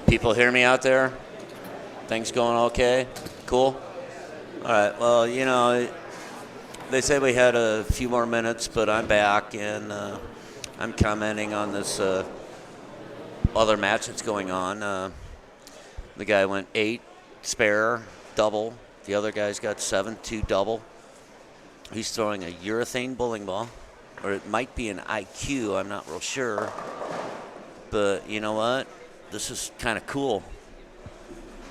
People hear me out there? Things going okay? Cool? All right. Well, you know, they say we had a few more minutes, but I'm back, and I'm commenting on this other match that's going on. The guy went 8 spare, double. The other guy's got 7-2 double. He's throwing a urethane bowling ball, or it might be an IQ. I'm not real sure. But you know what? This is kind of cool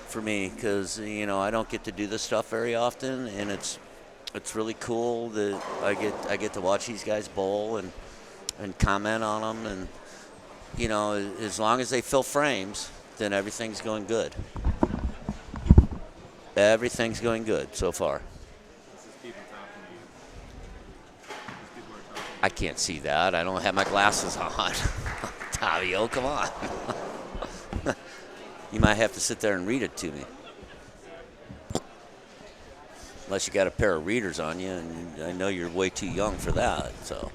for me because, you know, I don't get to do this stuff very often, and it's really cool that I get to watch these guys bowl and comment on them. And, you know, as long as they fill frames, then everything's going good. Everything's going good so far. I can't see that. I don't have my glasses on. Tavio, come on. You might have to sit there and read it to me. Unless you got a pair of readers on you, and I know you're way too young for that. So,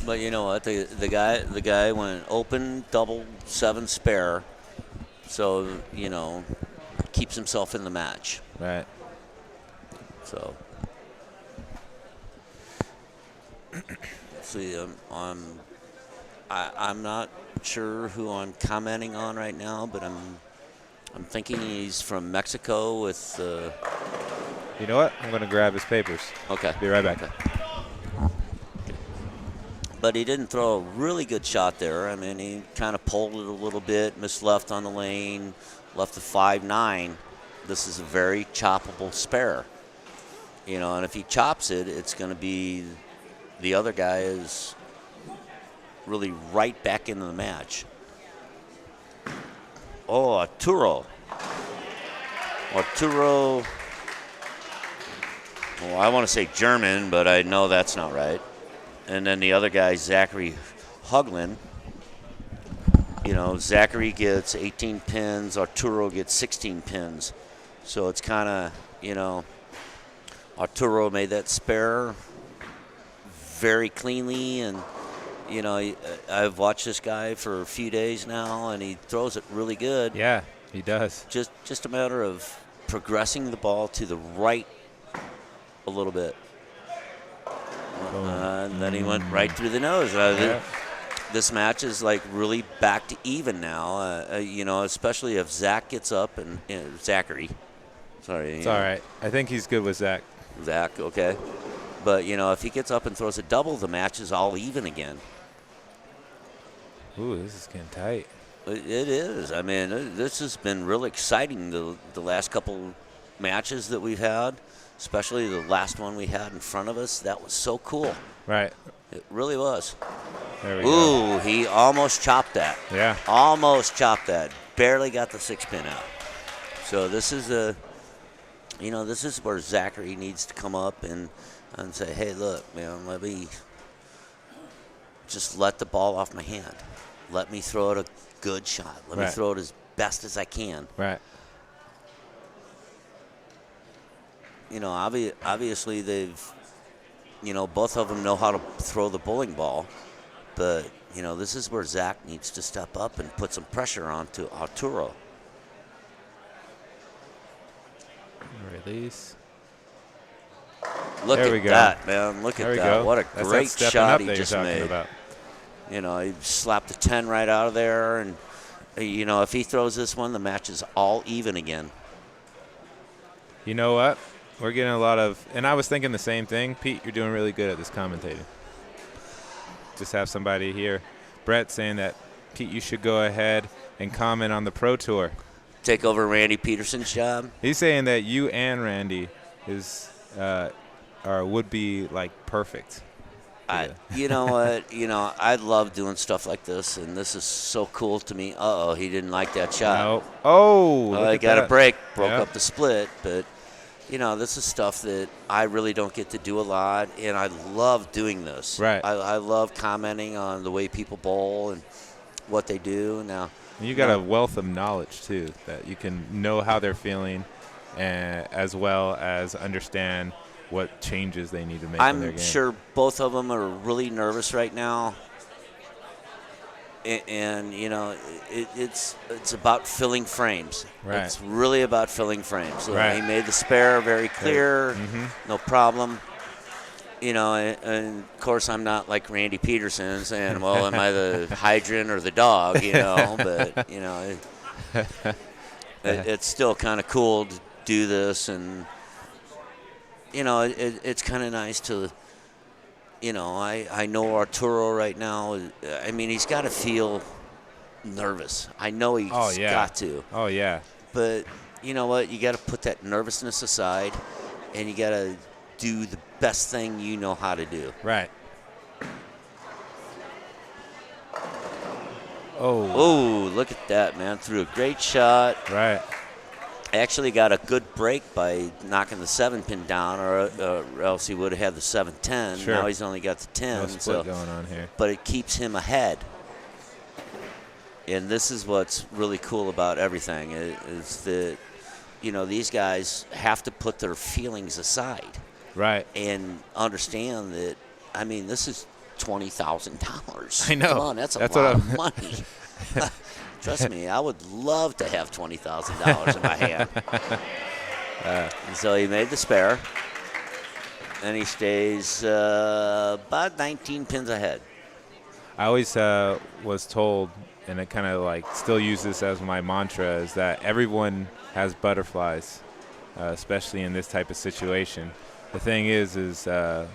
but you know what? The guy went open, double, 7 spare. So, you know, keeps himself in the match. Right. So. See, I'm not sure who I'm commenting on right now, but I'm thinking he's from Mexico with. You know what? I'm going to grab his papers. Okay. Be right back. Okay. But he didn't throw a really good shot there. I mean, he kind of pulled it a little bit, missed left on the lane, left the 5-9. This is a very choppable spare. You know, and if he chops it, it's going to be. The other guy is really right back into the match. Oh, Arturo. Well, I want to say German, but I know that's not right. And then the other guy, Zachary Huglin. You know, Zachary gets 18 pins, Arturo gets 16 pins. So it's kind of, you know, Arturo made that spare very cleanly, and you know, I've watched this guy for a few days now, and he throws it really good. Yeah, he does. Just a matter of progressing the ball to the right a little bit. And then he went right through the nose. this match is like really back to even now. Especially if Zach gets up and Zachary. Sorry. It's all right. I think he's good with Zach. Zach, okay. But if he gets up and throws a double, the match is all even again. Ooh, this is getting tight. It is. I mean, this has been really exciting the last couple matches that we've had, especially the last one we had in front of us. That was so cool. Right. It really was. There we go. Ooh, he almost chopped that. Yeah. Almost chopped that. Barely got the 6-pin out. So this is this is where Zachary needs to come up and say, hey, look, man, let me just let the ball off my hand. Let me throw it a good shot. Let me throw it as best as I can. Right. Obviously they've, both of them know how to throw the bowling ball, but, this is where Zach needs to step up and put some pressure onto Arturo. Release. Look there we at go. that, man. Look there at we that. Go. What a That's great that shot he just made. About. He slapped the 10 right out of there, and, if he throws this one, the match is all even again. You know what? We're getting a lot of, and I was thinking the same thing. Pete, you're doing really good at this commentating. Just have somebody here. Brett saying that, Pete, you should go ahead and comment on the Pro Tour. Take over Randy Peterson's job? He's saying that you and Randy would be, like, perfect. You know what? I love doing stuff like this, and this is so cool to me. Uh-oh, he didn't like that shot. No. Oh, I got a break, broke up the split, but, this is stuff that I really don't get to do a lot, and I love doing this. Right. I love commenting on the way people bowl and what they do. Now, you got a wealth of knowledge, too, that you can know how they're feeling as well as understand what changes they need to make in their game. I'm sure both of them are really nervous right now. And it's about filling frames. Right. It's really about filling frames. So right. He made the spare very clear, no problem. And of course I'm not like Randy Peterson saying, well, am I the hydrant or the dog, but, it's still kind of cool to do this, and, it's kind of nice to, I know Arturo right now. I mean, he's got to feel nervous. I know he's got to. Oh, yeah. But you know what? You got to put that nervousness aside, and you got to do the best thing you know how to do. Right. Oh, look at that, man. Threw a great shot. Right. Actually got a good break by knocking the 7-pin down, or else he would have had the 7-10. Sure. Now he's only got the 10. No split going on here. But it keeps him ahead. And this is what's really cool about everything is that, these guys have to put their feelings aside. Right. And understand that, I mean, this is $20,000. I know. Come on, that's a lot of money. Trust me, I would love to have $20,000 in my hand. And so he made the spare, and he stays about 19 pins ahead. I always was told, and I kind of still use this as my mantra, is that everyone has butterflies, especially in this type of situation. The thing is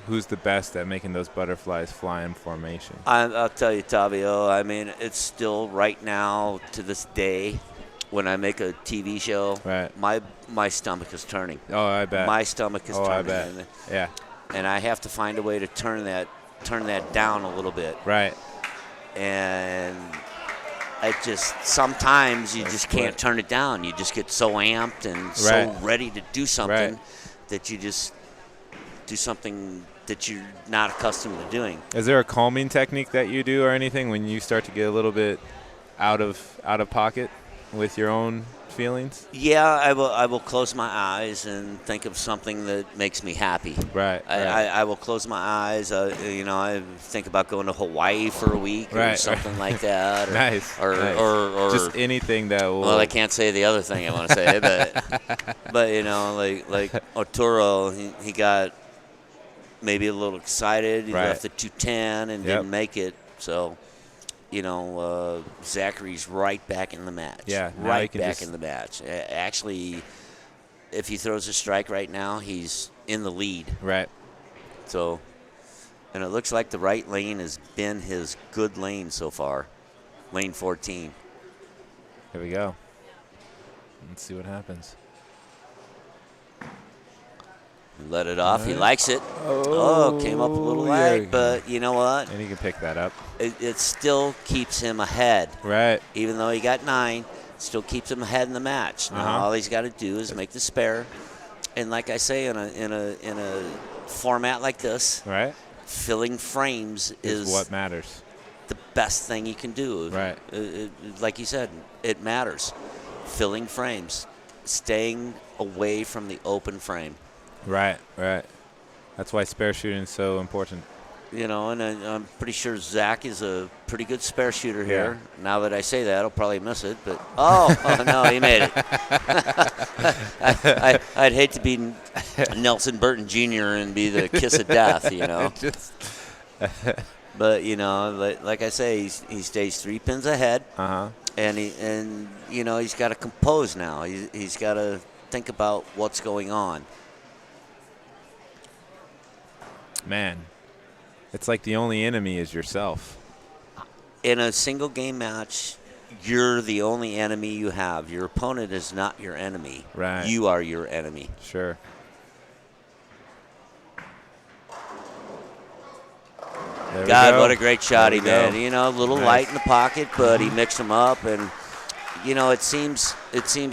who's the best at making those butterflies fly in formation? I'll tell you, Tavio, I mean, it's still right now to this day when I make a TV show, right. my stomach is turning. Oh, I bet. My stomach is turning. I bet. Yeah. And I have to find a way to turn that down a little bit. Right. And it just sometimes you just can't turn it down. You just get so amped and so ready to do something that you just do something that you're not accustomed to doing. Is there a calming technique that you do or anything when you start to get a little bit out of pocket with your own feelings? Yeah, I will close my eyes and think of something that makes me happy. Right. I will close my eyes. I think about going to Hawaii for a week or something like that. Or, nice. Or just anything that will. Well, I can't say the other thing I want to say, but like Arturo, he got maybe a little excited. He left the 210 and didn't make it. So Zachary's right back in the match. Yeah, right back in the match. Actually, if he throws a strike right now, he's in the lead. Right. So, and it looks like the right lane has been his good lane so far, lane 14. Here we go. Let's see what happens. Let it off. He likes it. Came up a little yeah. light, but you know what? And he can pick that up. It still keeps him ahead. Right. Even though he got 9, still keeps him ahead in the match. Now all he's got to do is make the spare. And like I say, in a format like this, right, filling frames is what matters. The best thing you can do. Right. Like you said, it matters. Filling frames, staying away from the open frame. Right. That's why spare shooting is so important. And I'm pretty sure Zach is a pretty good spare shooter here. Yeah. Now that I say that, I'll probably miss it. But no, he made it. I'd hate to be Nelson Burton Jr. and be the kiss of death, But like I say, he stays 3 pins ahead. And he's got to compose now. He's got to think about what's going on. Man, it's like the only enemy is yourself. In a single game match, you're the only enemy you have. Your opponent is not your enemy. Right. You are your enemy. Sure. God, what a great shot he made. A little light in the pocket, but he mixed them up. And, it seems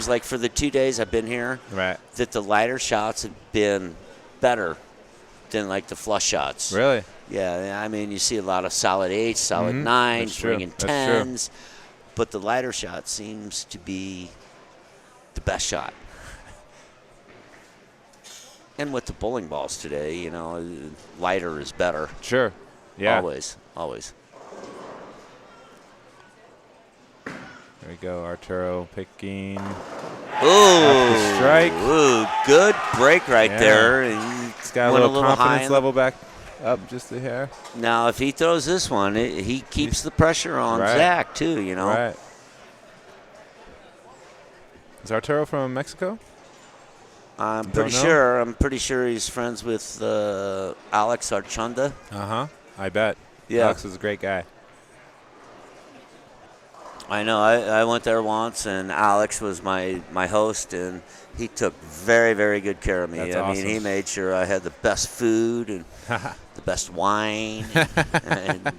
like for the 2 days I've been here, that the lighter shots have been better than like the flush shots. Really? Yeah, I mean, you see a lot of solid 8s, solid 9s, ringing 10s, but the lighter shot seems to be the best shot. And with the bowling balls today, lighter is better. Sure. Yeah. Always. There we go, Arturo picking. Ooh, strike. Ooh, good break right there. He's got a little confidence level back up just a hair. Now, if he throws this one, he keeps the pressure on Zach too. Right. Is Arturo from Mexico? I'm pretty sure. I'm pretty sure he's friends with Alex Archunda. I bet. Yeah. Alex is a great guy. I know. I went there once, and Alex was my host, and he took very, very good care of me. That's I mean, he made sure I had the best food and the best wine. And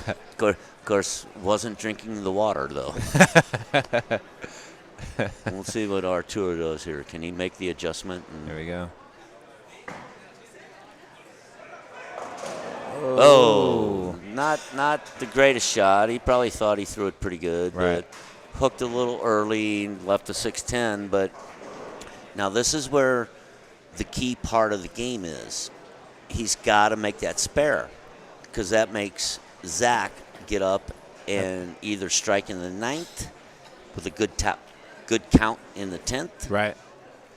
of course, wasn't drinking the water, though. We'll see what Arturo does here. Can he make the adjustment? There we go. Oh, not the greatest shot. He probably thought he threw it pretty good. Right. But hooked a little early and left the 610. But now this is where the key part of the game is. He's got to make that spare because that makes Zach get up and either strike in the 9th with a good count in the 10th. Right.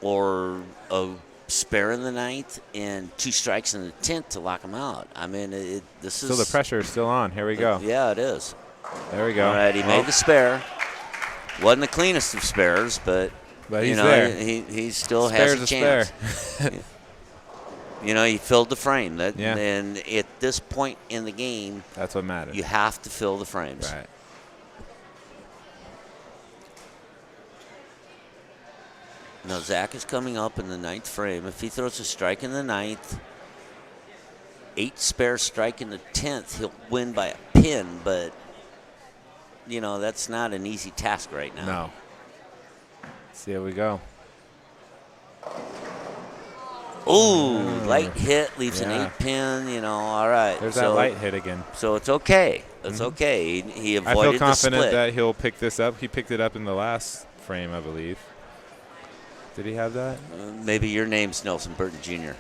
Or a spare in the 9th and 2 strikes in the 10th to lock him out. I mean, this is... So the pressure is still on. Here we go. Yeah, it is. There we go. All right, he made the spare. Wasn't the cleanest of spares, but he's there. He still has a chance. Spare. He filled the frame. Yeah. And at this point in the game... That's what matters. You have to fill the frames. Right. Now, Zach is coming up in the 9th frame. If he throws a strike in the 9th, 8 spare strike in the 10th, he'll win by a pin, but, that's not an easy task right now. No. Let's see how we go. Ooh, light hit, leaves an 8 pin, all right. There's that light hit again. So it's okay. It's okay. He avoided the split. I feel confident that he'll pick this up. He picked it up in the last frame, I believe. Did he have that? Maybe your name's Nelson Burton Jr.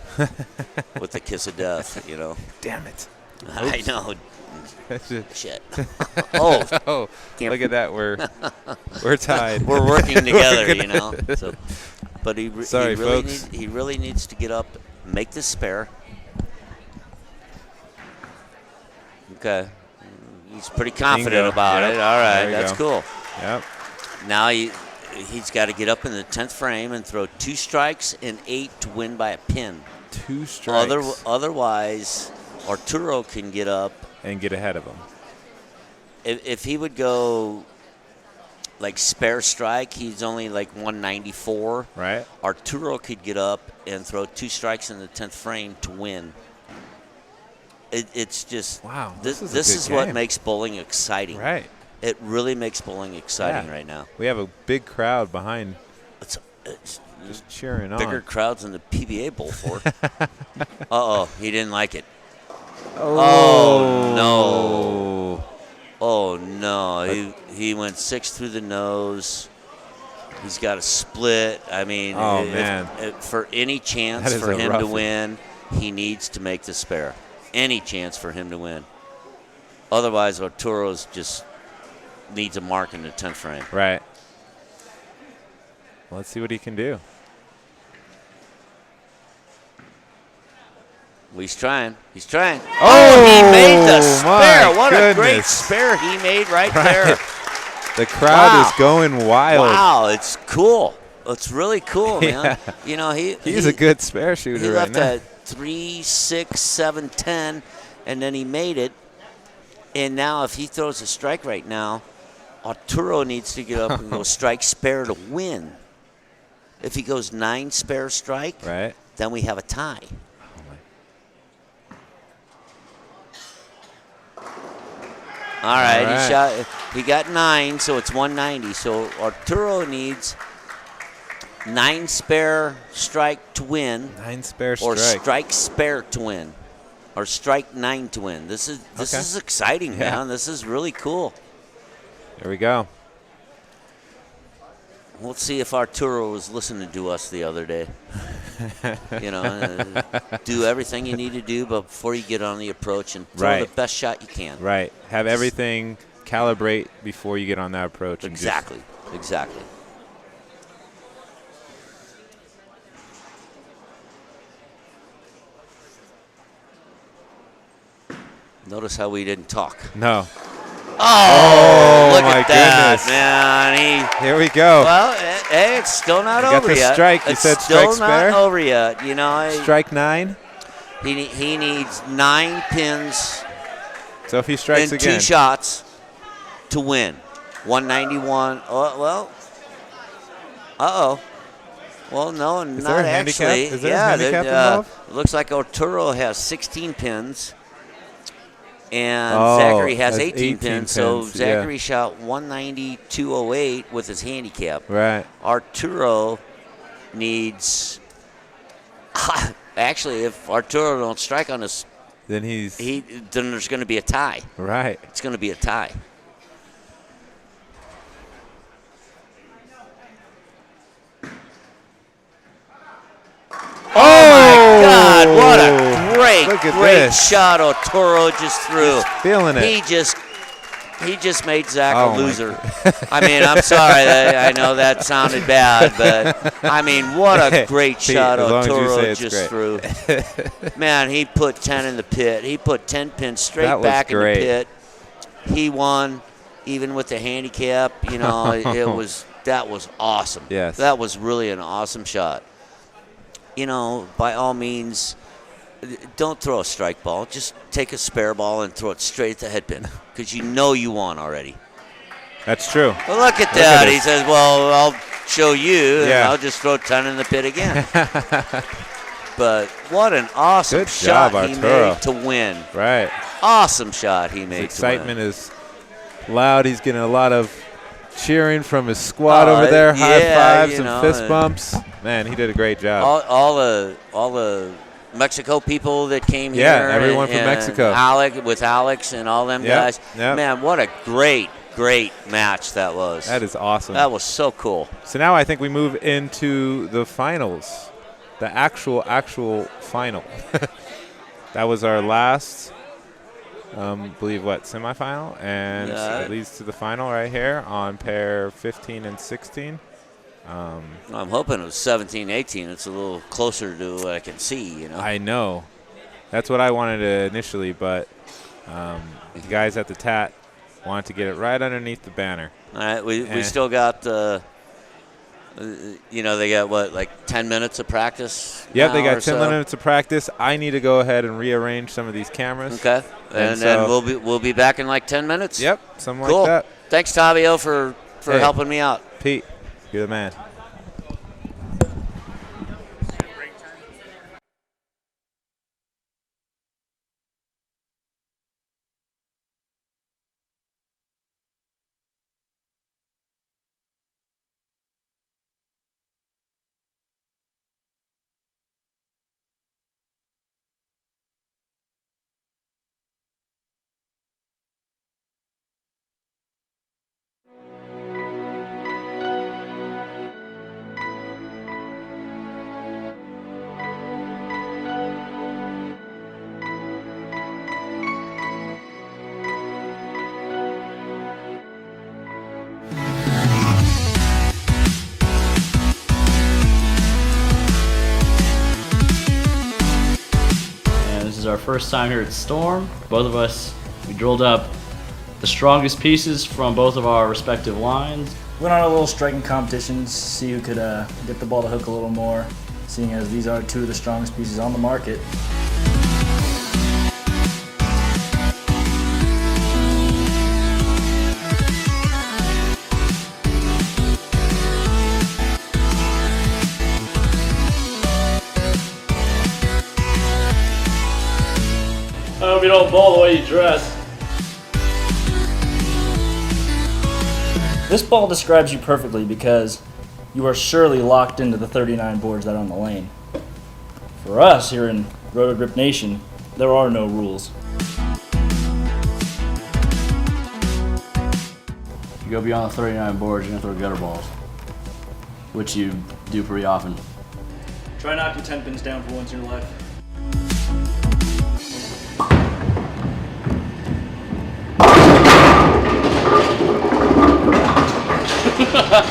with the kiss of death, Damn it. I know. Shit. Oh, look at that. We're tied. We're working together, So, but he really needs to get up, make the spare. Okay. He's pretty confident about it. All right, that's cool. Yep. Now he's got to get up in the 10th frame and throw 2 strikes and 8 to win by a pin. 2 strikes. Otherwise, Arturo can get up and get ahead of him. If he would go like spare strike, he's only like 194. Right. Arturo could get up and throw 2 strikes in the 10th frame to win. It's just wow. This is what makes bowling exciting. Right. It really makes bowling exciting right now. We have a big crowd behind. It's just cheering on. Bigger crowds than the PBA Bowl for. He didn't like it. Oh no. Oh no. He went 6 through the nose. He's got a split. I mean, for any chance for him to win, he needs to make the spare. Any chance for him to win. Otherwise, Arturo's just needs a mark in the 10th frame. Right. Well, let's see what he can do. Well, he's trying. He's trying. Oh, he made the spare. What a great spare he made right there. The crowd is going wild. Wow, it's cool. It's really cool, man. You know, he's a good spare shooter right now. He left at 3, 6, 7, 10, and then he made it. And now if he throws a strike right now, Arturo needs to get up and go strike spare to win. If he goes 9 spare strike, then we have a tie. All right, he got 9, so it's 190. So Arturo needs 9 spare strike to win. 9 spare strike. Or strike spare to win. Or strike 9 to win. This is exciting, man. This is really cool. There we go. We'll see if Arturo was listening to us the other day. You know, do everything you need to do before you get on the approach and throw the best shot you can. Right. Have everything calibrate before you get on that approach. Exactly. Exactly. Notice how we didn't talk. No. Oh, look my at that, goodness. man. Here we go. Well, hey, it's still not over got the yet. strike. You said strike still spare? not over yet. You know, Strike 9. He needs 9 pins. So if he strikes in again. 2 shots to win. 191. Oh, well. Well, no, Is not there a handicap? actually. Is there a handicap involved? It looks like Arturo has 16 pins. And Zachary has 18 pins, so Zachary shot 190.208 with his handicap. Right. Arturo needs. Actually, if Arturo don't strike on us, then then there's going to be a tie. Right. It's going to be a tie. Oh my God! What a great shot Arturo just threw. He's feeling it. He just made Zach a loser. I mean, I'm sorry. I know that sounded bad, but I mean, what a great shot Arturo just threw. Man, he put 10 in the pit. He put 10 pins straight back in the pit. He won, even with the handicap. You know, that was awesome. Yes. That was really an awesome shot. You know, by all means, don't throw a strike ball. Just take a spare ball and throw it straight at the head pin because you know you won already. That's true. Well, look at that. He says, well, I'll show you, and I'll just throw 10 in the pit again. But what an awesome shot he made to win. Right. Awesome shot he made His to win. excitement is loud. He's getting a lot of cheering from his squad over there. High fives and fist bumps. Man, he did a great job. All the Mexico people that came here. Yeah, everyone from and Mexico. Alex and all them guys. Yep. Man, what a great match that was. That is awesome. That was so cool. So now I think we move into the finals, the actual final. That was our last, believe what, semifinal, and it leads to the final right here on pair 15 and 16. I'm hoping it was 17, 18. It's a little closer to what I can see, you know. I know. That's what I wanted initially, but the guys at the TAT Wanted to get it right underneath the banner. All right, we still got, they got, what, like 10 minutes of practice? Yep, they got 10 minutes of practice. I need to go ahead and rearrange some of these cameras. Okay, and then we'll be back in like 10 minutes? Yep, something cool. like that. Thanks, Tavio, for helping me out. Pete, you're the man. This is our first time here at Storm. Both of us, we drilled up the strongest pieces from both of our respective lines. Went on a little striking competition to see who could get the ball to hook a little more, seeing as these are two of the strongest pieces on the market. I hope you don't ball the way you dress. This ball describes you perfectly because you are surely locked into the 39 boards that are on the lane. For us here in Roto Grip Nation, there are no rules. If you go beyond the 39 boards, you're gonna throw gutter balls, which you do pretty often. Try knocking 10 pins down for once in your life.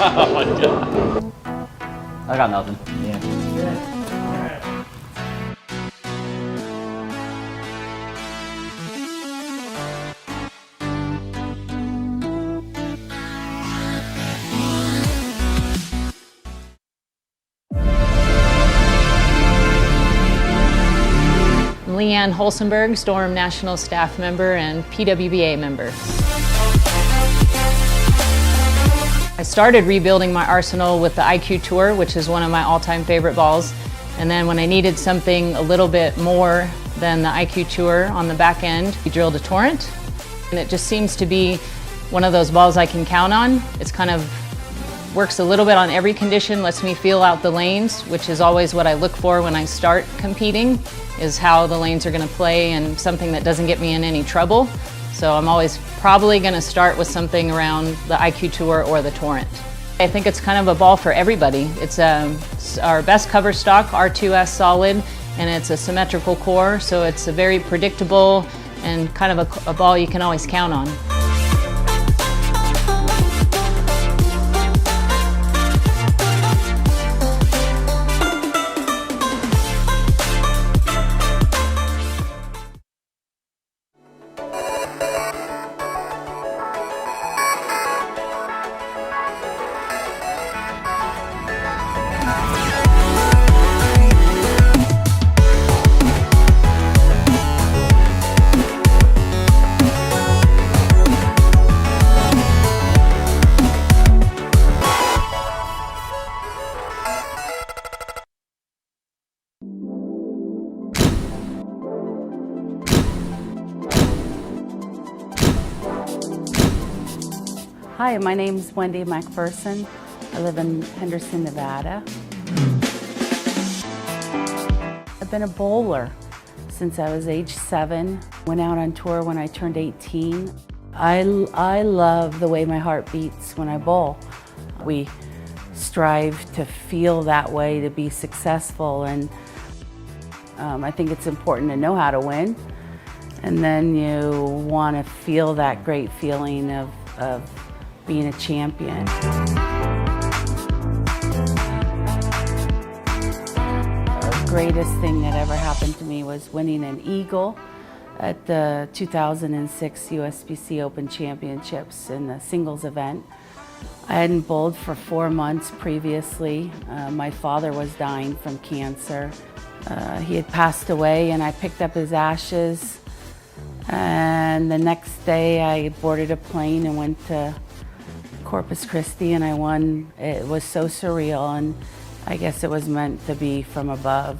Oh my God. I got nothing. Yeah. Leanne Holsenberg, Storm National Staff Member and PWBA member. I started rebuilding my arsenal with the IQ Tour, which is one of my all-time favorite balls. And then when I needed something a little bit more than the IQ Tour on the back end, we drilled a Torrent. And it just seems to be one of those balls I can count on. It's kind of works a little bit on every condition, lets me feel out the lanes, which is always what I look for when I start competing, is how the lanes are gonna play and something that doesn't get me in any trouble. So I'm always probably going to start with something around the IQ Tour or the Torrent. I think it's kind of a ball for everybody. It's our best cover stock, R2S solid, and it's a symmetrical core, so it's a very predictable and kind of a ball you can always count on. Hi, my name's Wendy Mcpherson. I live in Henderson, Nevada. I've been a bowler since I was age 7. Went out on tour when I turned 18. I love the way my heart beats when I bowl. We strive to feel that way to be successful, and I think it's important to know how to win. And then you want to feel that great feeling of being a champion. The greatest thing that ever happened to me was winning an Eagle at the 2006 USBC Open Championships in the singles event. I hadn't bowled for 4 months previously. My father was dying from cancer. He had passed away, and I picked up his ashes. And the next day I boarded a plane and went to Corpus Christi, and I won. It was so surreal, and I guess it was meant to be from above.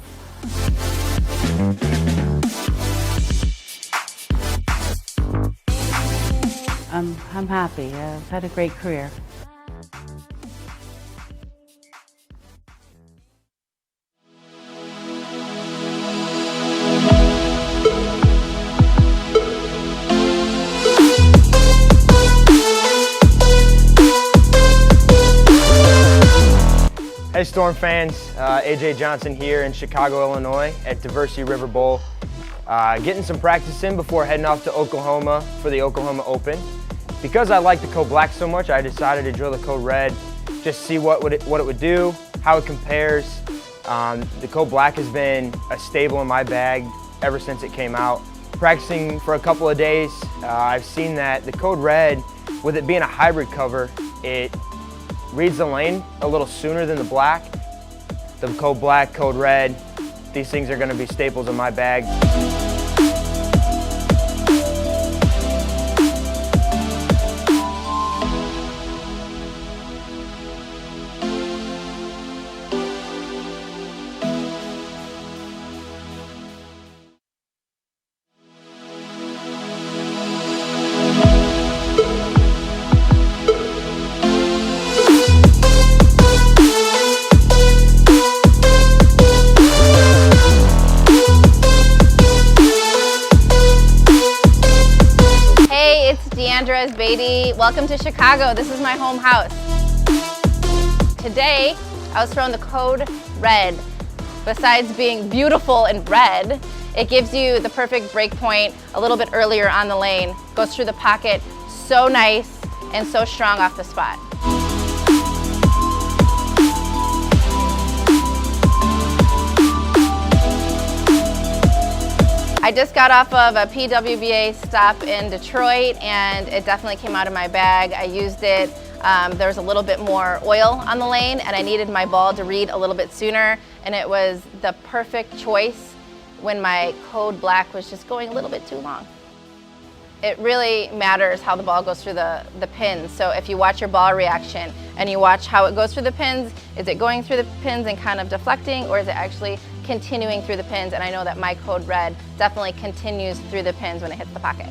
I'm happy. I've had a great career. Hey Storm fans, AJ Johnson here in Chicago, Illinois at Diversity River Bowl. Getting some practice in before heading off to Oklahoma for the Oklahoma Open. Because I like the code black so much, I decided to drill the code red, just see what it would do, how it compares. The code black has been a staple in my bag ever since it came out. Practicing for a couple of days, I've seen that the code red, with it being a hybrid cover, it reads the lane a little sooner than the black. The code black, code red, these things are going to be staples in my bag. Welcome to Chicago. This is my home house. Today, I was throwing the code red. Besides being beautiful and red, it gives you the perfect break point a little bit earlier on the lane. Goes through the pocket so nice and so strong off the spot. I just got off of a PWBA stop in Detroit, and it definitely came out of my bag. I used it. There was a little bit more oil on the lane, and I needed my ball to read a little bit sooner, and it was the perfect choice when my code black was just going a little bit too long. It really matters how the ball goes through the pins. So if you watch your ball reaction and you watch how it goes through the pins, is it going through the pins and kind of deflecting, or is it actually continuing through the pins? And I know that my code red definitely continues through the pins when it hits the pocket.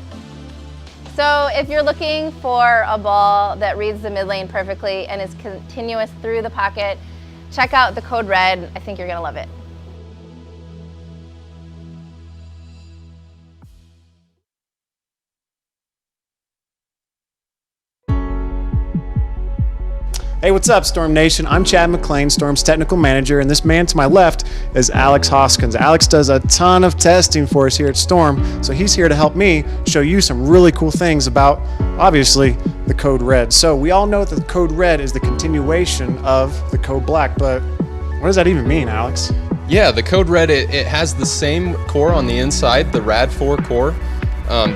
So if you're looking for a ball that reads the mid lane perfectly and is continuous through the pocket, check out the code red. I think you're gonna love it. Hey, what's up, Storm Nation? I'm Chad McLean, Storm's technical manager, and this man to my left is Alex Hoskins. Alex does a ton of testing for us here at Storm, so he's here to help me show you some really cool things about, obviously, the code red. So we all know that the code red is the continuation of the code black, but what does that even mean, Alex? Yeah, the code red, it has the same core on the inside, the RAD4 core.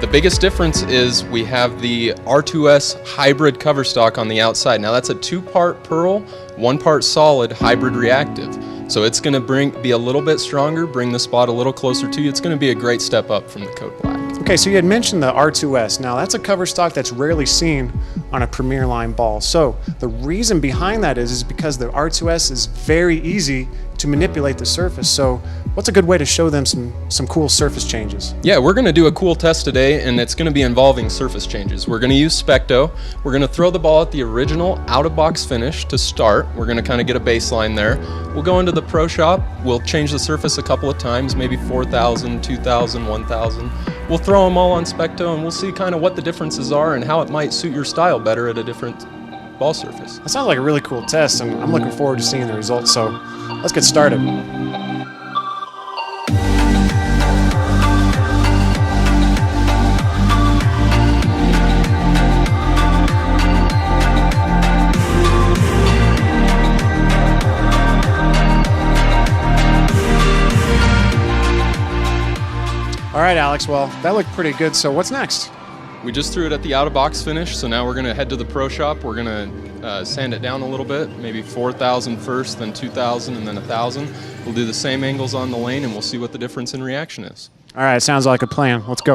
The biggest difference is we have the R2S hybrid cover stock on the outside. Now that's a 2-part pearl, 1-part solid hybrid reactive. So it's going to be a little bit stronger, bring the spot a little closer to you. It's going to be a great step up from the code black. Okay, so you had mentioned the R2S. Now that's a cover stock that's rarely seen on a Premier Line ball. So the reason behind that is because the R2S is very easy to manipulate the surface. So what's a good way to show them some cool surface changes? Yeah, we're going to do a cool test today, and it's going to be involving surface changes. We're going to use Specto. We're going to throw the ball at the original out-of-box finish to start. We're going to kind of get a baseline there. We'll go into the pro shop. We'll change the surface a couple of times, maybe 4,000, 2,000, 1,000. We'll throw them all on Specto, and we'll see kind of what the differences are and how it might suit your style better at a different ball surface. That sounds like a really cool test, and I'm looking forward to seeing the results. So let's get started. All right, Alex. Well, that looked pretty good. So what's next? We just threw it at the out-of-box finish, so now we're going to head to the pro shop. We're going to sand it down a little bit, maybe 4,000 first, then 2,000, and then 1,000. We'll do the same angles on the lane, and we'll see what the difference in reaction is. All right, sounds like a plan. Let's go.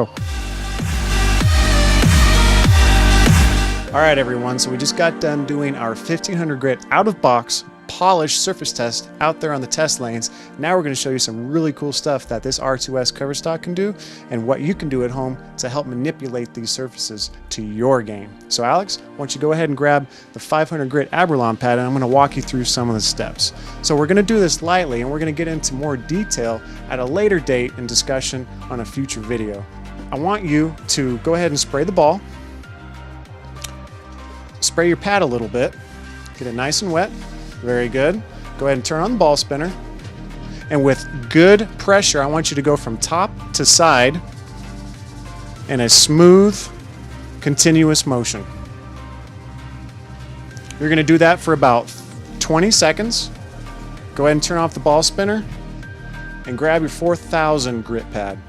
All right, everyone, so we just got done doing our 1,500 grit out-of-box polished surface test out there on the test lanes. Now we're going to show you some really cool stuff that this R2S cover stock can do and what you can do at home to help manipulate these surfaces to your game. So Alex, why don't you go ahead and grab the 500 grit Abralon pad, and I'm going to walk you through some of the steps. So we're going to do this lightly, and we're going to get into more detail at a later date and discussion on a future video. I want you to go ahead and spray the ball. Spray your pad a little bit. Get it nice and wet. Very good. Go ahead and turn on the ball spinner. And with good pressure, I want you to go from top to side in a smooth, continuous motion. You're going to do that for about 20 seconds. Go ahead and turn off the ball spinner and grab your 4,000 grit pad.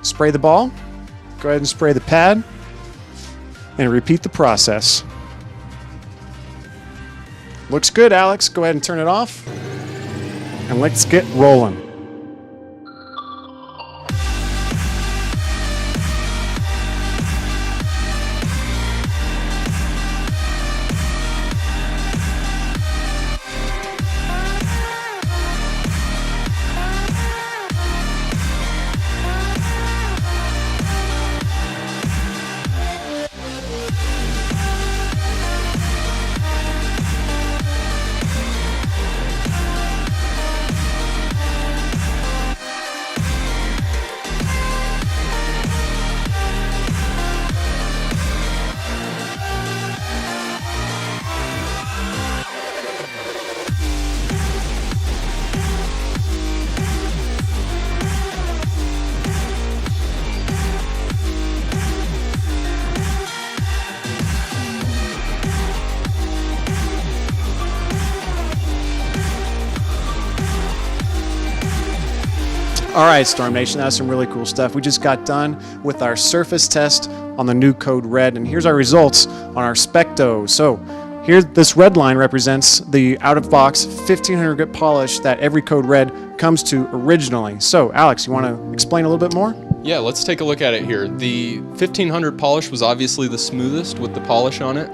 Spray the ball. Go ahead and spray the pad and repeat the process. Looks good, Alex. Go ahead and turn it off. And let's get rolling. All right, Storm Nation, that's some really cool stuff. We just got done with our surface test on the new Code Red, and here's our results on our Specto. So here, this red line represents the out-of-box 1,500 grit polish that every Code Red comes to originally. So, Alex, you want to explain a little bit more? Yeah, let's take a look at it here. The 1,500 polish was obviously the smoothest with the polish on it.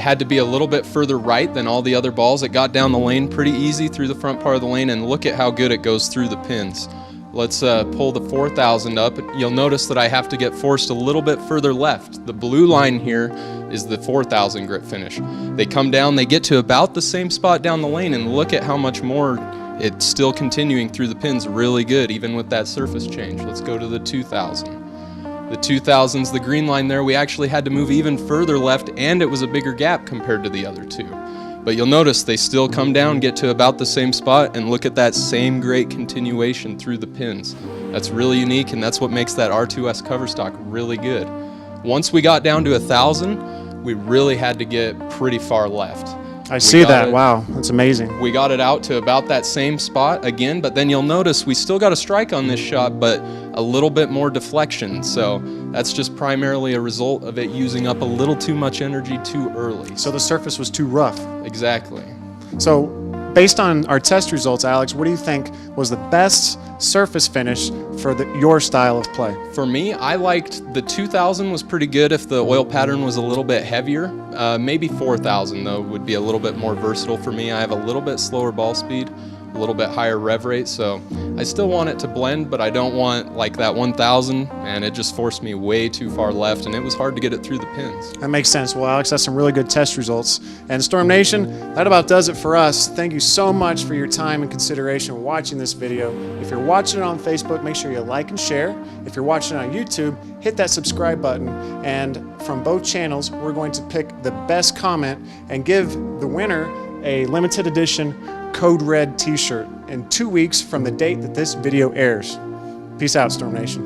Had to be a little bit further right than all the other balls. It got down the lane pretty easy through the front part of the lane, and look at how good it goes through the pins. Let's pull the 4,000 up. You'll notice that I have to get forced a little bit further left. The blue line here is the 4,000 grit finish. They come down, they get to about the same spot down the lane, and look at how much more it's still continuing through the pins really good, even with that surface change. Let's go to the 2,000. The 2,000's the green line there. We actually had to move even further left, and it was a bigger gap compared to the other two. But you'll notice they still come down, get to about the same spot, and look at that same great continuation through the pins. That's really unique, and that's what makes that R2S cover stock really good. Once we got down to 1,000, we really had to get pretty far left. I see that. Wow, that's amazing. We got it out to about that same spot again, but then you'll notice we still got a strike on this shot, but a little bit more deflection. So that's just primarily a result of it using up a little too much energy too early. So the surface was too rough. Exactly. So based on our test results, Alex, what do you think was the best surface finish for your style of play? For me, I liked the 2,000 was pretty good if the oil pattern was a little bit heavier. Maybe 4,000 though would be a little bit more versatile for me. I have a little bit slower ball speed, a little bit higher rev rate, so I still want it to blend, but I don't want like that 1,000, and it just forced me way too far left, and it was hard to get it through the pins. That makes sense. Well, Alex, that's some really good test results. And Storm Nation, that about does it for us. Thank you so much for your time and consideration watching this video. If you're watching it on Facebook, make sure you like and share. If you're watching it on YouTube, hit that subscribe button, and from both channels, we're going to pick the best comment and give the winner a limited edition Code Red t-shirt in 2 weeks from the date that this video airs. Peace out, Storm Nation.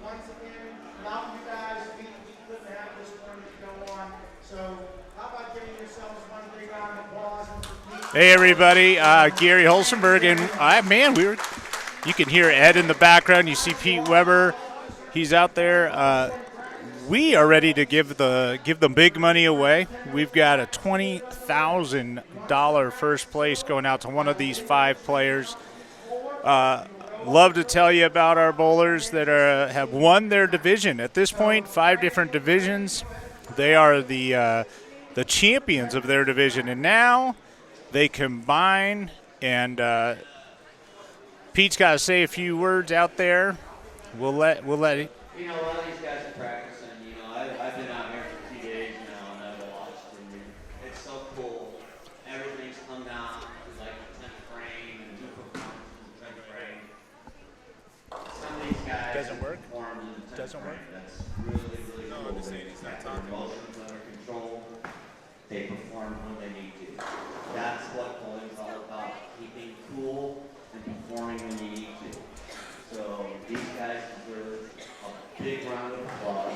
Once again, allow you guys, we couldn't have this tournament go on. So how about giving yourselves one big round of applause and for Hey everybody, Gary Holstenberg, and man, you can hear Ed in the background. You see Pete Weber, he's out there. We are ready to give the big money away. We've got a $20,000 first place going out to one of these 5 players. Love to tell you about our bowlers that have won their division. At this point, 5 different divisions. They are the champions of their division, and now they combine, and Pete's got to say a few words out there. We'll let it. You know, a lot of these guys are practicing. You know, I've been out here for 2 days now, and I've watched, and it's so cool. Everything's come down to like a 10th frame and 2 performances in 10th frame. Some of these guys Doesn't work. Doesn't work. That's really, really cool. No, I'm just saying he's not talking. Their emotions under control. They perform when they need to. That's what bowling's all about, keeping cool and performing when you need to. So these guys deserve a big round of applause.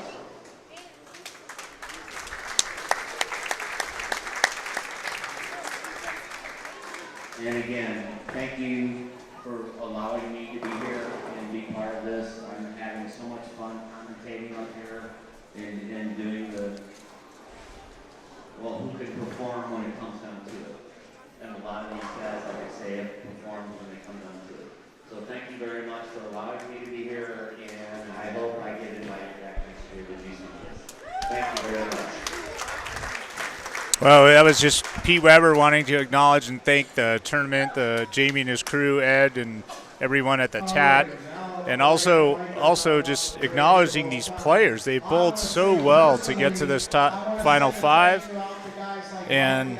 And again, thank you for allowing me to be here and be part of this. I'm having so much fun commentating up here and doing who can perform when it comes down to it. And a lot of these guys, like I say, have performed when they come down to it. So thank you very much for allowing me to be here, and I hope I get invited back next year to do some of this. Thank you very much. Well, that was just Pete Weber wanting to acknowledge and thank the tournament, Jamie and his crew, Ed, and everyone at the TAT. And also just acknowledging these players. They bowled so well to get to this top final 5. And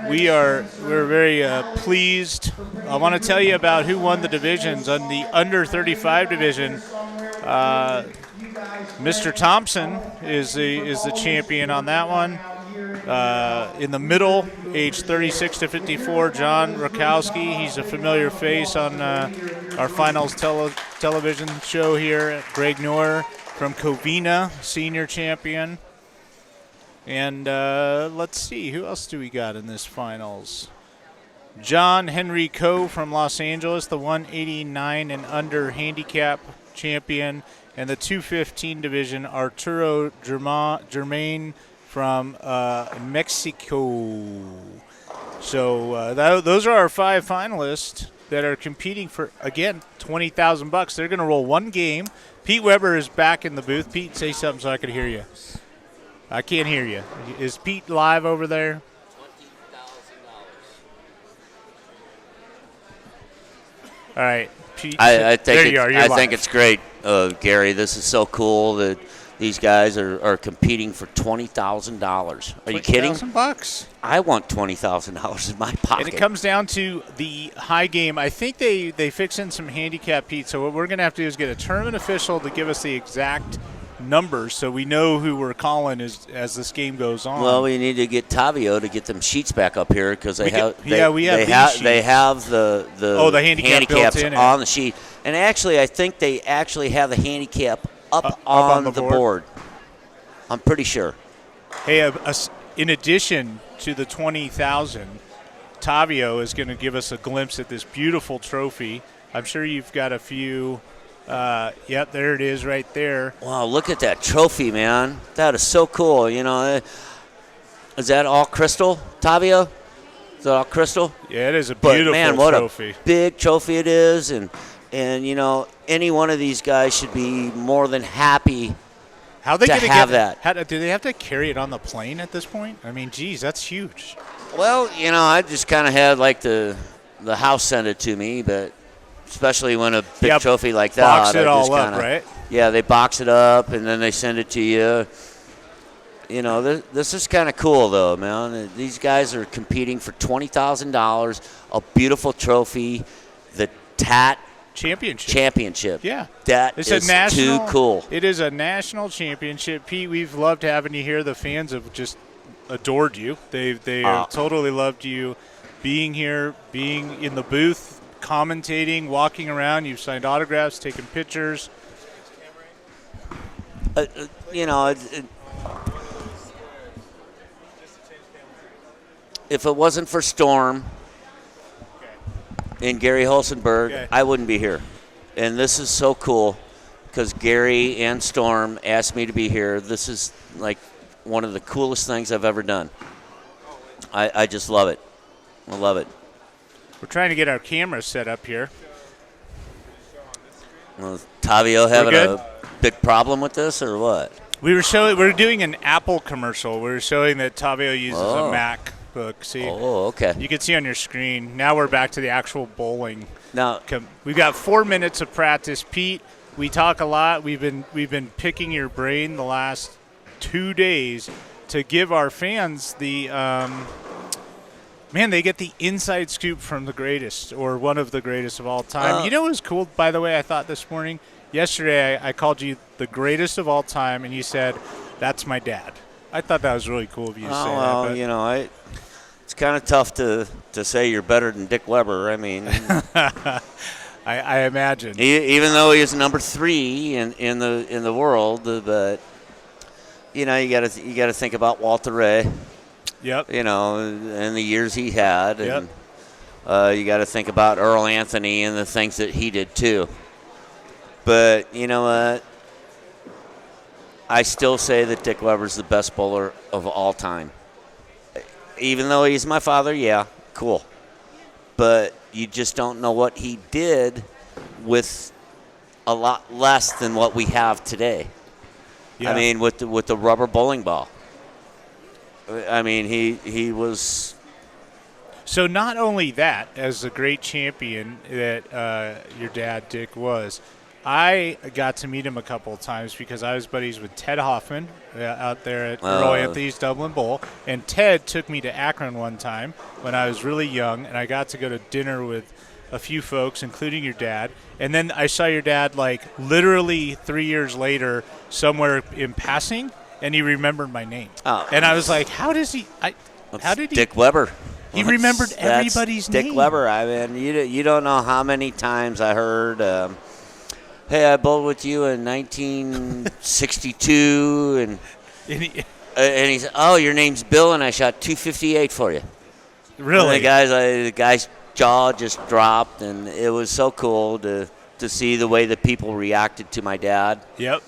we're very pleased. I want to tell you about who won the divisions. On the under 35 division, Mr. Thompson is the champion on that one. In the middle, age 36 to 54, John Rakowski. He's a familiar face on our finals television show here. Greg Noor from Covina, senior champion. And let's see, who else do we got in this finals? John Henry Coe from Los Angeles, the 189 and under handicap champion. And the 215 division, Arturo Germain from Mexico. So those are our 5 finalists that are competing for, again, $20,000. They're going to roll 1 game. Pete Weber is back in the booth. Pete, say something so I can hear you. I can't hear you. Is Pete live over there? All right, Pete. I think there you are. You're I live. think it's great, Gary. This is so cool that these guys are competing for $20,000. Are you kidding? $20,000. I want $20,000 in my pocket. And it comes down to the high game. I think they fix in some handicap, Pete. So what we're going to have to do is get a tournament official to give us the exact numbers so we know who we're calling as this game goes on. Well, we need to get Tavio to get them sheets back up here because they have the handicaps built in on the sheet. And actually, I think they actually have the handicap up on the board. I'm pretty sure. Hey, in addition to the $20,000, Tavio is going to give us a glimpse at this beautiful trophy. I'm sure you've got a few. Yep, there it is right there. Wow, look at that trophy, man. That is so cool. You know, is that all crystal, Tavio? Is that all crystal? Yeah, it is a beautiful man, what trophy. A big trophy it is. And you know, any one of these guys should be more than happy How they to gonna have get that. Do they have to carry it on the plane at this point? I mean, geez, that's huge. Well, you know, I just kind of had like the house send it to me, but especially when a big trophy like that. Box it I all just up, kinda, right? Yeah, they box it up and then they send it to you. You know, this is kind of cool, though, man. These guys are competing for $20,000, a beautiful trophy, the TAT Championship. Yeah. That It's is a national, too cool. It is a national championship. Pete, we've loved having you here. The fans have just adored you. They have totally loved you being here, being in the booth, commentating, walking around. You've signed autographs, taken pictures. You know, if it wasn't for Storm and Gary Holsenberg, I wouldn't be here. And this is so cool because Gary and Storm asked me to be here. This is like one of the coolest things I've ever done. I just love it. I love it. We're trying to get our camera set up here. Well, Tavio having a big problem with this or what? We were doing an Apple commercial. We were showing that Tavio uses a MacBook. See? Oh, okay. You can see on your screen. Now we're back to the actual bowling. Now we've got 4 minutes of practice. Pete, we talk a lot. We've been picking your brain the last 2 days to give our fans the they get the inside scoop from the greatest or one of the greatest of all time. You know what was cool, by the way, I thought this morning? Yesterday I called you the greatest of all time, and you said, that's my dad. I thought that was really cool of you to say well, that. You know, it's kind of tough to say you're better than Dick Weber. I mean, I imagine. Even though he is number 3 in the world, but you know, you got to think about Walter Ray. Yep. You know, and the years he had, Yep. and you got to think about Earl Anthony and the things that he did too. But you know what? I still say that Dick Weber's the best bowler of all time. Even though he's my father, yeah, cool. But you just don't know what he did with a lot less than what we have today. Yeah. I mean, with the rubber bowling ball. I mean, he was. So not only that, as the great champion that your dad, Dick, was, I got to meet him a couple of times because I was buddies with Ted Hoffman out there at Earl Anthony's Dublin Bowl. And Ted took me to Akron one time when I was really young, and I got to go to dinner with a few folks, including your dad. And then I saw your dad, like, literally 3 years later somewhere in passing, and he remembered my name. Oh. And I was like, how did he Dick Weber. He remembered everybody's Dick name. Weber. I mean, you don't know how many times I heard, hey, I bowled with you in 1962, and he said, oh, your name's Bill, and I shot 258 for you. Really? And the guy's jaw just dropped, and it was so cool to see the way that people reacted to my dad. Yep.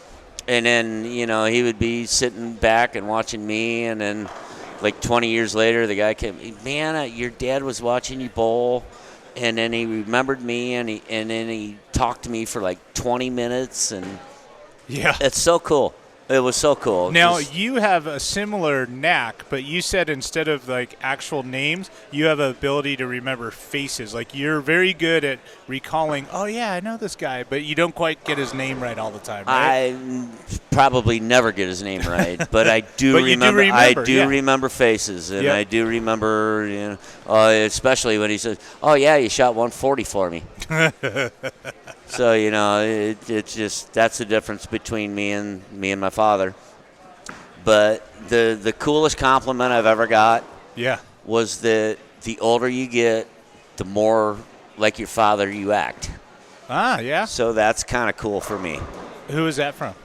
And then, you know, he would be sitting back and watching me, and then like 20 years later, the guy came, man, your dad was watching you bowl, and then he remembered me, and then he talked to me for like 20 minutes, and yeah, it's so cool. It was so cool. Now, you have a similar knack, but you said instead of like actual names, you have an ability to remember faces. Like, you're very good at recalling, oh, yeah, I know this guy, but you don't quite get his name right all the time, right? I probably never get his name right, but I do But you do remember. I do yeah. remember faces, and Yep. I do remember, you know, especially when he says, "Oh yeah, you shot 140 for me." So, you know, it's just, that's the difference between me and my father. But the coolest compliment I've ever got was that the older you get, the more like your father you act. Ah, yeah. So that's kind of cool for me. Who is that from?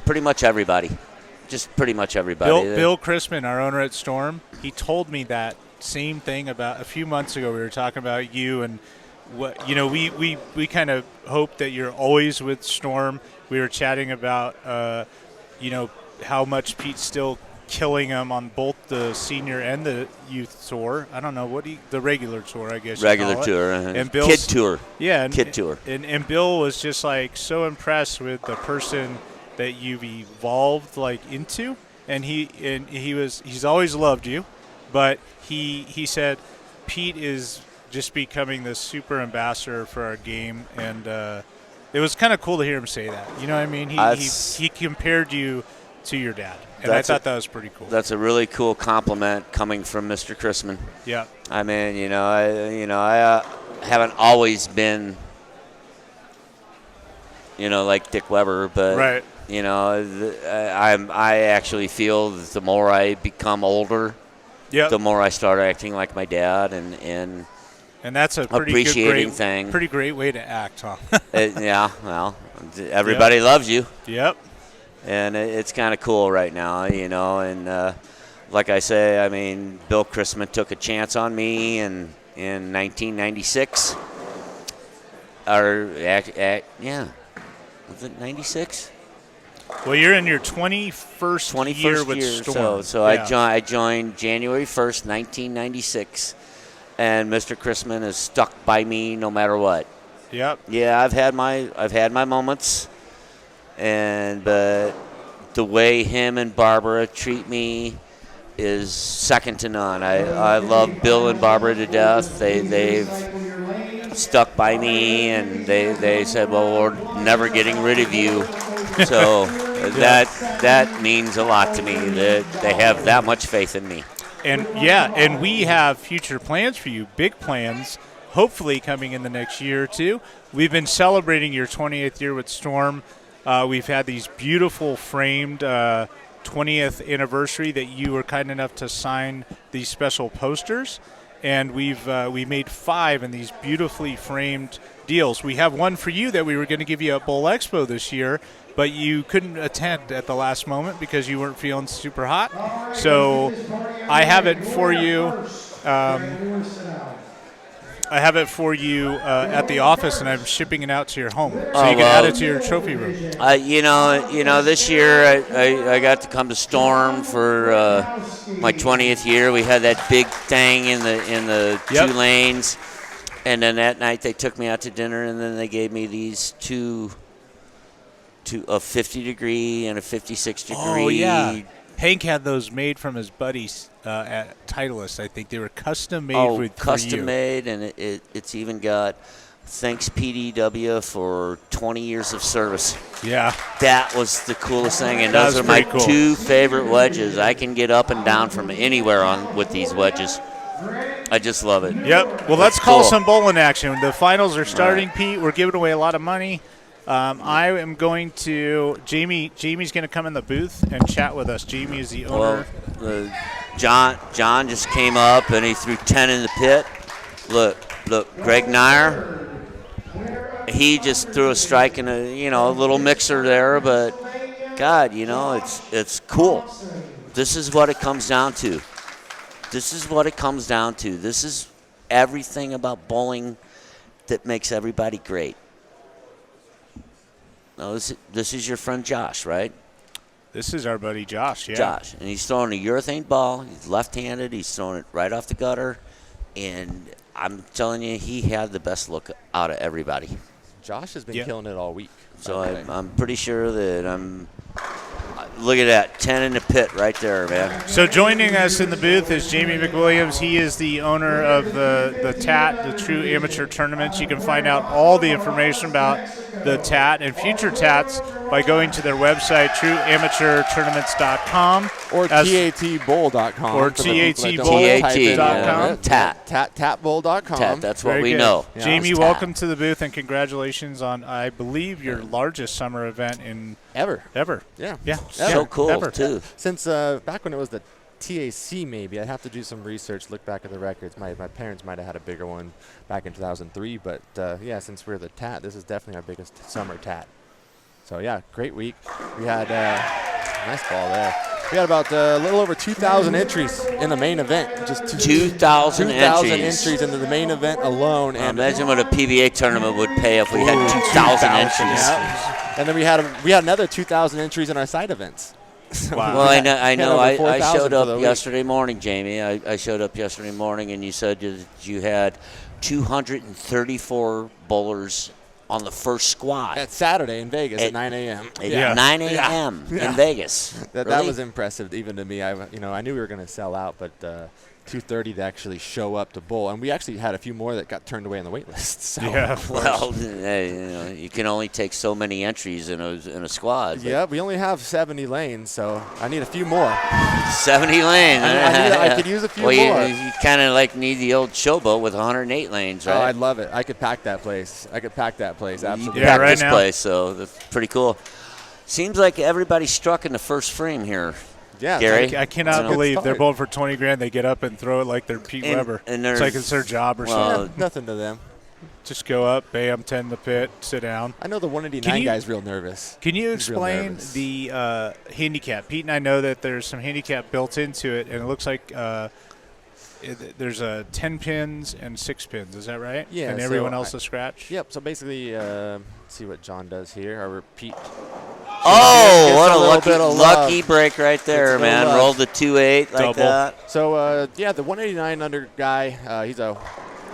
Pretty much everybody. Just pretty much everybody. Bill Chrisman, our owner at Storm, he told me that same thing about a few months ago. We were talking about you and what, you know, we kind of hope that you're always with Storm. We were chatting about, you know, how much Pete's still killing him on both the senior and the youth tour. I don't know the regular tour, I guess. Regular tour, and kid tour. Yeah, kid tour. And Bill was just like so impressed with the person that you've evolved like into, and he's always loved you, but he said Pete is just becoming this super ambassador for our game, and it was kind of cool to hear him say that. You know what I mean? He compared you to your dad, and I thought that was pretty cool. That's a really cool compliment coming from Mr. Chrisman. Yeah. I mean, I haven't always been, like Dick Weber, but right. I actually feel that the more I become older, the more I start acting like my dad, and that's a pretty appreciating thing. Pretty great way to act, huh? Yeah, well, everybody loves you. Yep. And it's kind of cool right now, and like I say, I mean, Bill Chrisman took a chance on me in 1996. Or, yeah. Was it 96? Well, you're in your 21st year with Storm. So yeah. I joined January 1st, 1996, and Mr. Chrisman has stuck by me no matter what. Yep. Yeah, I've had my moments, but the way him and Barbara treat me is second to none. I love Bill and Barbara to death. They've stuck by me, and they said, well, we're never getting rid of you. So that means a lot to me, that they have that much faith in me. And we have future plans for you, big plans, hopefully coming in the next year or two. We've been celebrating your 20th year with Storm. We've had these beautiful framed 20th anniversary that you were kind enough to sign these special posters. And we made 5 in these beautifully framed deals. We have one for you that we were going to give you at Bowl Expo this year, but you couldn't attend at the last moment because you weren't feeling super hot. So I have it for you. At the office, and I'm shipping it out to your home, so you can add it to your trophy room. This year I got to come to Storm for my 20th year. We had that big thing in the 2 lanes, and then that night they took me out to dinner, and then they gave me these two a 50 degree and a 56 degree. Oh yeah. Hank had those made from his buddies at Titleist. I think they were custom made custom made, and it's even got thanks PDW for 20 years of service. Yeah, that was the coolest thing, and those are my 2 favorite wedges. I can get up and down from anywhere with these wedges. I just love it. Yep. Well, let's call some bowling action. The finals are starting, Pete. We're giving away a lot of money. I am going to Jamie's going to come in the booth and chat with us. Jamie is the owner. Well, John just came up and he threw 10 in the pit. Look, Greg Nair. He just threw a strike in a little mixer there, but God, it's cool. This is what it comes down to. This is everything about bowling that makes everybody great. No, this is your friend Josh, right? This is our buddy Josh, yeah. Josh, and he's throwing a urethane ball. He's left-handed. He's throwing it right off the gutter, and I'm telling you, he had the best look out of everybody. Josh has been killing it all week. So I'm pretty sure that look at that, 10 in the pit right there, man. So joining us in the booth is Jamie McWilliams. He is the owner of the TAT, the True Amateur Tournaments. You can find out all the information about the TAT and future TATs by going to their website, trueamateurtournaments.com. Or tatbowl.com. Or tatbowl.com. Tatbowl.com. TAT, that's what we know. Yeah. Jamie, welcome to the booth, and congratulations on, I believe, your largest summer event in ever. Yeah. So cool, too. Since back when it was the TAC, maybe. I'd have to do some research, look back at the records. My parents might have had a bigger one back in 2003. But, since we're the TAT, this is definitely our biggest summer TAT. So, yeah, great week. We had nice ball there. We had about a little over 2,000 entries in the main event. Just 2,000 entries into the main event alone. And imagine what a PBA tournament would pay if we had 2,000 entries. Yeah. And then we had another 2,000 entries in our side events. Wow. Well, I know. I showed up yesterday morning, Jamie. I showed up yesterday morning, and you said that you had 234 bowlers on the first squad. At Saturday in Vegas at 9 a.m. Yeah. 9 a.m. in Vegas. That was impressive even to me. I knew we were going to sell out, but 230 to actually show up to bowl, and we actually had a few more that got turned away on the wait list. So. Yeah, well, you can only take so many entries in a squad. Yeah, we only have 70 lanes, so I need a few more. 70 lanes. I could use a few more. You kind of need the old showboat with 108 lanes, right? Oh, I'd love it. I could pack that place. Absolutely. You pack this place, so that's pretty cool. Seems like everybody struck in the first frame here. Yeah, Gary. I cannot believe they're bowling for 20 grand. They get up and throw it like they're Pete Weber. And it's like it's their job or something. Nothing to them. Just go up, bam, 10 the pit, sit down. I know the 189 guy's real nervous. Can you He's real explain nervous. the handicap? Pete and I know that there's some handicap built into it, and it looks like there's 10 pins and 6 pins. Is that right? Yeah. And so everyone else a scratch? Yep. So basically, let's see what John does here. I'll repeat. Oh, what a lucky break right there, man. Rolled the 2-8 like that. So, yeah, the 189 under guy, he's a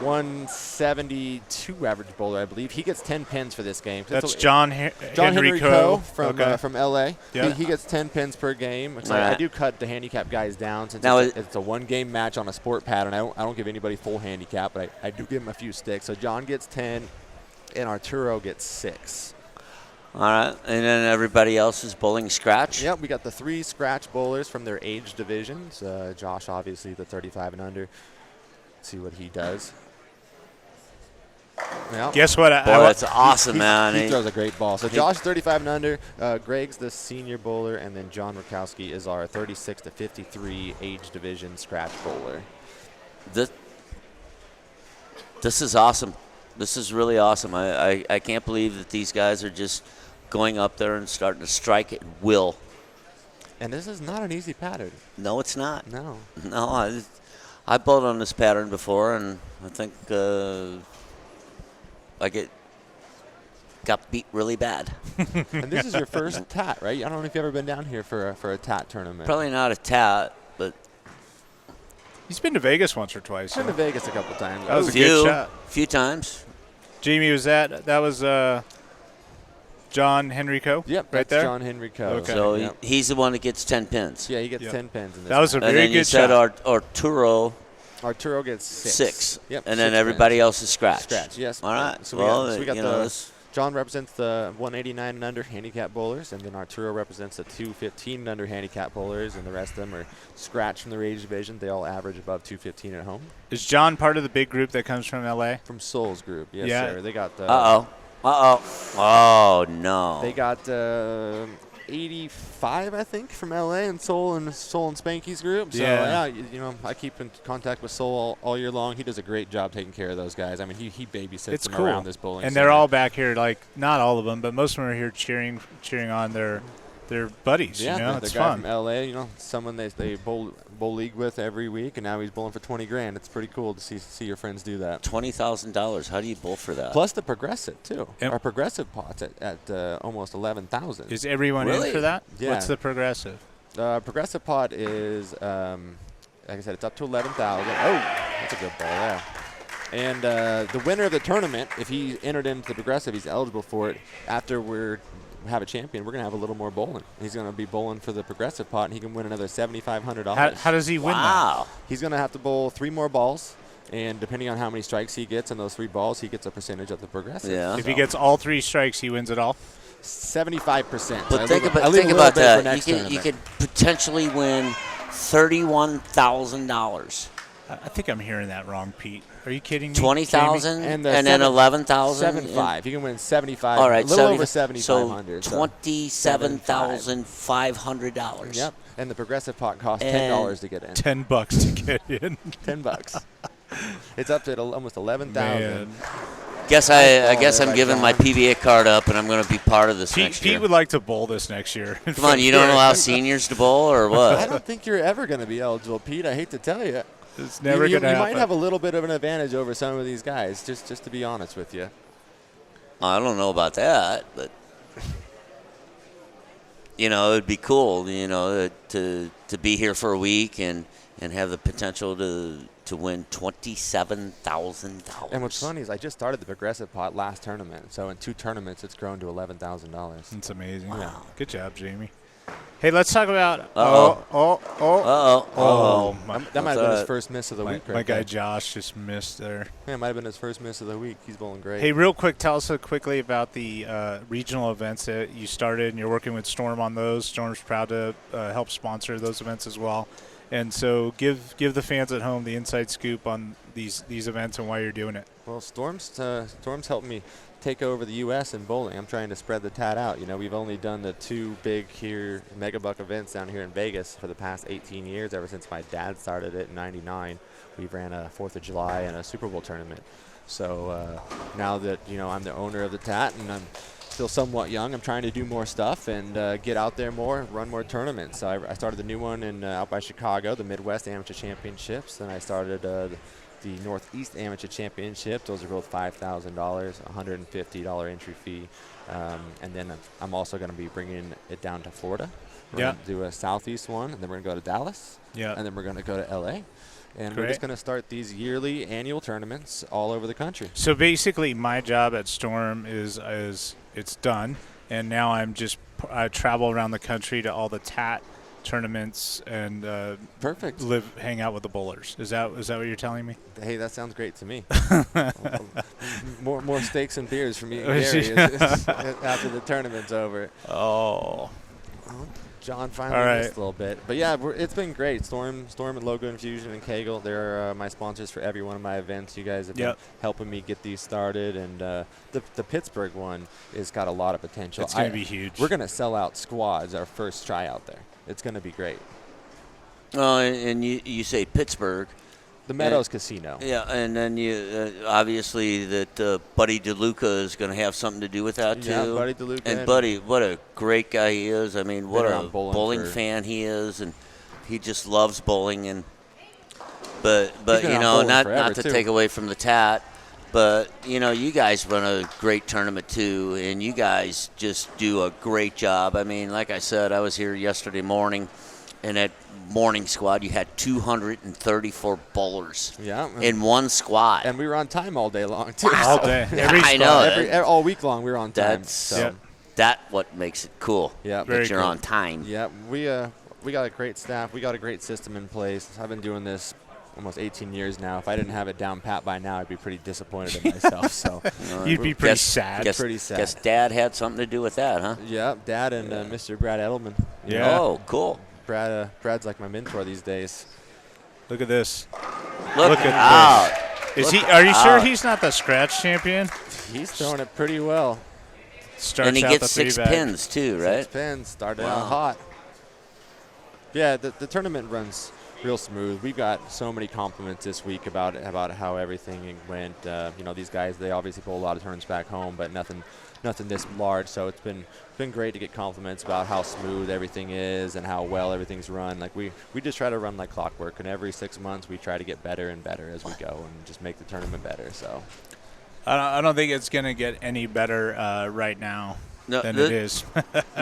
172 average bowler, I believe. He gets 10 pins for this game. That's John Henry Coe from LA. Yeah. He gets 10 pins per game. So Right. I do cut the handicap guys down since Now it's a one-game match on a sport pattern. I don't give anybody full handicap, but I do give him a few sticks. So John gets 10, and Arturo gets 6. All right, and then everybody else is bowling scratch? Yep, we got the 3 scratch bowlers from their age divisions. Josh, obviously, the 35 and under. Let's see what he does. Yep. Guess what? Boy, that's awesome, man. He throws a great ball. So Josh, 35 and under. Greg's the senior bowler, and then John Rakowski is our 36 to 53 age division scratch bowler. This is awesome. This is really awesome. I can't believe that these guys are just going up there and starting to strike at will. And this is not an easy pattern. No, it's not. No. No, I bowled on this pattern before, and I think got beat really bad. And this is your first TAT, right? I don't know if you've ever been down here for a TAT tournament. Probably not a TAT, but He's been to Vegas once or twice. Been to Vegas a couple times. That was a good shot. Few times. Jamie, that was John Henry Coe? Yep, right that's there. John Henry Coe. Okay. So he's the one that gets 10 pins. Yeah, he gets 10 pins in this. That was a one. very and then good shot. you said Arturo. Arturo gets 6. Yep. And then 6 everybody pins. else is scratch. Scratch, yes. All right. So well, we got you the know, John represents the 189 and under handicap bowlers, and then Arturo represents the 215 and under handicap bowlers, and the rest of them are scratch from the age division. They all average above 215 at home. Is John part of the big group that comes from LA? From Souls Group, yes, Yeah. sir. They got Oh, no. They got 85, I think, from LA and Soul and Spanky's group. So Yeah. you know, I keep in contact with Soul all year long. He does a great job taking care of those guys. I mean, he babysits It's them cool. around this bowling. And center. they're all back here, like not all of them, but most of them are here cheering on their buddies. Yeah, you know, the it's guy fun. from LA, you know, someone they bowl league with every week, and now he's bowling for $20,000. It's pretty cool to see your friends do that. $20,000. How do you bowl for that? Plus the progressive too. Yep. Our progressive pot's at almost 11,000. Is everyone in for that? Yeah. What's the progressive? Progressive pot is, like I said, it's up to 11,000. Oh, that's a good ball there. And the winner of the tournament, if he entered into the progressive, he's eligible for it. After we have a champion, we're going to have a little more bowling. He's going to be bowling for the progressive pot, and he can win another $7,500. How does he win that? He's going to have to bowl 3 more balls, and depending on how many strikes he gets in those 3 balls, he gets a percentage of the progressive. Yeah. If he gets all 3 strikes, he wins it all? 75%. But I think leave about for that. next You tournament. could potentially win $31,000. I think I'm hearing that wrong, Pete. Are you kidding me? 20,000 And and then 11,000. 7.5. You can win 75. All right, a little 70 over 7,500. So $27,500. Yep. And the progressive pot costs And $10 to get in. $10 to get in. $10. It's up to almost 11,000. Guess I'm giving my PBA card up, and I'm going to be part of this next year. Pete would like to bowl this next year. Come on, you don't allow seniors to bowl or what? I don't think you're ever going to be eligible, Pete. I hate to tell you. It's never going to happen. You might have a little bit of an advantage over some of these guys, just to be honest with you. I don't know about that, but you know, it'd be cool, you know, to be here for a week and have the potential to win $27,000. And what's funny is I just started the progressive pot last tournament, so in 2 tournaments it's grown to $11,000. That's amazing. Wow. Yeah. Good job, Jamie. Hey, let's talk about. That might have been his first miss of the week. My guy Josh just missed there. Yeah, it might have been his first miss of the week. He's bowling great. Hey, real quick, tell us quickly about the regional events that you started, and you're working with Storm on those. Storm's proud to help sponsor those events as well. And so give the fans at home the inside scoop on these events and why you're doing it. Well, Storm's helped me take over the U.S. in bowling. I'm trying to spread the TAT out. You know, we've only done the 2 big here mega buck events down here in Vegas for the past 18 years. Ever since my dad started it in '99, we've ran a 4th of July and a Super Bowl tournament. So now that I'm the owner of the TAT and I'm still somewhat young, I'm trying to do more stuff and get out there more, run more tournaments. So I started the new one out by Chicago, the Midwest Amateur Championships. Then I started the Northeast Amateur Championships. Those are both $5,000, $150 entry fee. And then I'm also going to be bringing it down to Florida. We're going to do a Southeast one, and then we're going to go to Dallas. And then we're going to go to L.A. And we're just going to start these yearly annual tournaments all over the country. So basically my job at Storm is it's done, and now I travel around the country to all the TAT tournaments and perfect hang out with the bowlers. Is that what you're telling me? Hey, that sounds great to me. more steaks and beers for me and Gary after the tournament's over. Oh. John finally missed a little bit. But yeah, it's been great. Storm and Logo Infusion and Kegel, they're my sponsors for every one of my events. You guys have been helping me get these started. And the Pittsburgh one has got a lot of potential. It's going to be huge. We're going to sell out squads our first try out there. It's going to be great. And you say Pittsburgh. The Meadows Casino. Yeah, and then you obviously that Buddy DeLuca is going to have something to do with that too. Yeah, Buddy DeLuca. And Buddy, what a great guy he is. I mean, what a bowling fan he is, and he just loves bowling. But not to take away from the TAT, but you guys run a great tournament too, and you guys just do a great job. I mean, like I said, I was here yesterday morning. And at morning squad, you had 234 bowlers in one squad. And we were on time all day long, too. All day. I know. All week long, we were on time. That's what makes it cool. Yeah, that you're on time. Yeah, we got a great staff. We got a great system in place. I've been doing this almost 18 years now. If I didn't have it down pat by now, I'd be pretty disappointed in myself. So you'd be pretty sad. Guess Dad had something to do with that, huh? Yeah, Dad and Mr. Brad Edelman. Yeah. Oh, cool. Brad's like my mentor these days. Look at this. Look at this. Are you sure he's not the scratch champion? He's throwing it pretty well. And he gets 6 pins too, right? 6 pins. Started out hot. Yeah, the tournament runs real smooth. We've got so many compliments this week about how everything went. These guys, they obviously pull a lot of tournaments back home, but nothing this large. So it's been great to get compliments about how smooth everything is and how well everything's run. Like we just try to run like clockwork, and every 6 months we try to get better and better as we go and just make the tournament better. So I don't think it's going to get any better right now than it is.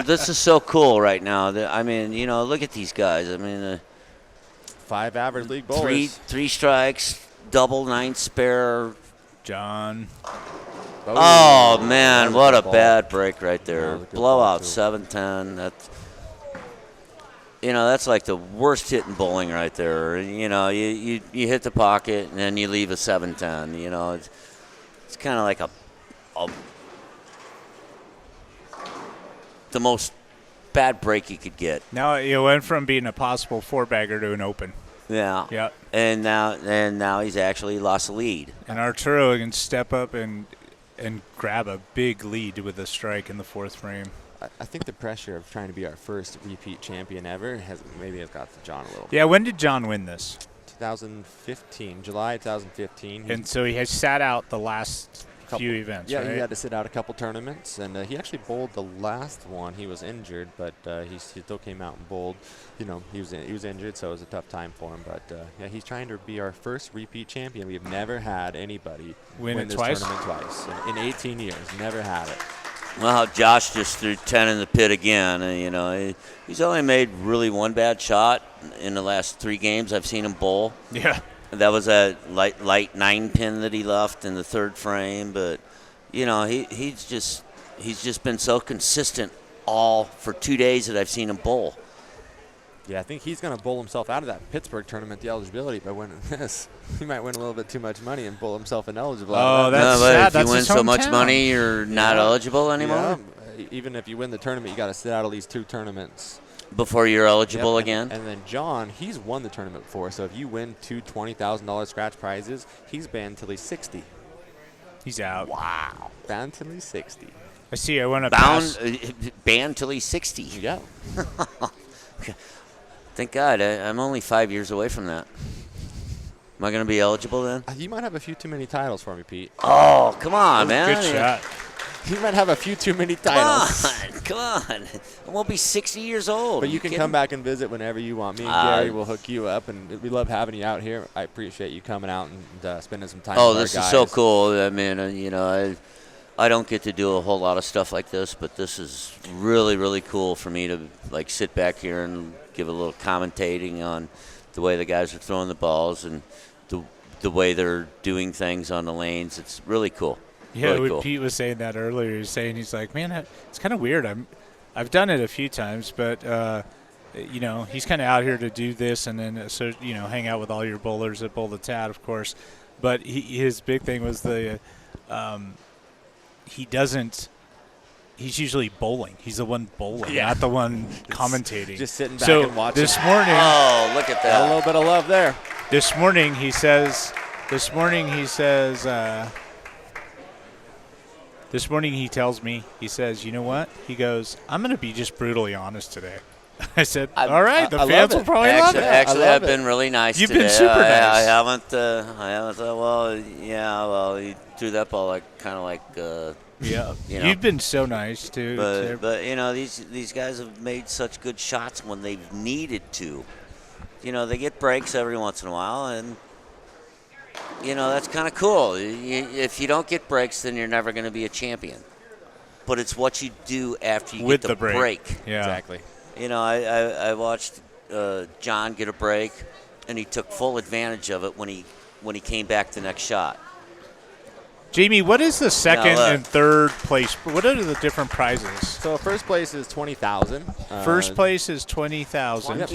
This is so cool right now. I mean, look at these guys. I mean, 5 average league bowlers. 3 strikes, double 9 spare. John. Oh man, what a bad break right there. Blowout 7-10. That's like the worst hit in bowling right there. You hit the pocket and then you leave a 7-10. It's kind of like the most bad break you could get. Now you went from being a possible 4-bagger to an open. Yeah. Yeah. And now he's actually lost the lead. And Arturo can step up and grab a big lead with a strike in the 4th frame. I think the pressure of trying to be our first repeat champion ever has got to John a little bit. Yeah, when did John win this? 2015, July 2015. And so he has sat out the last few events, right? He had to sit out a couple tournaments, and he actually bowled the last one. He was injured, but he still came out and bowled. He was injured, so it was a tough time for him. But he's trying to be our first repeat champion. We've never had anybody win this tournament twice in 18 years. Never had it. Well, Josh just threw 10 in the pit again. And, he's only made really one bad shot in the last 3 games I've seen him bowl. Yeah. That was a light 9-pin that he left in the 3rd frame. But, he's just been so consistent all for 2 days that I've seen him bowl. Yeah, I think he's going to bowl himself out of that Pittsburgh tournament, the eligibility, by winning this. He might win a little bit too much money and bowl himself ineligible. Oh, that's sad. If you win so much money, you're not eligible anymore? Yeah. Even if you win the tournament, you got to sit out at least 2 tournaments. Before you're eligible again? And then John, he's won the tournament before, so if you win 2 $20,000 scratch prizes, he's banned till he's 60. He's out. Wow. Banned till he's 60. I see. I want to banned till he's 60. Yeah. Thank God. I'm only 5 years away from that. Am I going to be eligible then? You might have a few too many titles for me, Pete. Oh, come on, man. Good shot. You might have a few too many titles. Come on. I won't be 60 years old. But you can come back and visit whenever you want. Me and Gary will hook you up, and we love having you out here. I appreciate you coming out and spending some time with our guys. This is so cool. I mean, you know, I don't get to do a whole lot of stuff like this, but this is really, really cool for me to, like, sit back here and give a little commentating on the way the guys are throwing the balls and the way they're doing things on the lanes. It's really cool. Yeah, really cool. Pete was saying that earlier. He's like, man, it's kind of weird. I've done it a few times, but you know, he's kind of out here to do this and then hang out with all your bowlers at Bowl the Tat, of course. But his big thing was he's usually bowling. He's the one bowling, not the one commentating. Just sitting back and watching. This morning, oh, look at that. A little bit of love there. This morning he tells me, he says, you know what? He goes, I'm going to be just brutally honest today. I said, all right, the fans will probably love it. Actually, I've been really nice You've today. been super nice. I haven't you threw that ball yeah. You know. You've been so nice, too. But you know, these guys have made such good shots when they've needed to. You know, they get breaks every once in a while, and you know, that's kind of cool. If you don't get breaks, then you're never going to be a champion. But it's what you do after you get the break. Yeah. Exactly. You know, I watched John get a break, and he took full advantage of it when he came back the next shot. Jamie, what is the second and third place? What are the different prizes? So first place is $20,000. First place is $20,000.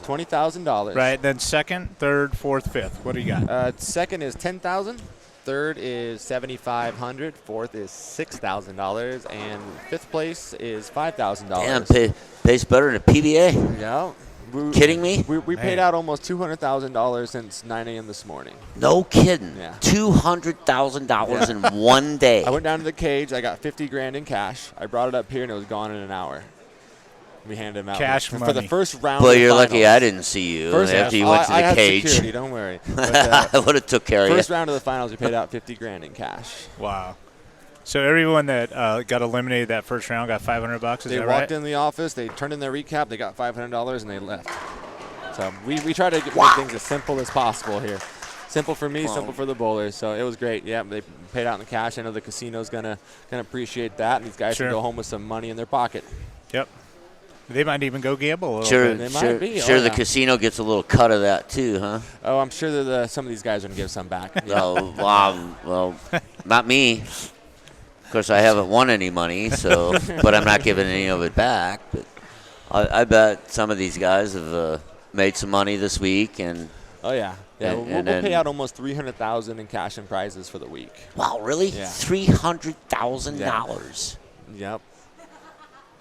$20,000. Right. Then second, third, fourth, fifth. What do you got? Second is $10,000. Third is $7,500. Fourth is $6,000, and fifth place is $5,000. Damn, pays better than a PBA. Yeah. Kidding me? We paid out almost $200,000 since 9 a.m. this morning. No kidding. Yeah. $200,000 in one day. I went down to the cage. I got $50,000 in cash. I brought it up here, and it was gone in an hour. We handed them out cash for money. the first round. Well, of you're finals. lucky I didn't see you after you went to the I cage. Had security, don't worry. But, I would have took care of you. First round of the finals, we paid out $50,000 in cash. Wow. So everyone that got eliminated that first round got $500. Is that right? They walked in the office. They turned in their recap. They got $500, and they left. So we try to make things as simple as possible here. Simple for me, simple for the bowlers. So it was great. Yeah, they paid out in the cash. I know the casino's gonna appreciate that, and these guys can go home with some money in their pocket. Yep. They might even go gamble a little bit. Sure, the casino gets a little cut of that too, huh? Oh, I'm sure that some of these guys are gonna give some back. Oh, well, not me. Of course, I haven't won any money, but I'm not giving any of it back. But I bet some of these guys have made some money this week, and we'll pay out almost $300,000 in cash and prizes for the week. Wow, really? Yeah. $300,000. Yep.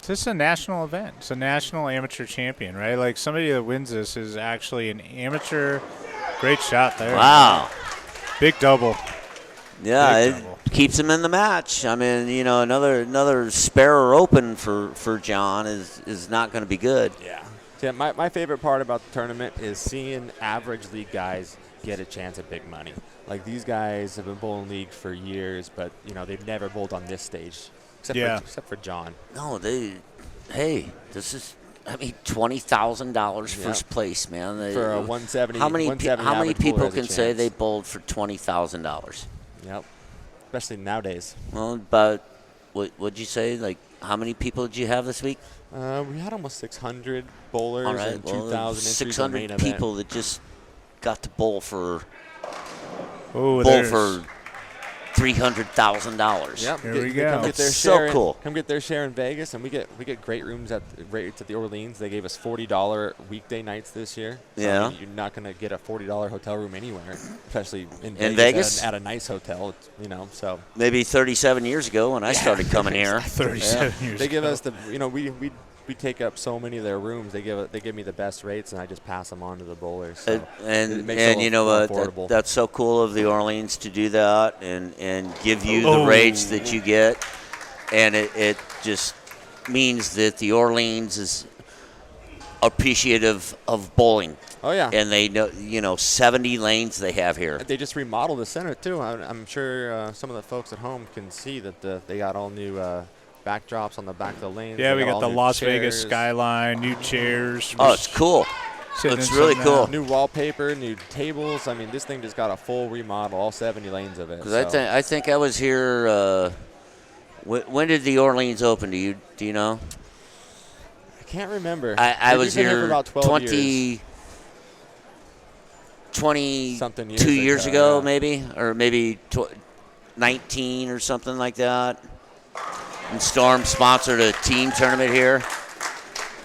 This is a national event. It's a national amateur champion, right? Like somebody that wins this is actually an amateur. Great shot there. Wow. Big double. Yeah, it keeps him in the match. I mean, you know, another spare or open for John is not going to be good. Yeah. Yeah, my favorite part about the tournament is seeing average league guys get a chance at big money. Like these guys have been bowling league for years, but you know they've never bowled on this stage, except for John. No, this is. I mean, $20,000 first place, man. For a 170. How many people can say they bowled bowled for $20,000? Yep. Especially nowadays. Well, about what'd you say? Like, how many people did you have this week? We had almost 600 bowlers and 2,000 600 people that just got to bowl for $300,000. Yep. Here we go. Come get their so share cool. Come get their share in Vegas, and we get great rooms at the Orleans. They gave us $40 weekday nights this year. So, yeah. I mean, you're not going to get a $40 hotel room anywhere, especially in Vegas at a nice hotel. You know, so maybe 37 years ago when I started coming here. 37 years. They give us we take up so many of their rooms. They give me the best rates, and I just pass them on to the bowlers. So and you know what? That's so cool of the Orleans to do that and give you the rates that you get, and it just means that the Orleans is appreciative of bowling. Oh, yeah. And they know, 70 lanes they have here. They just remodeled the center, too. I'm sure some of the folks at home can see that they got all new backdrops on the back of the lanes. Yeah, They we got the Las Vegas chairs. skyline, new chairs. Oh, it's cool. It's really cool. New wallpaper, new tables. I mean, this thing just got a full remodel, all 70 lanes of it. Because I think I was here. When did the Orleans open? Do you know? I can't remember. I was We've been here for about 12 years. 22 years ago, maybe, or maybe 19 or something like that. And Storm sponsored a team tournament here.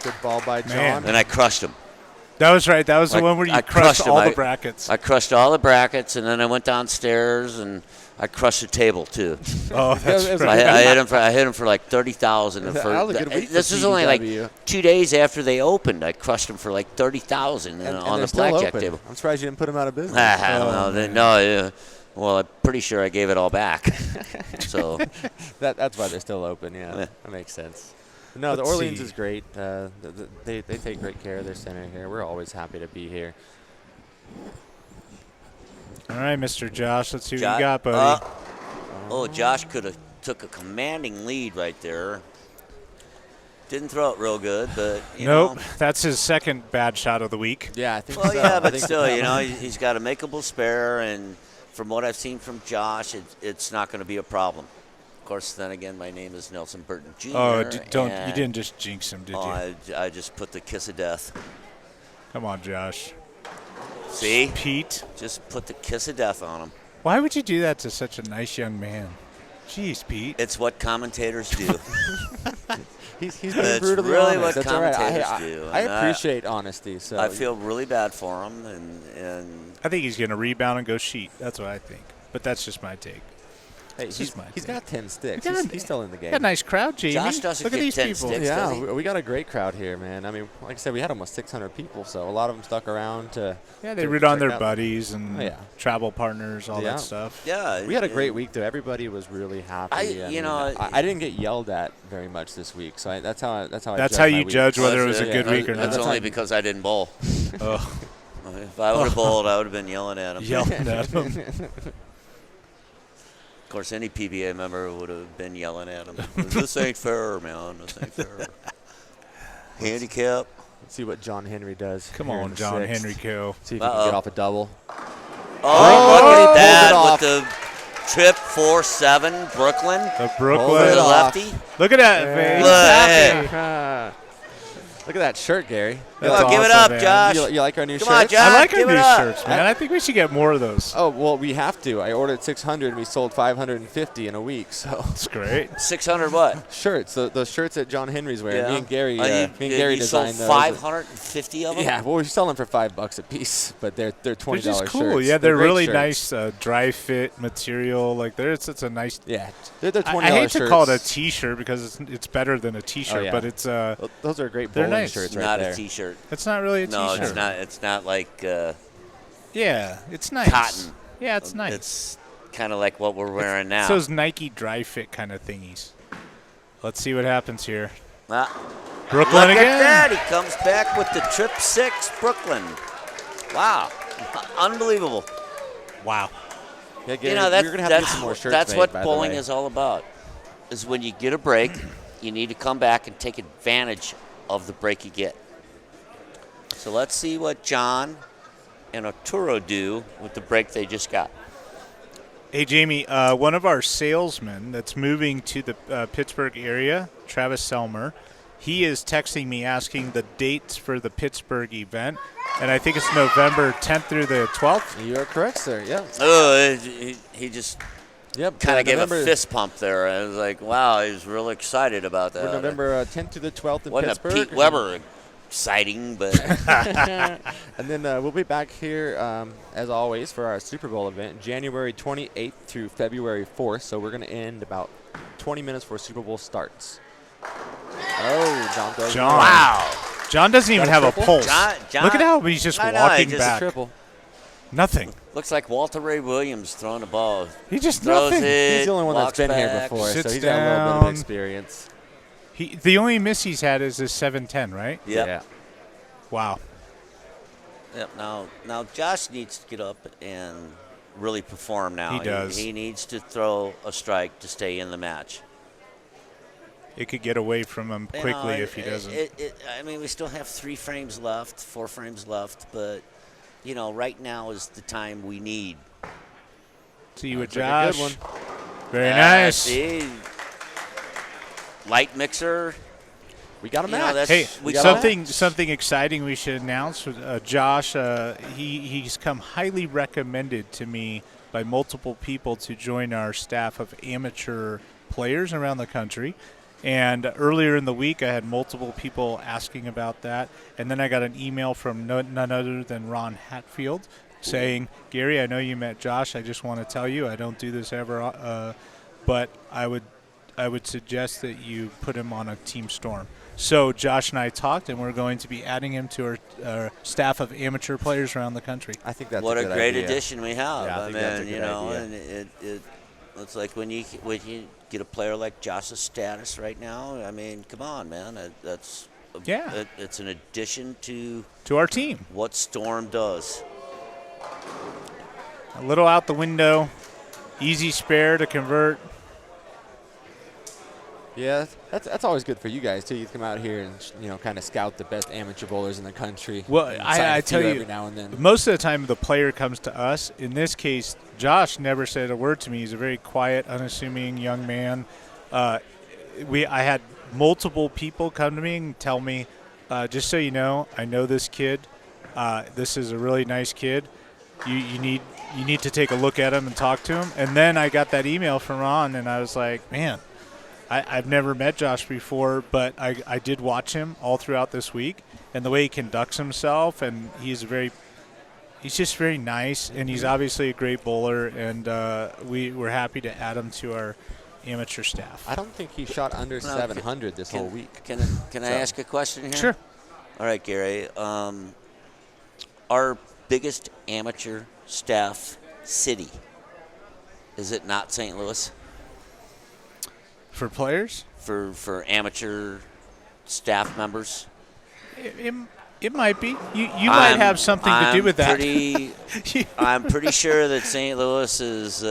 Good ball by John. And I crushed him. That was right. That was the one where you crushed all the brackets. I crushed all the brackets, and then I went downstairs and I crushed the table too. Oh, that's right. I hit him for like 30,000. This was only like 2 days after they opened. I crushed him for like 30,000 on the blackjack table. I'm surprised you didn't put him out of business. Well, I'm pretty sure I gave it all back. So that's why they're still open. Yeah, that makes sense. No, the Orleans is great. They take great care of their center here. We're always happy to be here. All right, Mr. Josh, let's see what you got, buddy. Josh could have took a commanding lead right there. Didn't throw it real good, but you know. That's his second bad shot of the week. Yeah, I think. Well, yeah, but still, he's got a makeable spare, and from what I've seen from Josh, it's not going to be a problem. Of course, then again, my name is Nelson Burton Jr. Oh, you didn't just jinx him, did you? I just put the kiss of death. Come on, Josh. See? Pete. Just put the kiss of death on him. Why would you do that to such a nice young man? Jeez, Pete. It's what commentators do. He's being brutally really honest. what commentators do. I appreciate honesty. So I feel really bad for him, and I think he's going to rebound and go sheet. That's what I think. But that's just my take. Hey, he's got 10 sticks. He's still in the game. Got a nice crowd, Jamie. Josh doesn't Look at get these 10 people. sticks, Yeah, does he? we got a great crowd here, man. I mean, like I said, we had almost 600 people, so a lot of them stuck around to. Yeah, they root on their buddies and Oh, yeah. travel partners, all that stuff. Yeah, we had a great week though. Everybody was really happy. I didn't get yelled at very much this week, so that's how you judge whether it was a good week or not. That's only because I didn't bowl. Oh. If I would have bowled, I would have been yelling at him. Yelling at him. Of course, any PBA member would have been yelling at him. This ain't fair, man. This ain't fair. Handicap. Let's see what John Henry does. Come on, John Henry Kill. See if he can get off a double. Oh, look at that with the trip 4-7 Brooklyn. The Brooklyn. For the lefty. Look at that, man. Look at that shirt, Gary. Come on, give it up, Josh. You like our new shirts? Come on, Josh. I like our give new it up. shirts, man. I think we should get more of those. Oh, well, we have to. I ordered 600 and we sold 550 in a week. So that's great. 600 what? Shirts. Those shirts that John Henry's wearing. Yeah. Me and Gary you designed sold those. 550 of them? Yeah, well, we sell them for $5 a piece, but they're $20 They're just cool. shirts. Yeah, they're great really shirts. nice, dry fit material. Like it's a nice. Yeah, they're $20 I hate shirts. to call it a T-shirt because it's better than a T-shirt, but it's those are great they're bowling nice. shirts right Not there. a T-shirt. It's not really a No, T-shirt. it's not like. Yeah, it's nice. Cotton. Yeah, it's nice. It's kind of like what we're wearing now. It's those Nike dry fit kind of thingies. Let's see what happens here. Brooklyn Look again. at that. He comes back with the trip 6 Brooklyn. Wow. Unbelievable. Wow. Yeah, Gary, we're going to have to get some more shirts that's made, what by the bowling way. is all about. Is when you get a break, you need to come back and take advantage of the break you get. So let's see what John and Arturo do with the break they just got. Hey, Jamie, one of our salesmen that's moving to the Pittsburgh area, Travis Selmer, he is texting me asking the dates for the Pittsburgh event, and I think it's November 10th through the 12th. You are correct, sir. Yeah. Oh, he just kind of gave a November- fist pump there. I was like, wow, he was real excited about that. We're November 10th to the 12th in Wasn't Pittsburgh. a Pete Weber exciting, but And then we'll be back here, as always, for our Super Bowl event, January 28th through February 4th. So we're going to end about 20 minutes before Super Bowl starts. Oh, John does. John. wow. John doesn't even have a pulse. John, Look at how he's just I know, walking he just back. Triple. Nothing. Looks like Walter Ray Williams throwing the ball. He just throws nothing. it. He's the only one that's walks been here back. before, so Sits he's got a little bit of down. experience. The only miss he's had is his 710, right? Yep. Yeah. Wow. Yep. Now Josh needs to get up and really perform now. He does. He needs to throw a strike to stay in the match. It could get away from him quickly if he doesn't. I mean, we still have 4 frames left, but, right now is the time we need. See you with That's Josh. like a good one. Very nice. See, light mixer. We got a match. Hey, we something exciting we should announce. Josh, he's come highly recommended to me by multiple people to join our staff of amateur players around the country. And earlier in the week, I had multiple people asking about that. And then I got an email from none other than Ron Hatfield saying, Gary, I know you met Josh. I just want to tell you, I don't do this ever, but I would suggest that you put him on a Team Storm. So Josh and I talked, and we're going to be adding him to our staff of amateur players around the country. I think that's what a a good great idea. addition we have. Yeah, I think that's a good idea. And it's like when you get a player like Josh's status right now. I mean, come on, man. It's an addition to our team. What Storm does. A little out the window, easy spare to convert. Yeah, that's always good for you guys too. You come out here and kind of scout the best amateur bowlers in the country. Well, I tell you, every now and then. Most of the time the player comes to us. In this case, Josh never said a word to me. He's a very quiet, unassuming young man. I had multiple people come to me and tell me, just so you know, I know this kid. This is a really nice kid. You need to take a look at him and talk to him. And then I got that email from Ron, and I was like, man. I've never met Josh before, but I did watch him all throughout this week, and the way he conducts himself, and he's just very nice, and he's obviously a great bowler, and we're happy to add him to our amateur staff. I don't think he shot under 700 this whole week. Can I ask a question here? Sure. All right, Gary. Our biggest amateur staff city, is it not St. Louis? For players? For amateur staff members? It might be. You might have something to do with that. I'm pretty sure that St. Louis is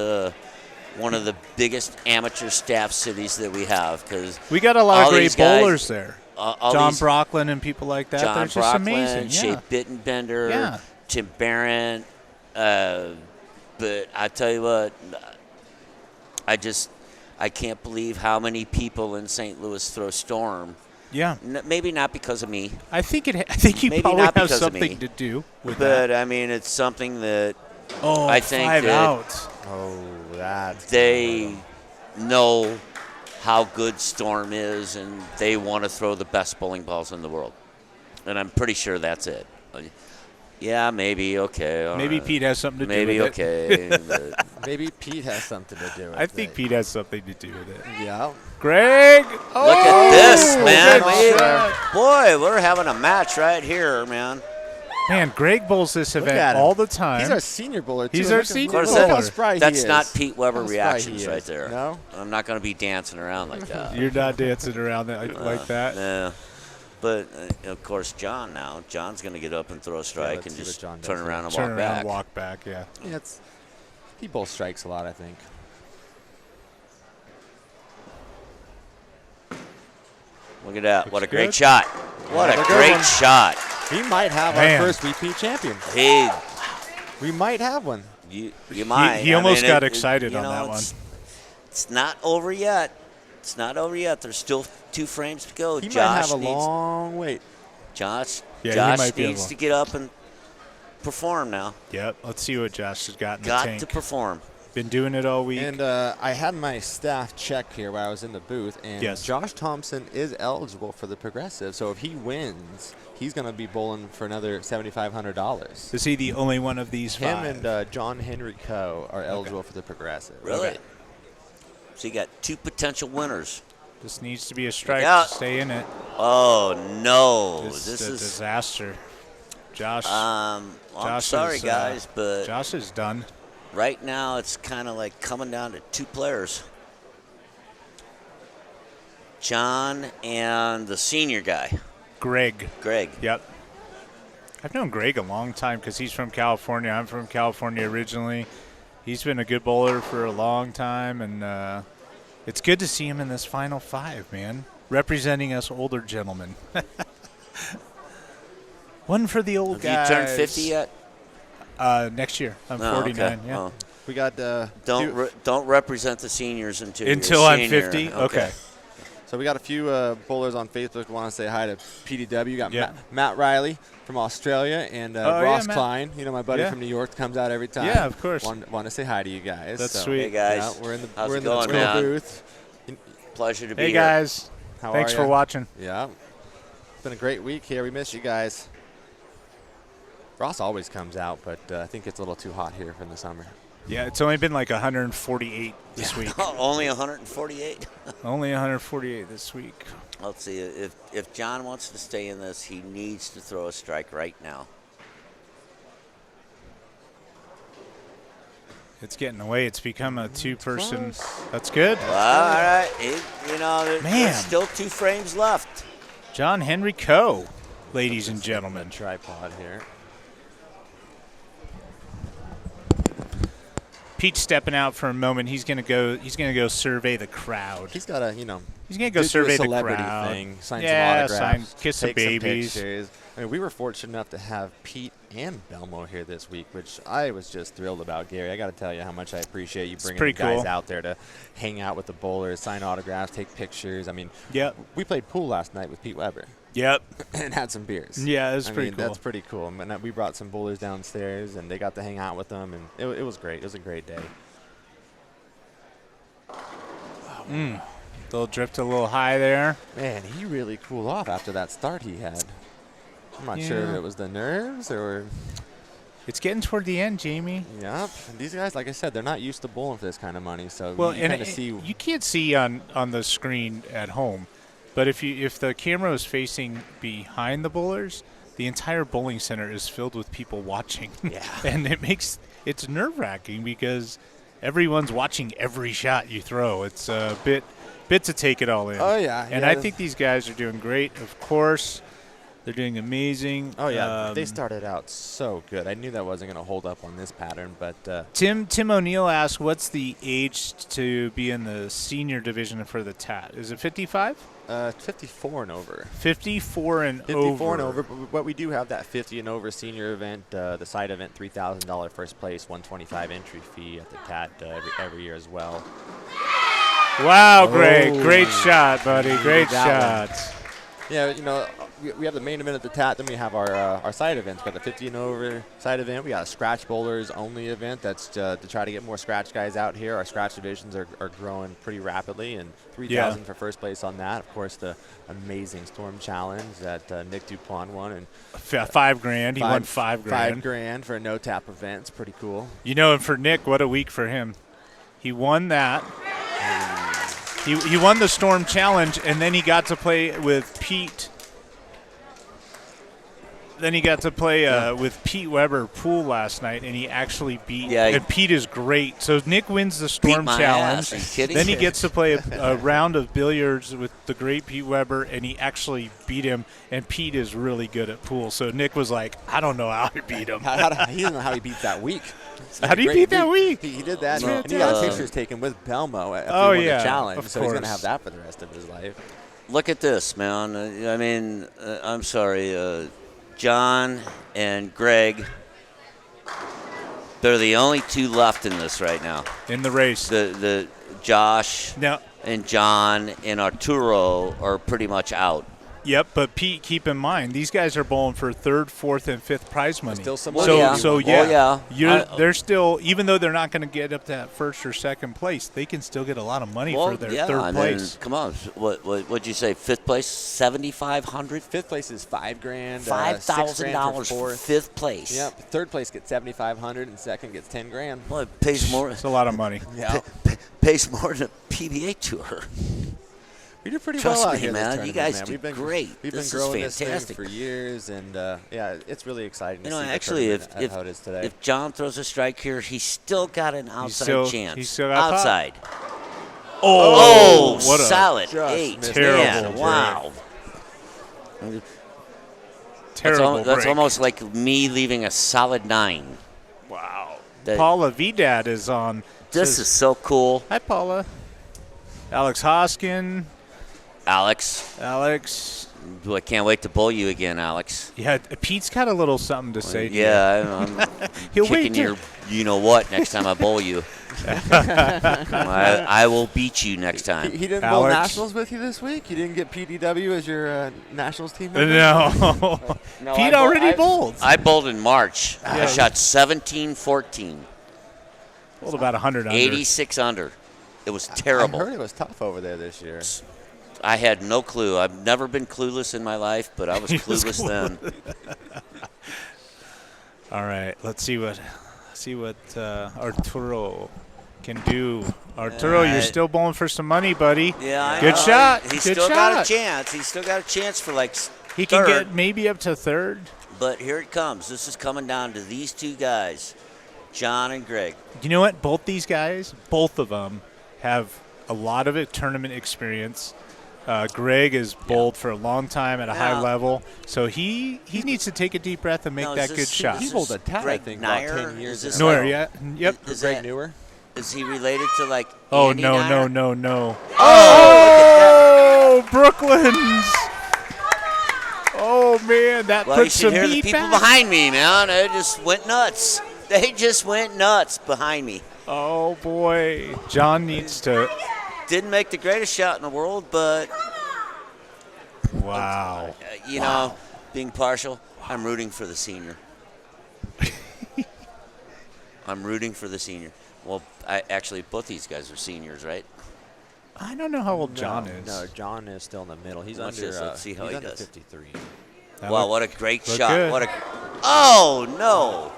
one of the biggest amateur staff cities that we have. Cause we got a lot of great guys, bowlers there. John Brocklin and people like that. They're just amazing. Shea Bittenbender, Tim Barron. But I tell you what, I can't believe how many people in St. Louis throw Storm. Yeah. Maybe not because of me. I think you maybe probably not have because something of me, to do with that. But, I mean, it's something that I think 5 that out. They know how good Storm is, and they want to throw the best bowling balls in the world. And I'm pretty sure that's it. Yeah, maybe, okay. Maybe Pete has something to do with Maybe, it. okay. Maybe Pete has something to do with it. I think Pete has something to do with it. Yeah. Greg! Look at this, man. Good Boy, we're having a match right here, man. Man, Greg bowls this event all the time. He's our senior bowler, too. He's our senior bowler. That's not Pete Weber reactions right there. there. No? I'm not going to be dancing around like that. You're not dancing around like that? No. But, of course, John's going to get up and throw a strike and just turn around and walk back. Walk back, yeah. He bowls strikes a lot, I think. Look at that. What a great shot. What a great shot. He might have our first repeat champion. We might have one. You might. He almost got excited on that one. It's not over yet. It's not over yet. There's still 2 frames to go. He might have a long wait. Josh might needs to get up and perform now. Yep. Let's see what Josh has got in the Got tank. to perform. Been doing it all week. And I had my staff check here while I was in the booth, and Josh Thompson is eligible for the Progressive. So if he wins, he's going to be bowling for another $7,500. Is he the only one of these 5? Him and John Henry Coe are eligible for the Progressive. Really? Okay. So you got 2 potential winners. This needs to be a strike to stay in it. Oh, no. This is a disaster. Josh. I'm sorry, guys, but Josh is done. Right now, it's kind of like coming down to 2 players. John and the senior guy. Greg. Greg. Yep. I've known Greg a long time because he's from California. I'm from California originally. He's been a good bowler for a long time, and it's good to see him in this Final Five, man, representing us older gentlemen. One for the old guys. Have you turned 50 yet? Next year. I'm 49. Okay. Yeah. Oh. We got don't represent the seniors until I'm you're a senior. 50. Okay. So we got a few bowlers on Facebook who want to say hi to PDW. We got Matt Riley from Australia and Ross Klein, my buddy from New York, comes out every time. Yeah, of course. Want to say hi to you guys. That's sweet. Hey guys, yeah, we're in the how's we're it in going, the man? booth. Pleasure to be Hey here. guys, How thanks are for ya? watching. Yeah, it's been a great week here. We miss you guys. Ross always comes out, but I think it's a little too hot here in the summer. Yeah, it's only been like 148 this week. Only 148. Only 148 this week. Let's see. If John wants to stay in this, he needs to throw a strike right now. It's getting away. It's become a two-person. That's good. All right. There's still 2 frames left. John Henry Coe, ladies and gentlemen. Tripod here. Pete stepping out for a moment. He's gonna go survey the crowd. He's got He's gonna go survey the crowd. Thing, sign some autographs, kiss some babies. Some pictures. I mean, we were fortunate enough to have Pete and Belmo here this week, which I was just thrilled about. Gary, I got to tell you how much I appreciate you bringing the guys out there to hang out with the bowlers, sign autographs, take pictures. I mean, we played pool last night with Pete Weber. Yep. And had some beers. Yeah, it was pretty cool. That's pretty cool. And we brought some bowlers downstairs, and they got to hang out with them, and it was great. It was a great day. They'll drift a little high there. Man, he really cooled off after that start he had. I'm not sure if it was the nerves or... It's getting toward the end, Jamie. Yep. And these guys, like I said, they're not used to bowling for this kind of money, so you and kind of see... You can't see on the screen at home, but if the camera is facing behind the bowlers, the entire bowling center is filled with people watching. Yeah. And it's nerve-wracking because everyone's watching every shot you throw. It's a bit to take it all in. Oh, yeah. And I think these guys are doing great, of course. They're doing amazing. Oh, yeah. They started out so good. I knew that wasn't going to hold up on this pattern, but... Tim O'Neill asked, what's the age to be in the senior division for the TAT? Is it 55? 54 and over. 54 and over. 54 and over, but we do have that 50 and over senior event, the side event, $3,000 first place, $125 entry fee at the TAT every year as well. Wow, Greg. Great shot, buddy. Great shot. Yeah, we have the main event at the TAT, then we have our side events. We got the 50 and over side event. We got a scratch bowlers only event. That's to try to get more scratch guys out here. Our scratch divisions are growing pretty rapidly, and $3,000 for first place on that. Of course, the amazing Storm Challenge that Nick Dupont won, and $5,000. He won $5,000. $5,000 for a no tap event. It's pretty cool. And for Nick, what a week for him. He won that. He won the Storm Challenge, and then he got to play with Pete. Then he got to play with Pete Weber pool last night, and he actually beat. Yeah, and Pete is great. So Nick wins the Storm Challenge. Ass. Are you kidding? Then he gets to play a round of billiards with the great Pete Weber, and he actually beat him. And Pete is really good at pool. So Nick was like, I don't know how I beat him. He doesn't know how he beat that week. How did he beat that week? He did that, and he got pictures taken with Belmo after he won the challenge. So he's going to have that for the rest of his life. Look at this, man. I mean, I'm sorry. John and Greg, they're the only 2 left in this right now. In the race. The Josh and John and Arturo are pretty much out. Yep, but Pete, keep in mind, these guys are bowling for 3rd, 4th, and 5th prize money. Still some money. Yeah. They're still, even though they're not going to get up to that 1st or 2nd place, they can still get a lot of money for their 3rd place. Come on, what'd you say? 5th place, $7,500. 5th place is $5,000. $5,000 for 5th place. Yep. 3rd place gets $7,500, and 2nd gets $10,000. Well, it pays more. It's a lot of money. Yeah, pays more than a PBA tour. We did pretty Trust well out me, here man. this You guys tournament, did great. We've This been is growing this thing fantastic. for years, and it's really exciting to see actually, how it is today. if John throws a strike here, he's still got an outside chance. He's still got outside. What a solid just 8. terrible Man, wow. Terrible That's break. almost like me leaving a solid 9. Wow. That- Paula Vidad is on. This Says, is so cool. Hi, Paula. Alex Hoskin. Alex. Ooh, I can't wait to bowl you again, Alex. Yeah, Pete's got a little something to say. Yeah, I'm He'll kicking wait your you-know-what next time I bowl you. I will beat you next time. He didn't bowl nationals with you this week? You didn't get PDW as your nationals team member? No. Pete already bowled. I bowled in March. Yeah. I shot 17-14. Bowled about 100 under. 86 under. It was terrible. I heard it was tough over there this year. I had no clue. I've never been clueless in my life, but I was clueless then. All right, let's see what Arturo can do. Arturo, you're still bowling for some money, buddy. Yeah, I good know. shot. He's good still shot. got a chance. He's still got a chance for like He third. can get maybe up to third. But here it comes. This is coming down to these two guys, John and Greg. You know what? Both these guys, both of them, have a lot of tournament experience. Greg has bowled for a long time at a high level, so he needs to take a deep breath and make that good shot. He bowled a TAT, I think, about 10 years ago. Newer, yeah. Yep. Is Greg that, Newer? Is he related to like Oh, Andy no. Nyer? Oh, Brooklyn's. Oh, man, that Well, you puts should some hear the heat people back. behind me, man. They just went nuts. They just went nuts behind me. Oh, boy. John needs to. Didn't make the greatest shot in the world, but wow. You know, being partial, I'm rooting for the senior. I'm rooting for the senior. Well, actually, both these guys are seniors, right? I don't know how old John is. No, John is still in the middle. He's Watch under. this. Let's see how he's he under does. 53. Wow, what a great look shot! good. What a. Oh no!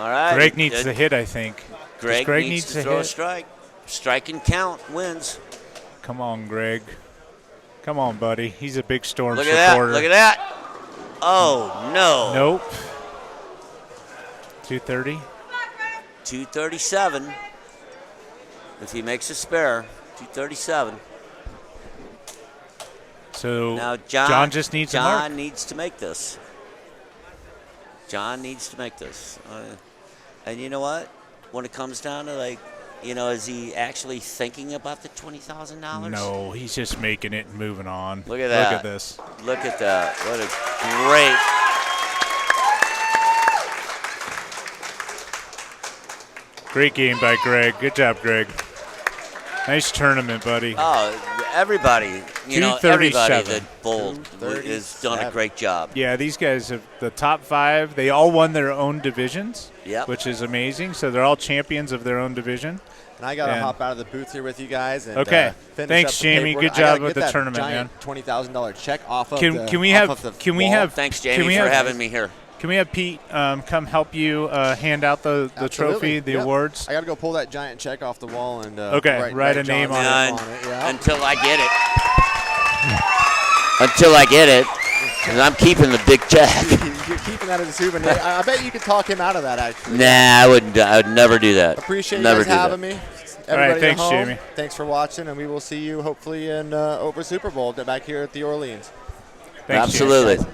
All right. Greg needs to hit, I think. Greg needs to throw a hit. strike. Strike and count wins. Come on, Greg. Come on, buddy. He's a big Storm Look at that! supporter. Look at that! Oh no! Nope. 230. 237. If he makes a spare, 237. So Now John just needs a mark. John needs to make this. John needs to make this. And you know what? When it comes down to like, you know, is he actually thinking about the $20,000? No, he's just making it and moving on. Look at that. Look at this. Look at that. What a great. Great game by Greg. Good job, Greg. Nice tournament, buddy. Oh, everybody, you know, everybody that bowled has done a great job. Yeah, these guys have the top 5. They all won their own divisions, Yep. which is amazing. So they're all champions of their own division. And I got to hop out of the booth here with you guys. And, Okay. finish Thanks, up the Jamie. paperwork. Good I gotta job with get the that tournament, giant $20,000 check off of Can the we off have of the can we wall. have Thanks, can Jamie, we for have- having me here. Can we have Pete come help you hand out the Absolutely. trophy, the Yep. awards? I got to go pull that giant check off the wall and Okay, write a name on And it. Yeah. until I get it. Until I get it, because I'm keeping the big check. You're keeping that as a souvenir. I bet you could talk him out of that, actually. Nah, I would never do that. Appreciate never you guys do having that. me. All right, Everybody at thanks, home, Jamie. Thanks for watching, and we will see you hopefully in over Super Bowl back here at the Orleans. Thanks, Absolutely. Jamie.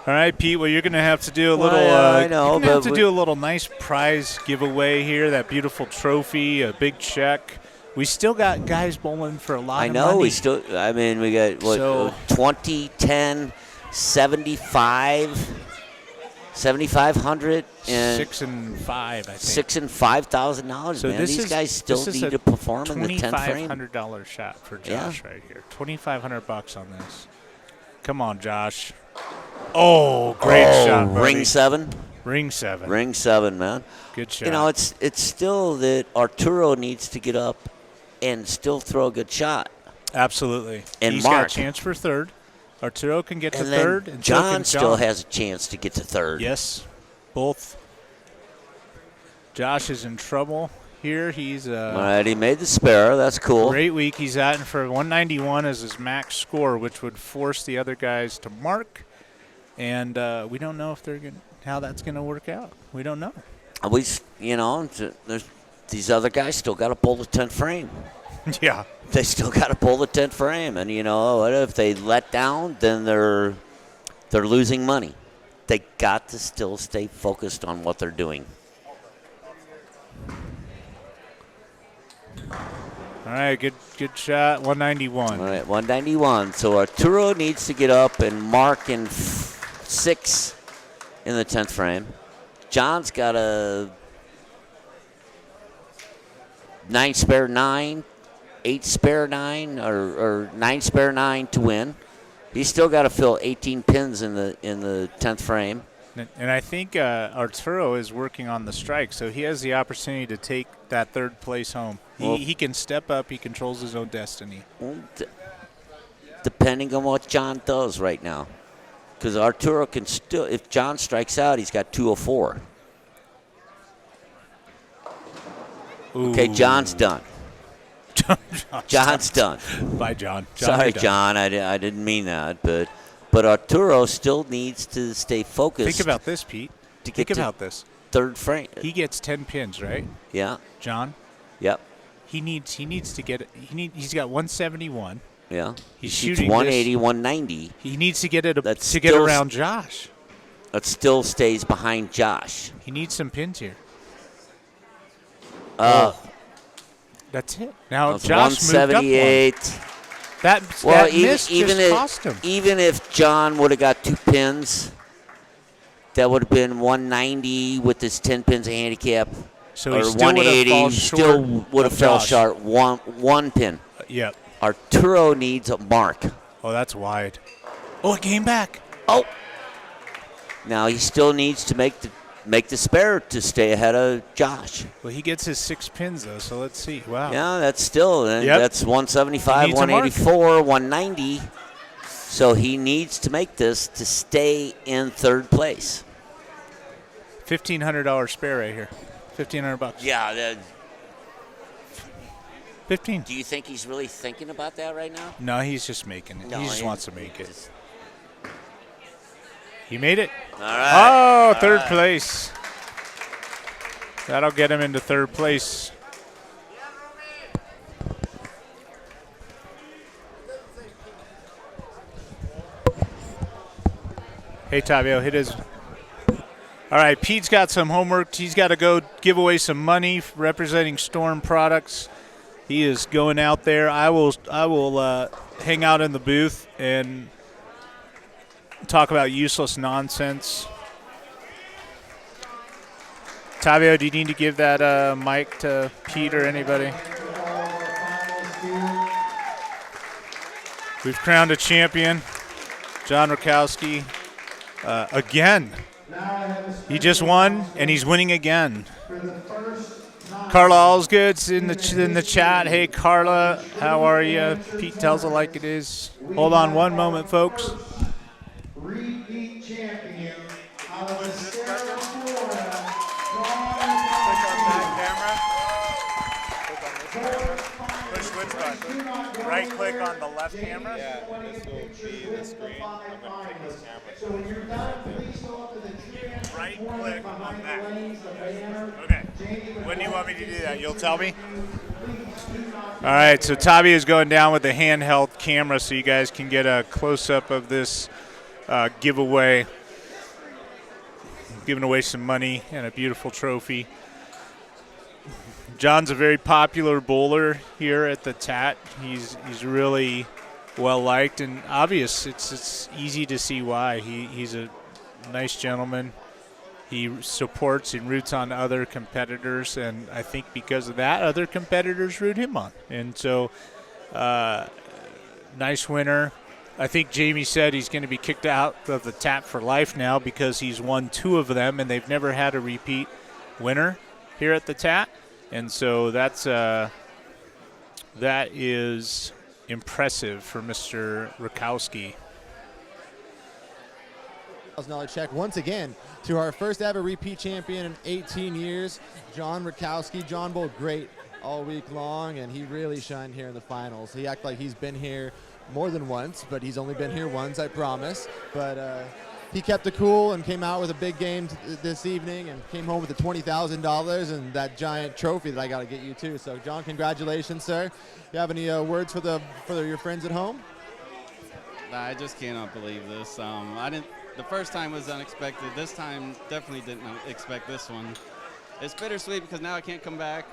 All right, Pete. Well, you're going to have to do a Well, little. I know, you're gonna have but to do a little nice prize giveaway here. That beautiful trophy, a big check. We still got guys bowling for a lot I of know. money. We still. I mean, we got what? So- 20, 10, 75, 7,500, and 6 and 5, I think. $6,000 and $5,000. So man, this these is, guys still this is need a to perform in the 10th frame. $2,500 shot for Yeah. Josh right here. $2,500 on this. Come on, Josh. Oh, great shot, buddy. Ring 7. Ring 7. Ring 7, man. Good shot. You know, it's still that Arturo needs to get up and still throw a good shot. Absolutely. And He's mark. got a chance for third. Arturo can get to And then third. And so John can still has a chance to get to third. Yes, both. Josh is in trouble here. He's All right, he made the spare. That's cool. great week. He's at for 191 as his max score, which would force the other guys to mark. And we don't know if they're going how that's going to work out. We don't know. You know, there's these other guys still got to pull the 10th frame. Yeah. They still got to pull the 10th frame. And, you know, what if they let down, then they're They're losing money. They got to still stay focused on what they're doing. All right, good shot, 191. All right, 191. So Arturo needs to get up and mark in 6 in the 10th frame. John's got a 9 spare 9, 8 spare 9, or 9 spare 9 to win. He's still got to fill 18 pins in the 10th frame. And I think Arturo is working on the strike, so he has the opportunity to take that 3rd place home. He can step up. He controls his own destiny. Well, depending on what John does right now. Because Arturo can still, if John strikes out, he's got 204. Ooh. Okay, John's done. John's done. Bye, John. Sorry, John. I didn't mean that. But Arturo still needs to stay focused. Think about this, Pete. Think about this. 3rd frame. He gets 10 pins, right? Yeah. John? Yep. He needs to get he's got 171. Yeah. He's shoots shooting 180, 190. He needs to get it to get around Josh. That still stays behind Josh. He needs some pins here. That's it. Now Josh moved up 178. That miss just cost him. Even if John would have got 2 pins, that would have been 190 with his 10 pins of handicap. So or he still 180, still would have fell short. One pin. Yep. Arturo needs a mark. Oh, that's wide. Oh, it came back. Oh. Now he still needs to make the spare to stay ahead of Josh. Well, he gets his 6 pins, though, so let's see. Wow. Yeah, that's still, that's 175, 184, 190. So he needs to make this to stay in 3rd place. $1,500 spare right here. $1,500. Yeah. 15. Do you think he's really thinking about that right now? No, he's just making it. No, he just wants to make it. He made it. All right. Oh, 3rd place. That'll get him into 3rd place. Hey, Tavio, hit his. All right, Pete's got some homework. He's got to go give away some money representing Storm Products. He is going out there. I will hang out in the booth and talk about useless nonsense. Tavio, do you need to give that mic to Pete or anybody? We've crowned a champion, John Rakowski, again. He just won, and he's winning again. Carla Allsgood's in the chat. Hey, Carla, how are you? Pete tells it like it is. Hold on one moment, folks. Repeat champion out of Sarah, Florida. Push which button? Right click on the left camera? Yeah, this will be the screen. I'm going to take this camera. So when you're done, please go up to the tree. Right click on that. Okay. When do you want me to do that? You'll tell me? All right, so Tavi is going down with the handheld camera so you guys can get a close-up of this giveaway. Giving away some money and a beautiful trophy. John's a very popular bowler here at the TAT. He's really well liked and obvious. It's easy to see why. He's a nice gentleman. He supports and roots on other competitors, and I think because of that, other competitors root him on. And so, nice winner. I think Jamie said he's going to be kicked out of the TAT for life now because he's won 2 of them, and they've never had a repeat winner here at the TAT. And so that is impressive for Mr. Rakowski. $1,000 check once again to our first ever repeat champion in 18 years, John Rakowski. John bowled great all week long, and he really shined here in the finals. He acted like he's been here more than once, but he's only been here once, I promise. But he kept it cool and came out with a big game this evening and came home with the $20,000 and that giant trophy that I got to get you too. So, John, congratulations, sir. You have any words for your friends at home? I just cannot believe this. The first time was unexpected. This time, definitely didn't expect this one. It's bittersweet because now I can't come back,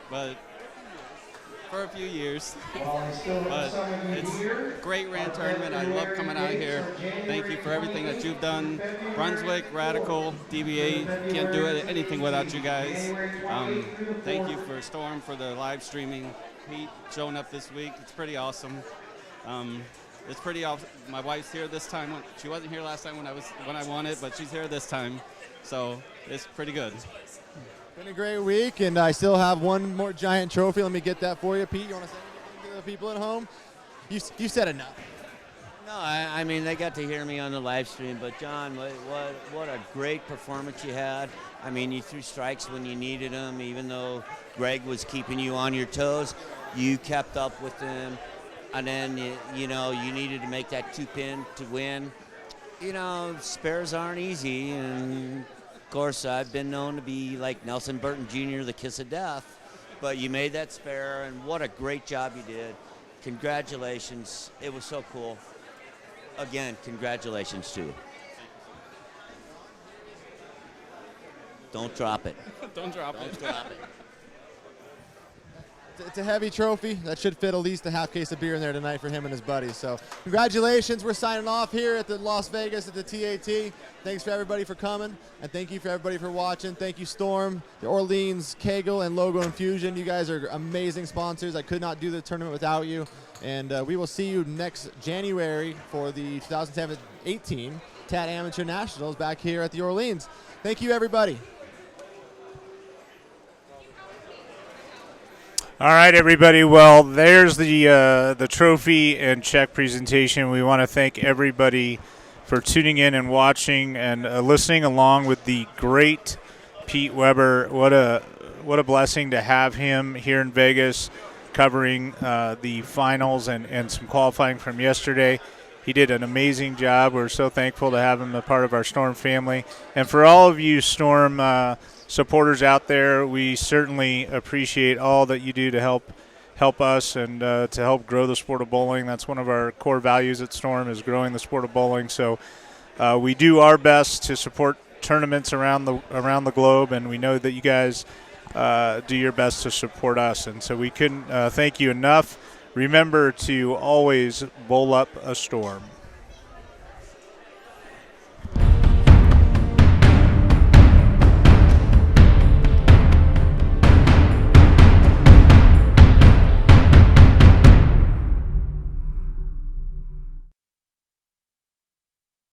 but for a few years. But it's a great RAN tournament. I love coming out here. Thank you for everything that you've done. Brunswick, Radical, DBA, can't do anything without you guys. Thank you for Storm for the live streaming. Pete showing up this week. It's pretty awesome. It's pretty awesome. My wife's here this time. She wasn't here last time when I won it, but she's here this time. So it's pretty good. Been a great week, and I still have one more giant trophy. Let me get that for you, Pete. You want to say anything to the people at home? You said enough. No, I mean, they got to hear me on the live stream, but John, what a great performance you had. I mean, you threw strikes when you needed them, even though Greg was keeping you on your toes. You kept up with them, and then, you needed to make that 2-pin to win. Spares aren't easy, and of course, I've been known to be like Nelson Burton Jr., the kiss of death, but you made that spare, and what a great job you did. Congratulations. It was so cool. Again, congratulations to you. Don't drop it. Don't drop it. Don't drop it. It's a heavy trophy. That should fit at least a half case of beer in there tonight for him and his buddies. So congratulations. We're signing off here at the Las Vegas at the TAT. Thanks for everybody for coming, and thank you for everybody for watching. Thank you, Storm, the Orleans, Kegel, and Logo Infusion. You guys are amazing sponsors. I could not do the tournament without you. And we will see you next January for the 2018 TAT Amateur Nationals back here at the Orleans. Thank you, everybody. All right, everybody. Well, there's the trophy and check presentation. We want to thank everybody for tuning in and watching and listening along with the great Pete Weber. What a blessing to have him here in Vegas covering the finals and some qualifying from yesterday. He did an amazing job. We're so thankful to have him a part of our Storm family. And for all of you Storm supporters out there, we certainly appreciate all that you do to help us and to help grow the sport of bowling. That's one of our core values at Storm, is growing the sport of bowling. So we do our best to support tournaments around the globe, and we know that you guys do your best to support us. And so we couldn't thank you enough. Remember to always bowl up a storm.